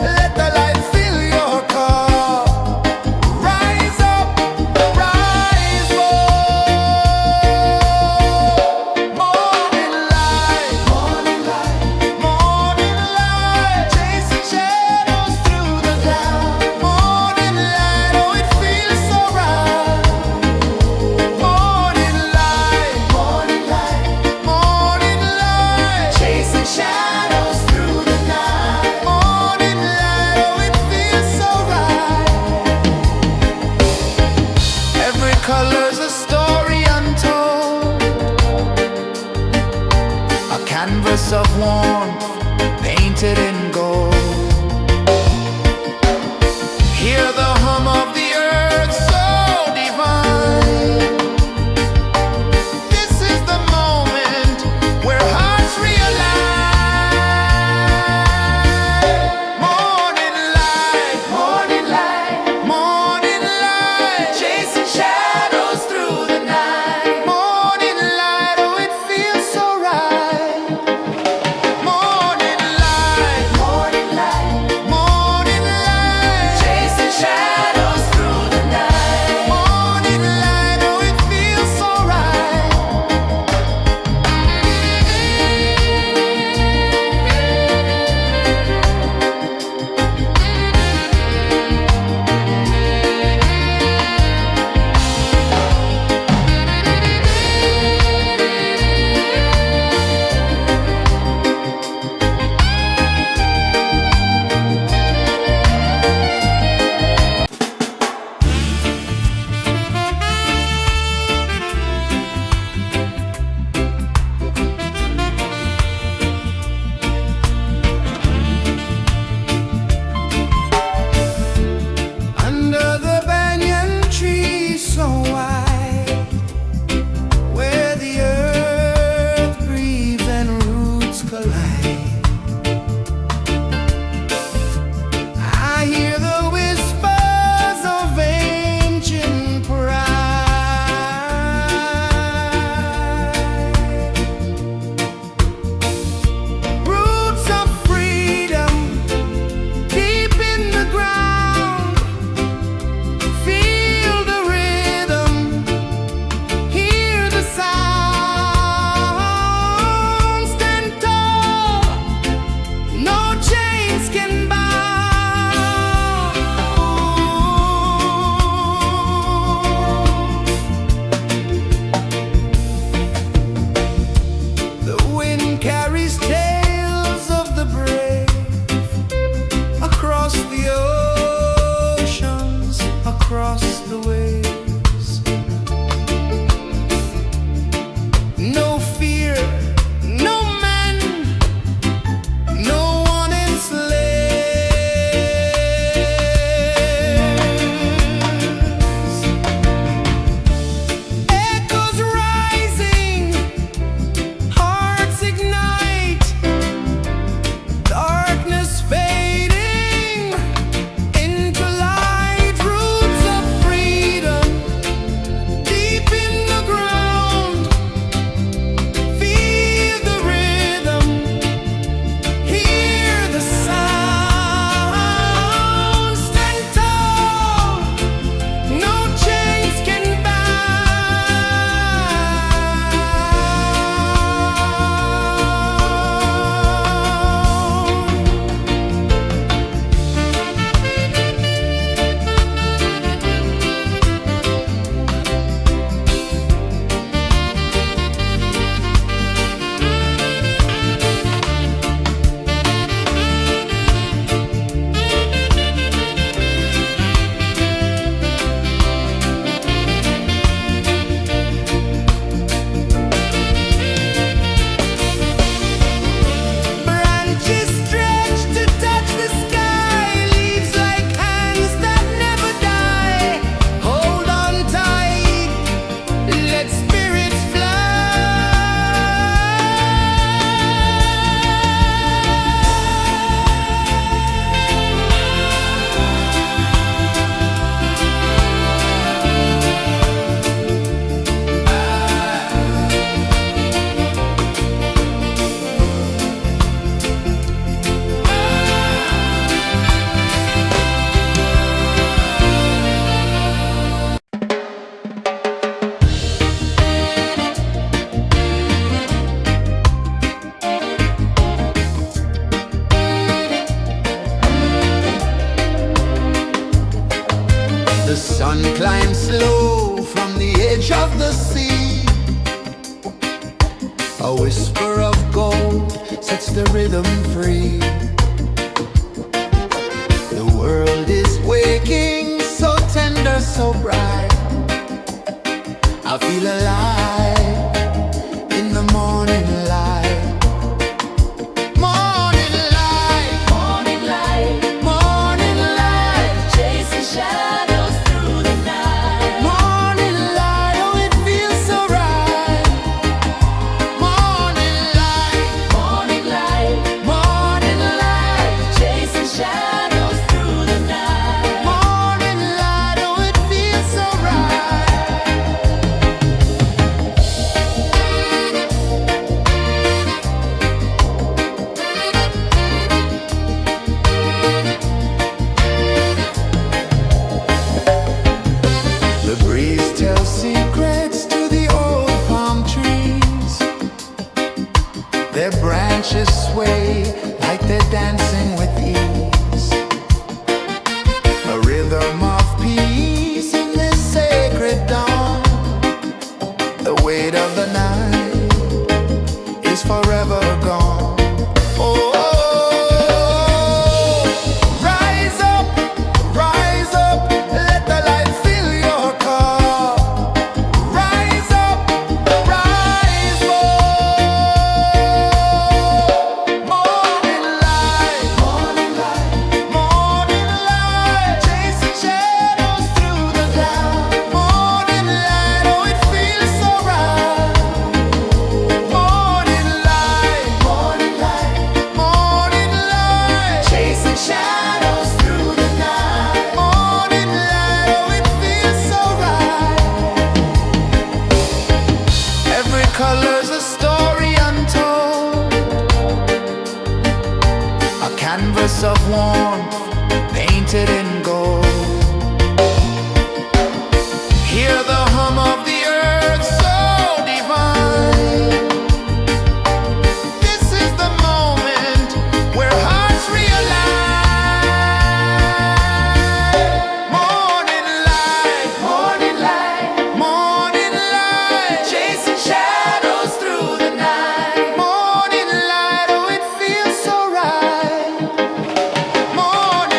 let the light fill your cup. Rise up, rise up. Morning light, morning light, morning light, chasing shadows through the cloud. Morning light, oh it feels so right. Morning light, morning light, morning light, chasing shadows through the night. Morning light, oh it feels so right. Every color's a story untold, a canvas of warmth painted in gold. Hear the hum of the earth so divine. This is the moment where hearts realign. Morning light, morning light, morning light, chasing shadows through the night. Morning light, oh it feels so right. Morning light, A whisper of gold sets the rhythm free. The world is waking, so tender, so bright. I feel alive in the morning light. Morning light, Morning light, morning light, chasing shadows through the night. morning light, oh it feels so right. Morning light, Morning light, morning light, chasing shadows through the night. morning light, oh it feels so right. The breeze tells secrets to the old palm trees. Their branches sway like they're dancing with ease. A rhythm of peace in this sacred dawn. The weight of the night is forever gone. Oh, rise up, let the light fill your car. Rise up, rise up. Morning light, morning light, morning light, chasing shadows through the cloud. Morning light, oh it feels so right. Morning light, morning light, morning light, chasing shadows through the night. Morning light, oh it feels so right. Every color's a story untold, a canvas of warmth painted in gold. Hear the hum of the earth so divine. This is the moment where hearts realign. Morning light, morning light, morning light, chasing shadows through the night. Morning light, oh it feels so right. Morning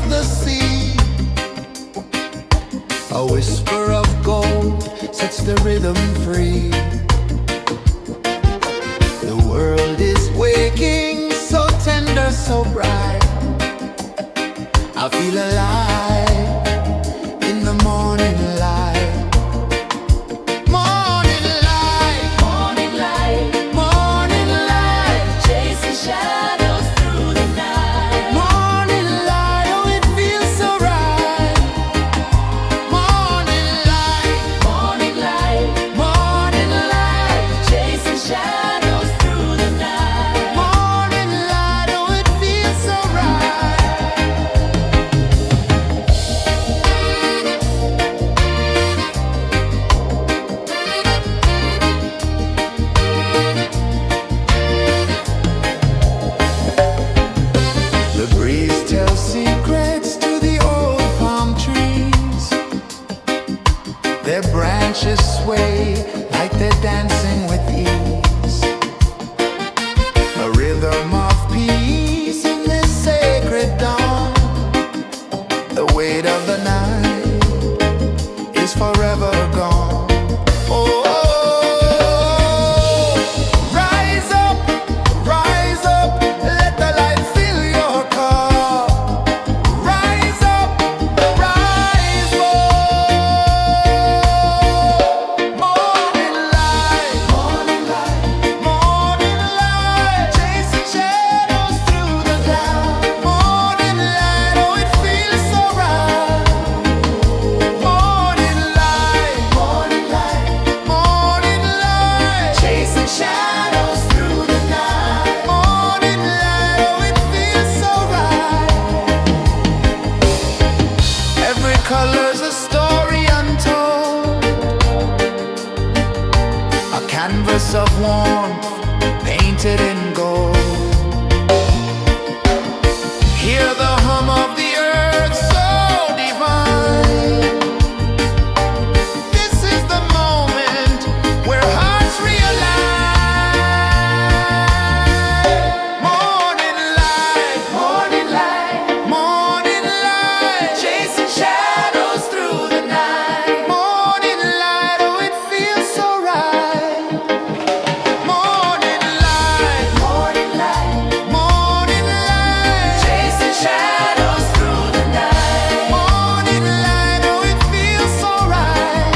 of the sea. A whisper of gold sets the rhythm free. The world is waking, so tender, so bright. I feel alive in the morning light. Morning light, Morning light, morning light, chasing shadows through the night. morning light, oh it feels so right. Morning light, Morning light, morning light, chasing shadows through the night. morning light, oh it feels so right. The breeze tells secrets to the old palm trees. Their branches sway like they're dancing with ease. A rhythm of peace in this sacred dawn. The weight of the night is forever gone. Oh, rise up, let the light fill your car. Rise up, rise up. Morning light, morning light, morning light, chasing shadows through the cloud. Morning light, oh it feels so right. Morning light, morning light, morning light, chasing shadows through the night. Morning light, oh it feels so right. Every color's a story untold, a canvas of warmth painted in gold. Hear the hum of the earth so divine. This is the moment where hearts realign. Morning light, morning light, morning light, chasing shadows through the night. Morning light, oh it feels so right. Morning light, morning light, morning light, chasing shadows through the night. Morning light, oh it feels so right.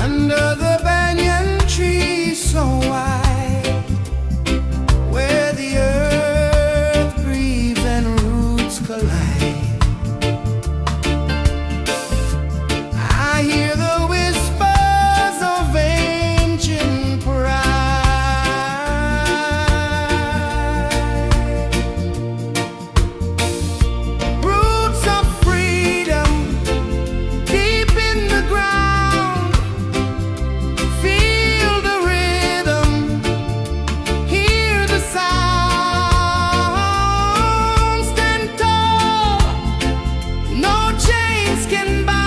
Under the banyan tree so wide, where the earth breathes and roots collide, I hear the whispers of ancient pride. Roots of freedom deep in the ground. Feel the rhythm, hear the sound. Stand tall, no chains can bound.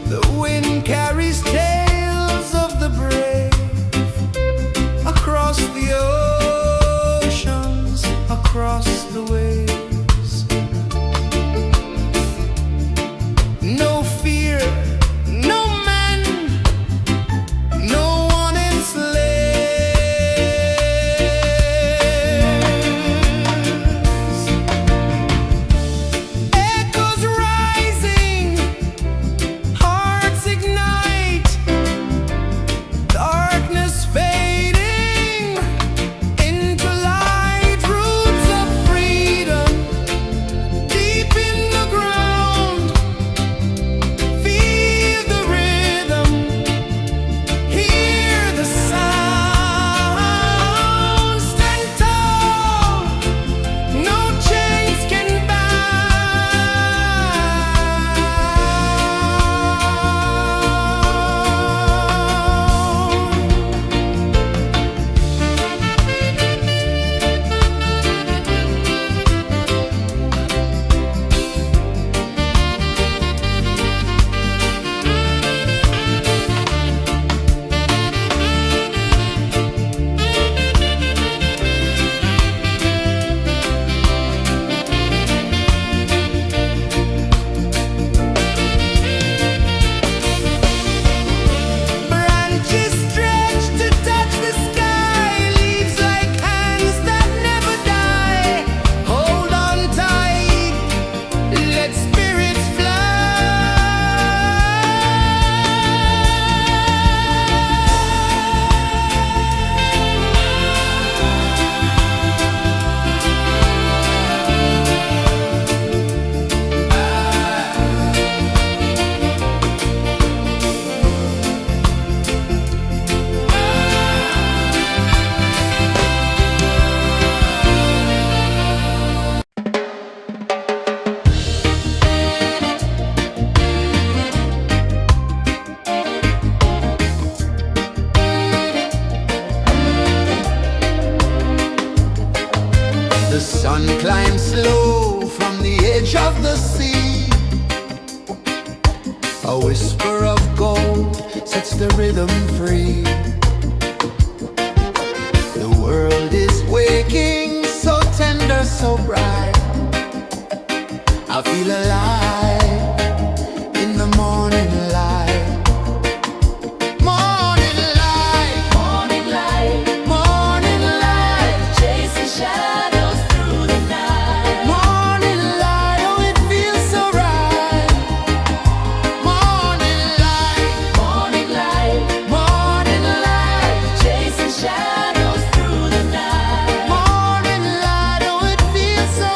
The wind carries tales of the brave across the oceans, across the waves. No fear, no man, no one enslaves. Echoes rising, hearts ignite, darkness fading into light. Roots of The sun climbs slow from the edge of the sea. A whisper of gold sets the rhythm free. The world is waking, so tender, so bright. I feel alive in the morning light. Morning light, Morning light, morning light, chasing shadows through the night. morning light, oh it feels so right. Morning light, Morning light, morning light, chasing shadows through the night. morning light, oh it feels so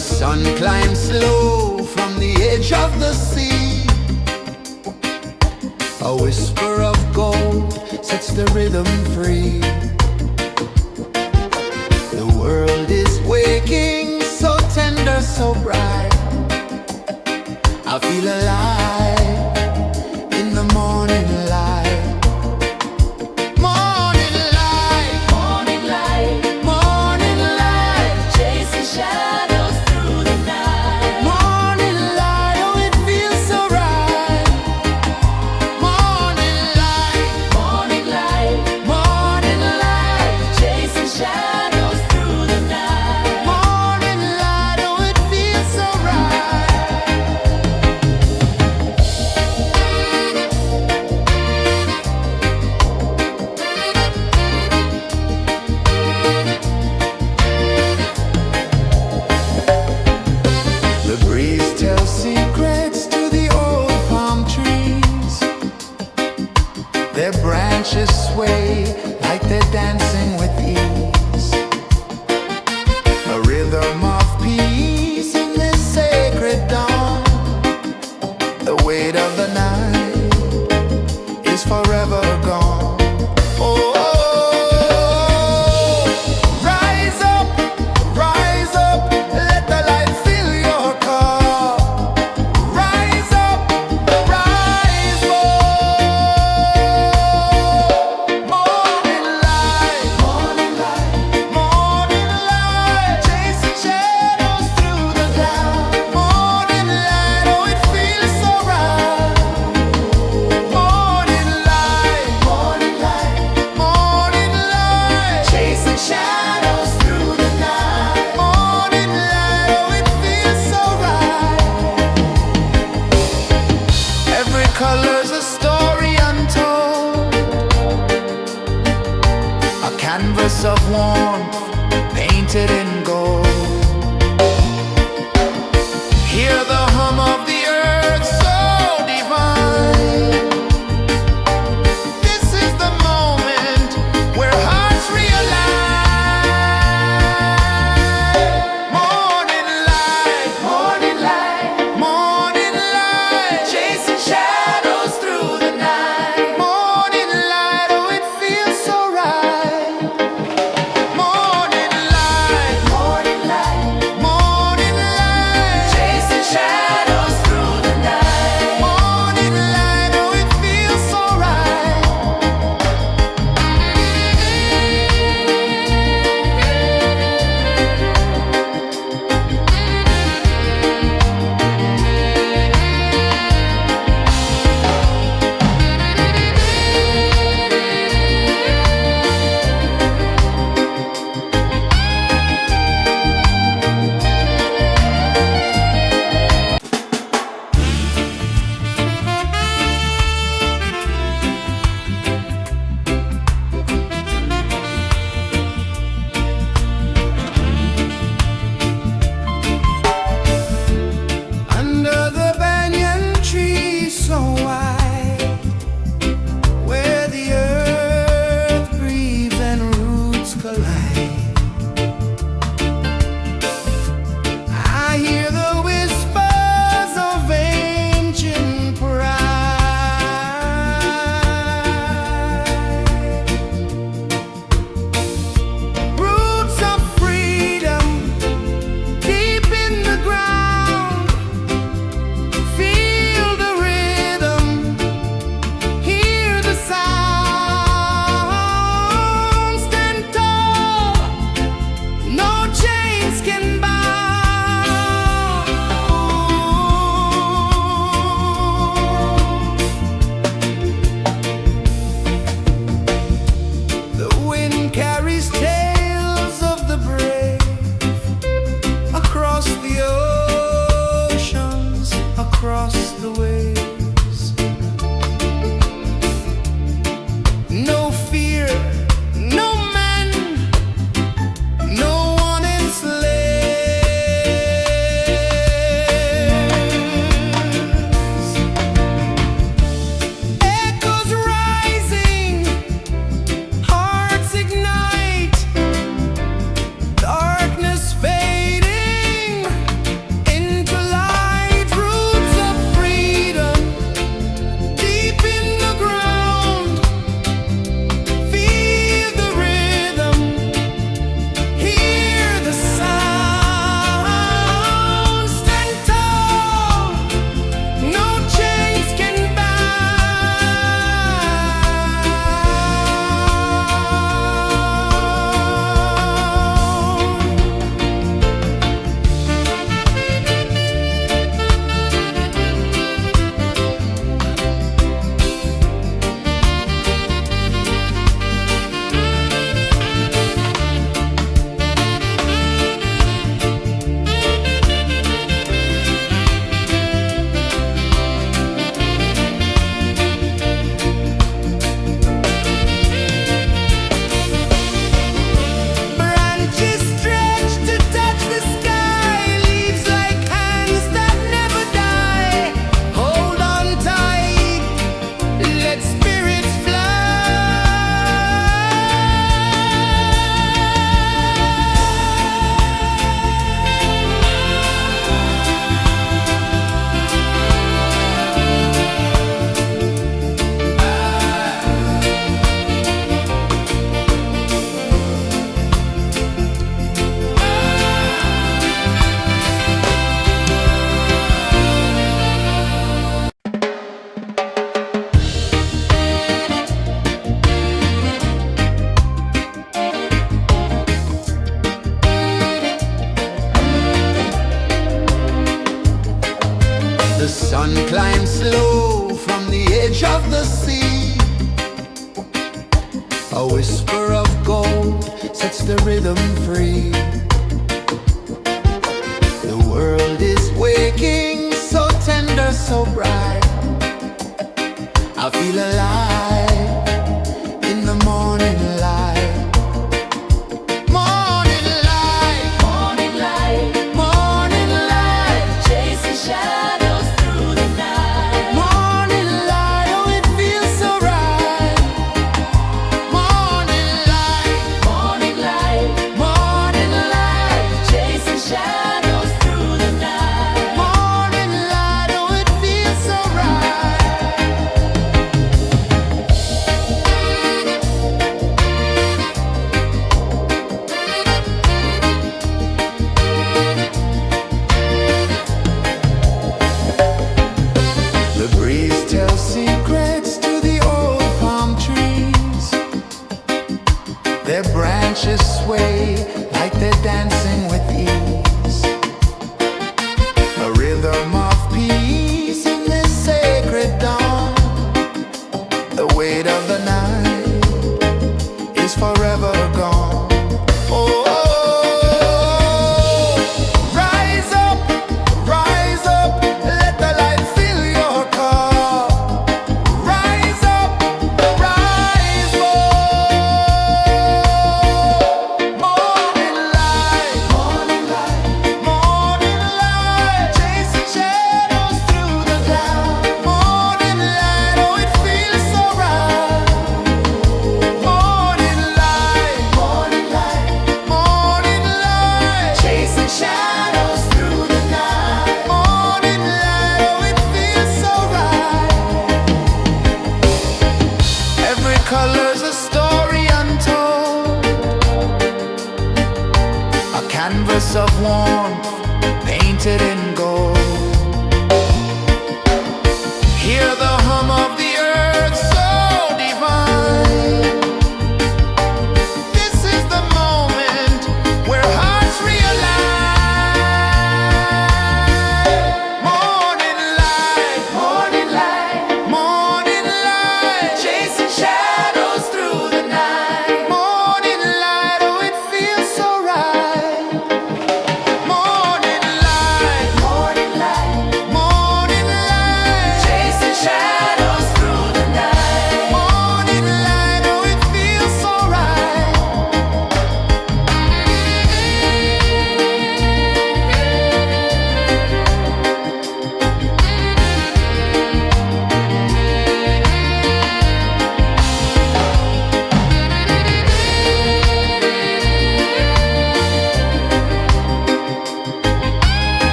sun climbs slow from the edge of the sea. A whisper of gold sets the rhythm free. The world is waking, so tender, so bright. I feel alive in the morning light. Morning light, Morning light, morning light, chasing shadows through the night. morning light, oh it feels so right. Morning light, Morning light, morning light, chasing shadows through the night. morning light, oh it feels so right. sun climbs slow from the edge of the sea. A whisper of gold sets the rhythm free. The world is waking, so tender, so bright. I feel alive in the morning light. Morning light, Morning light, morning light, chasing shadows through the night. morning light, oh it feels so right. Morning light, Morning light, morning light, chasing shadows through the night. morning light, oh it feels so right. The breeze tells secrets to the old palm trees. Their branches sway like they're dancing with ease. A rhythm of peace in this sacred dawn. The weight of the night is forever gone. Oh, rise up, let the light fill your cup. Rise up, rise up. Morning light, morning light, chasing shadows through the cloud. Morning light, oh it feels so right. Morning light, chasing shadows through the night. Morning light, oh it feels so right. Every color's a story untold, a canvas of warmth painted in gold.